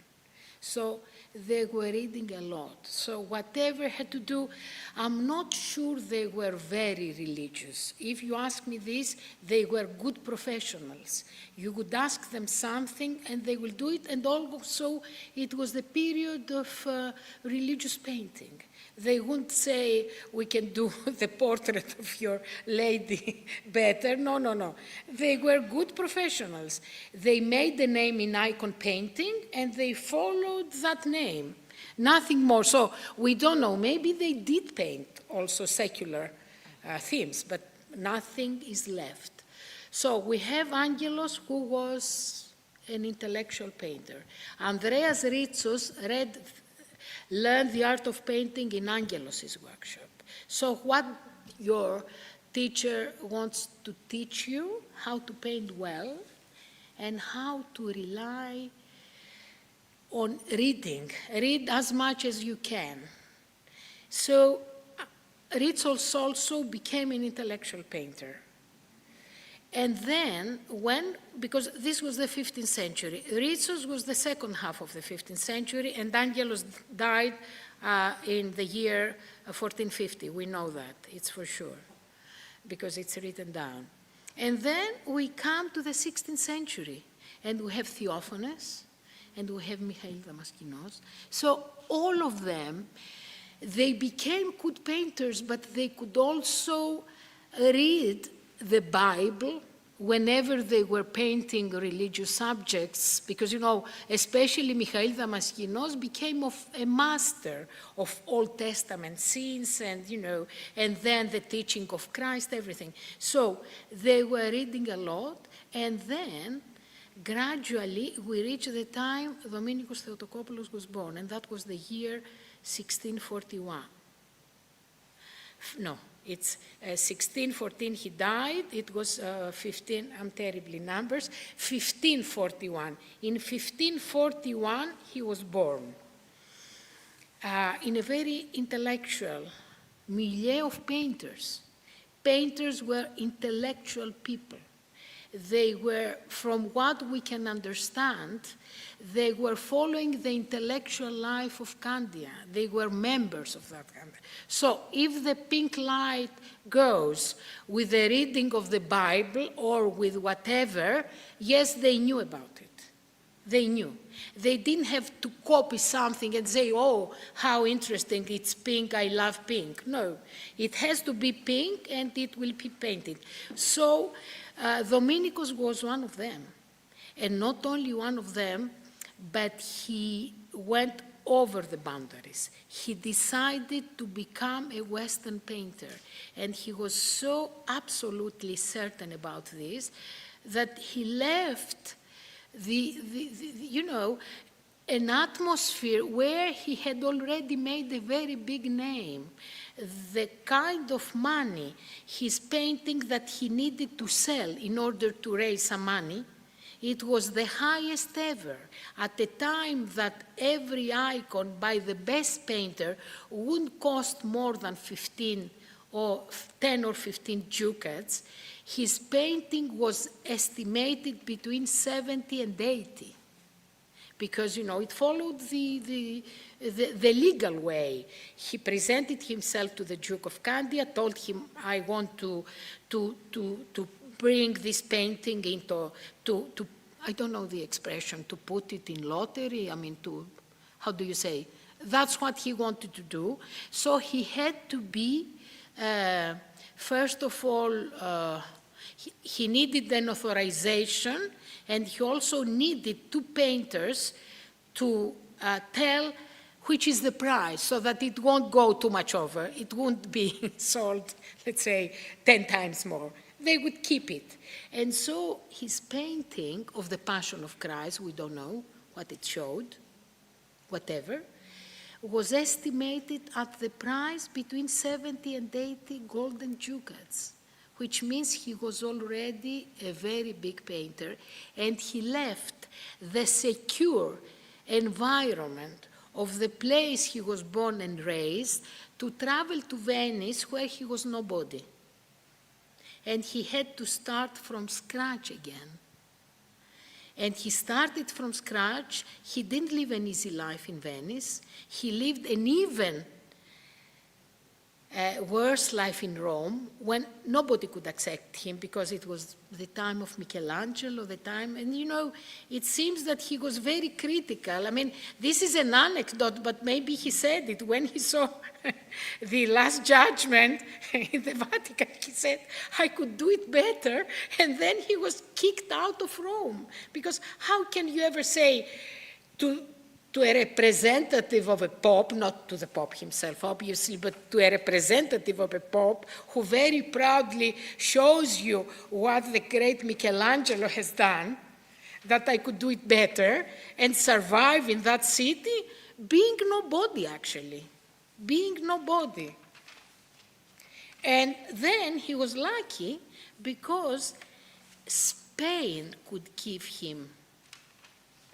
So they were reading a lot. So whatever had to do, I'm not sure they were very religious. If you ask me this, they were good professionals. You would ask them something and they will do it, and also it was the period of religious painting. They wouldn't say, we can do the portrait of your lady better. No, no, no. They were good professionals. They made the name in icon painting, and they followed that name. Nothing more. So we don't know. Maybe they did paint also secular themes, but nothing is left. So we have Angelos, who was an intellectual painter. Andreas Ritsos learned the art of painting in Angelos' workshop. So what your teacher wants to teach you, how to paint well, and how to rely on reading. Read as much as you can. So Ritsos also became an intellectual painter. And then because this was the 15th century, Ritsos was the second half of the 15th century, and Angelos died in the year 1450. We know that, it's for sure, because it's written down. And then we come to the 16th century, and we have Theophanes, and we have Michail Damaskinos. So all of them, they became good painters, but they could also read the Bible whenever they were painting religious subjects, because, you know, especially Michail Damaskinos became a master of Old Testament scenes and, you know, and then the teaching of Christ, everything. So they were reading a lot, and then gradually we reached the time Dominicos Theotokopoulos was born, and that was the year 1641. No. It's 1614 he died, it was 15, I'm terribly numbers, 1541. In 1541 he was born in a very intellectual milieu of painters. Painters were intellectual people. They were, from what we can understand, they were following the intellectual life of Candia. They were members of that Candia. So if the pink light goes with the reading of the Bible or with whatever, yes, they knew about it. They knew. They didn't have to copy something and say, oh, how interesting, it's pink, I love pink. No, it has to be pink and it will be painted. So Dominicos was one of them. And not only one of them, but he went over the boundaries. He decided to become a Western painter. And he was so absolutely certain about this that he left you know, an atmosphere where he had already made a very big name. The kind of money, his painting that he needed to sell in order to raise some money, it was the highest ever at a time that every icon by the best painter wouldn't cost more than 10 or 15 ducats. His painting was estimated between 70 and 80 because, it followed the legal way. He presented himself to the Duke of Candia, told him, I want to bring this painting into, I don't know the expression, to put it in lottery, how do you say? That's what he wanted to do. So he had to be, first of all, he needed an authorization, and he also needed two painters to tell which is the price, so that it won't go too much over. It won't be sold, let's say, 10 times more. They would keep it. And so his painting of the Passion of Christ, we don't know what it showed, whatever, was estimated at the price between 70 and 80 golden ducats, which means he was already a very big painter, and he left the secure environment of the place he was born and raised to travel to Venice, where he was nobody. And he had to start from scratch again. And he started from scratch. He didn't live an easy life in Venice. He lived an even worse life in Rome, when nobody could accept him, because it was the time of Michelangelo, and it seems that he was very critical. This is an anecdote, but maybe he said it when he saw the Last Judgment in the Vatican. He said, I could do it better, and then he was kicked out of Rome, because how can you ever say to a representative of a pope, not to the pope himself, obviously, but to a representative of a pope who very proudly shows you what the great Michelangelo has done, that I could do it better and survive in that city, being nobody, actually, being nobody. And then he was lucky because Spain could give him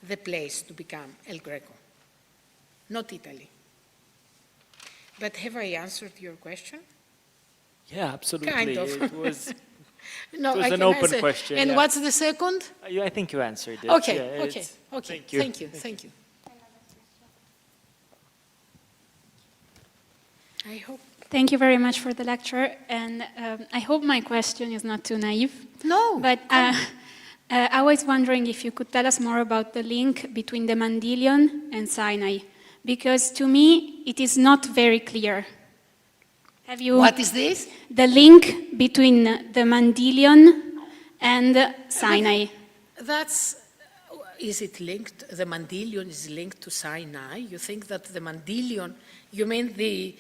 the place to become El Greco, not Italy. But have I answered your question? Yeah, absolutely. Kind of. It was, No, it was I an can open answer. question. And yeah. what's the second? I think you answered it. Okay, Yeah, okay. Thank you. Thank you. I hope. Thank you very much for the lecture, and I hope my question is not too naive. No. But I was wondering if you could tell us more about the link between the Mandylion and Sinai, because to me it is not very clear. Have you? What is this? The link between the Mandylion and Sinai. Is it linked? The Mandylion is linked to Sinai? You think that the Mandylion, you mean the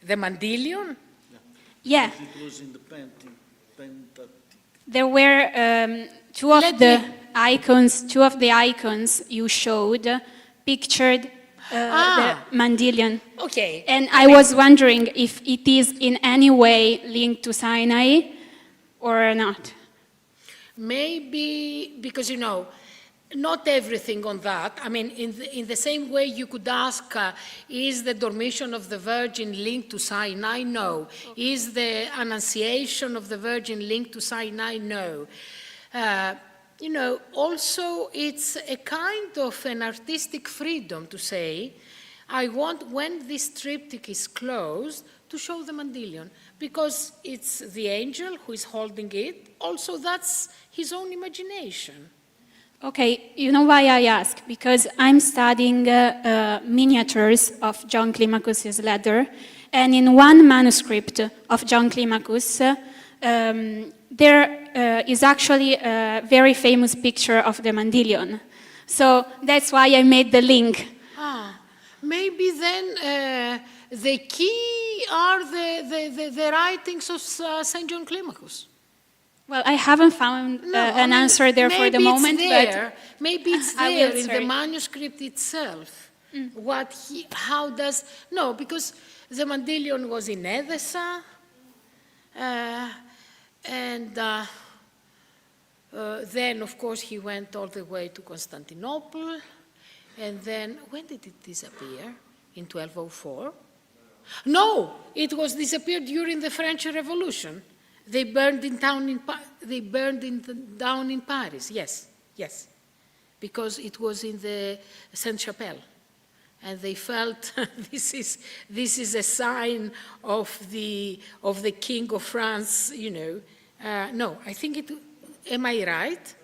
Mandylion? Yeah. It was in the Pentateuch. There were two of the icons you showed pictured the Mandylion. Okay. And I was wondering if it is in any way linked to Sinai or not. Maybe, because not everything on that. In the same way you could ask, is the Dormition of the Virgin linked to Sinai? No. Is the Annunciation of the Virgin linked to Sinai? No. Also it's a kind of an artistic freedom to say, I want, when this triptych is closed, to show the Mandylion, because it's the angel who is holding it. Also, that's his own imagination. Okay, you know why I ask? Because I'm studying miniatures of John Climacus's letter, and in one manuscript of John Climacus, there is actually a very famous picture of the Mandylion. So that's why I made the link. Maybe then the key are the writings of St. John Climacus. Well, I haven't found an answer there for the moment, but maybe it's I there will in the search. manuscript itself. Because the Mandylion was in Edessa, and then, of course, he went all the way to Constantinople, and then, when did it disappear? In 1204? No, it was disappeared during the French Revolution. They burned it down in Paris, yes, because it was in the Sainte-Chapelle. And they felt this is a sign of the King of France, you know. No, I think it, am I right?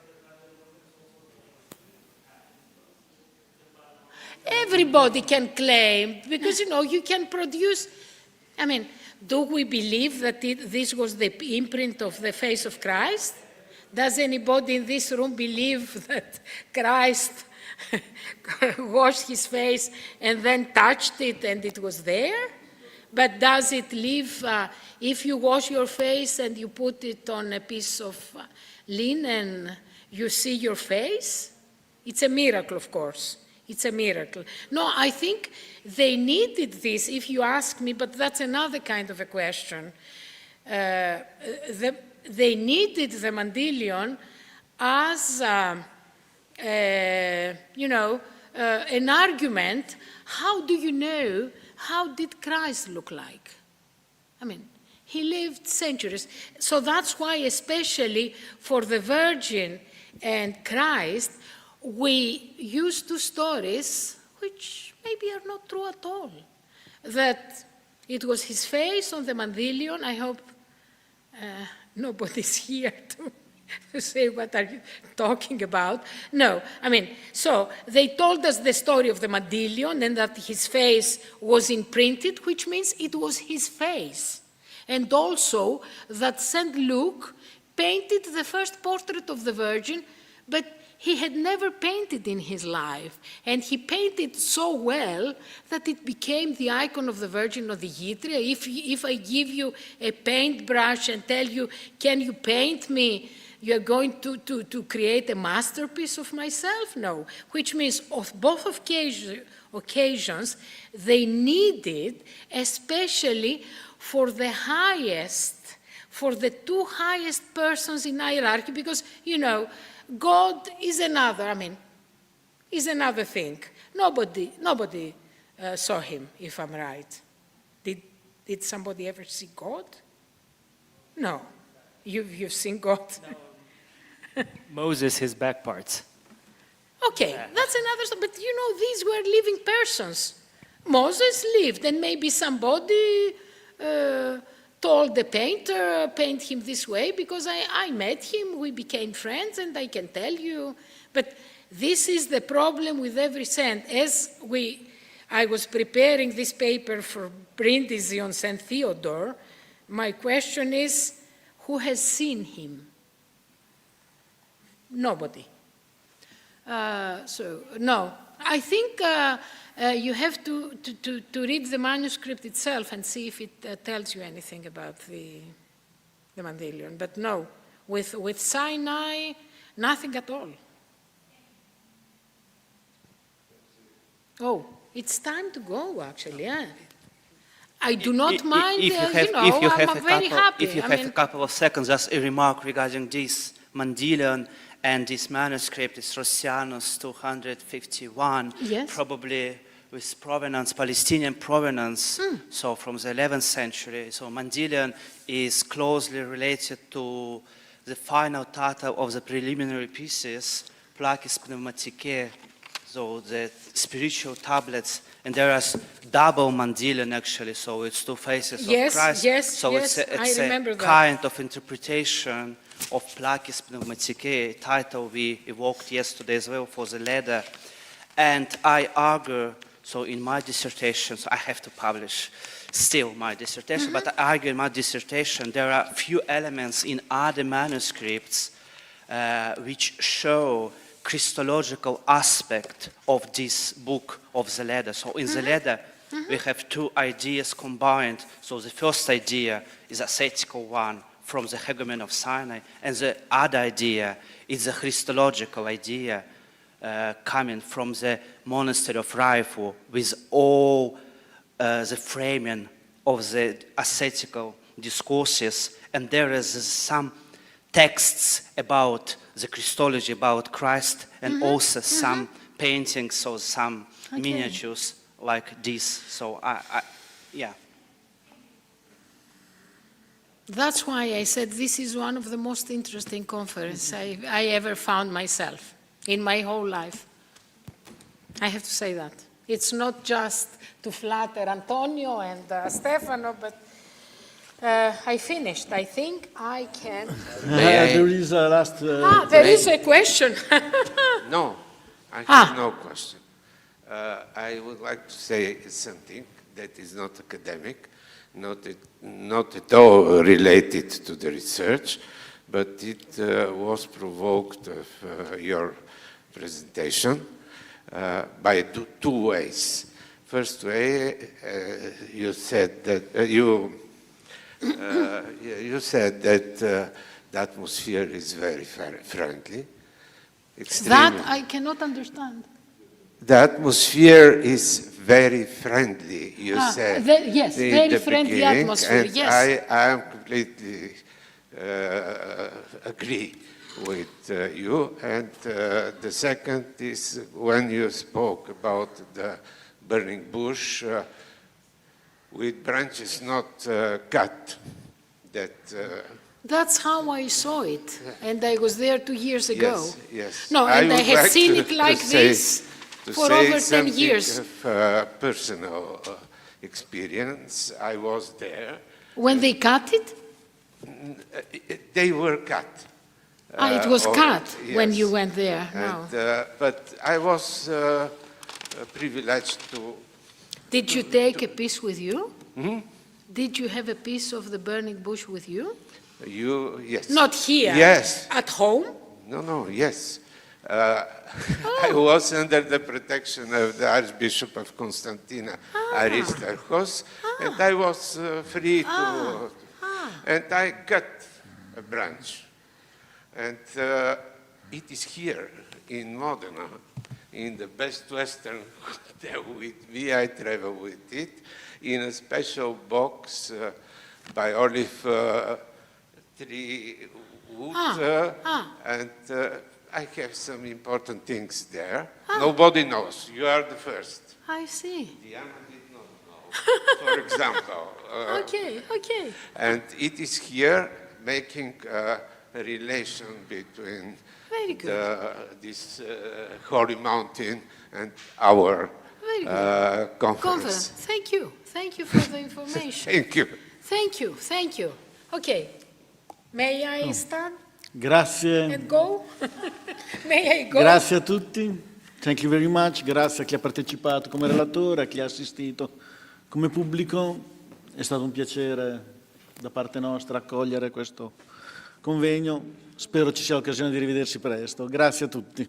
Everybody can claim, because, you know, you can produce, I mean, do we believe that this was the imprint of the face of Christ? Does anybody in this room believe that Christ washed his face and then touched it and it was there? But does it live, if you wash your face and you put it on a piece of linen, you see your face? It's a miracle, of course. It's a miracle. No, I think they needed this, if you ask me, but that's another kind of a question. They needed the Mandilion as, you know, an argument. How do you know, how did Christ look like? I mean, he lived centuries. So that's why, especially for the Virgin and Christ, we use two stories which maybe are not true at all. That it was his face on the Mandilion. I hope nobody's here to say what are you talking about. No, I mean, so they told us the story of the Mandilion and that his face was imprinted, which means it was his face. And also that St. Luke painted the first portrait of the Virgin, but he had never painted in his life, and he painted so well that it became the icon of the Virgin of the Ytria. If I give you a paintbrush and tell you, can you paint me, you're going to create a masterpiece of myself? No, which means of both occasions, they needed, especially for the highest, for the two highest persons in hierarchy, because, you know, God is another, I mean, is another thing. Nobody saw him, if I'm right. Did somebody ever see God? No. You've seen God? No. Moses, his back parts. Okay, that's another story. But you know, these were living persons. Moses lived, and maybe somebody told the painter, paint him this way, because I met him, we became friends, and I can tell you. But this is the problem with every saint. I was preparing this paper for Brindisi on St. Theodore, my question is, who has seen him? Nobody. So, no. I think you have to read the manuscript itself and see if it tells you anything about the Mandilion. But no, with Sinai, nothing at all. Oh, it's time to go, actually. Yeah. I do not mind, I'm very happy. If you have a couple of seconds, just a remark regarding this Mandilion and this manuscript. It's Rossianus 251, yes. Probably with provenance, Palestinian provenance, so from the 11th century. So Mandilion is closely related to the final title of the preliminary pieces, Placis Pneumaticae, so the spiritual tablets, and there is double Mandilion actually, so it's two faces of Christ. So it's a kind of interpretation of Placis Pneumaticae, title we evoked yesterday as well for the letter. And I argue, so in my dissertation, so I have to publish still my dissertation, but I argue in my dissertation there are few elements in other manuscripts which show Christological aspect of this book of the letter. So in the letter, we have two ideas combined. So the first idea is ascetical one from the hegemon of Sinai, and the other idea is the Christological idea coming from the monastery of Raifu with all the framing of the ascetical discourses, and there is some texts about the Christology, about Christ, and also some paintings or some miniatures like this. So, yeah. That's why I said this is one of the most interesting conferences I ever found myself. in my whole life. I have to say that. It's not just to flatter Antonio and Stefano, but I finished. I think I can. There is a last... There is a question. No, I have no question. I would like to say something that is not academic, not at all related to the research, but it was provoked of your presentation by two ways. First way, you said that you said that the atmosphere is very friendly. That I cannot understand. The atmosphere is very friendly, you said. Yes, in very the friendly beginning, atmosphere, and yes. I am completely agree with you. And the second is when you spoke about the burning bush with branches not cut. That's how I saw it, and I was there 2 years ago. Yes, yes. No, and I would have like seen to- it like to say- this to for say over 10 something years. Of personal experience. I was there. When they cut it? They were cut. It was cut when yes. you went there. No. And, but I was privileged to... Did you take a piece with you? Did you have a piece of the burning bush with you? Yes. Not here. Yes. At home? No, yes. I was under the protection of the Archbishop of Constantina, Aristarchos, and I was free to... And I cut a branch. And it is here in Modena, in the Best Western hotel with me. I travel with it in a special box by olive tree wood. And I have some important things there. Nobody knows. You are the first. I see. Diana did not know, for example. Okay. And it is here making a relation between Very good. this holy mountain and our Very good. conference. Thank you. Thank you for the information. Thank you. Thank you. Okay. May I start Grazie. and go? May I go? Grazie a tutti. Thank you very much. Grazie a chi ha partecipato come relatore, a chi ha assistito come pubblico. È stato un piacere da parte nostra accogliere questo convegno. Spero ci sia occasione di rivedersi presto. Grazie a tutti.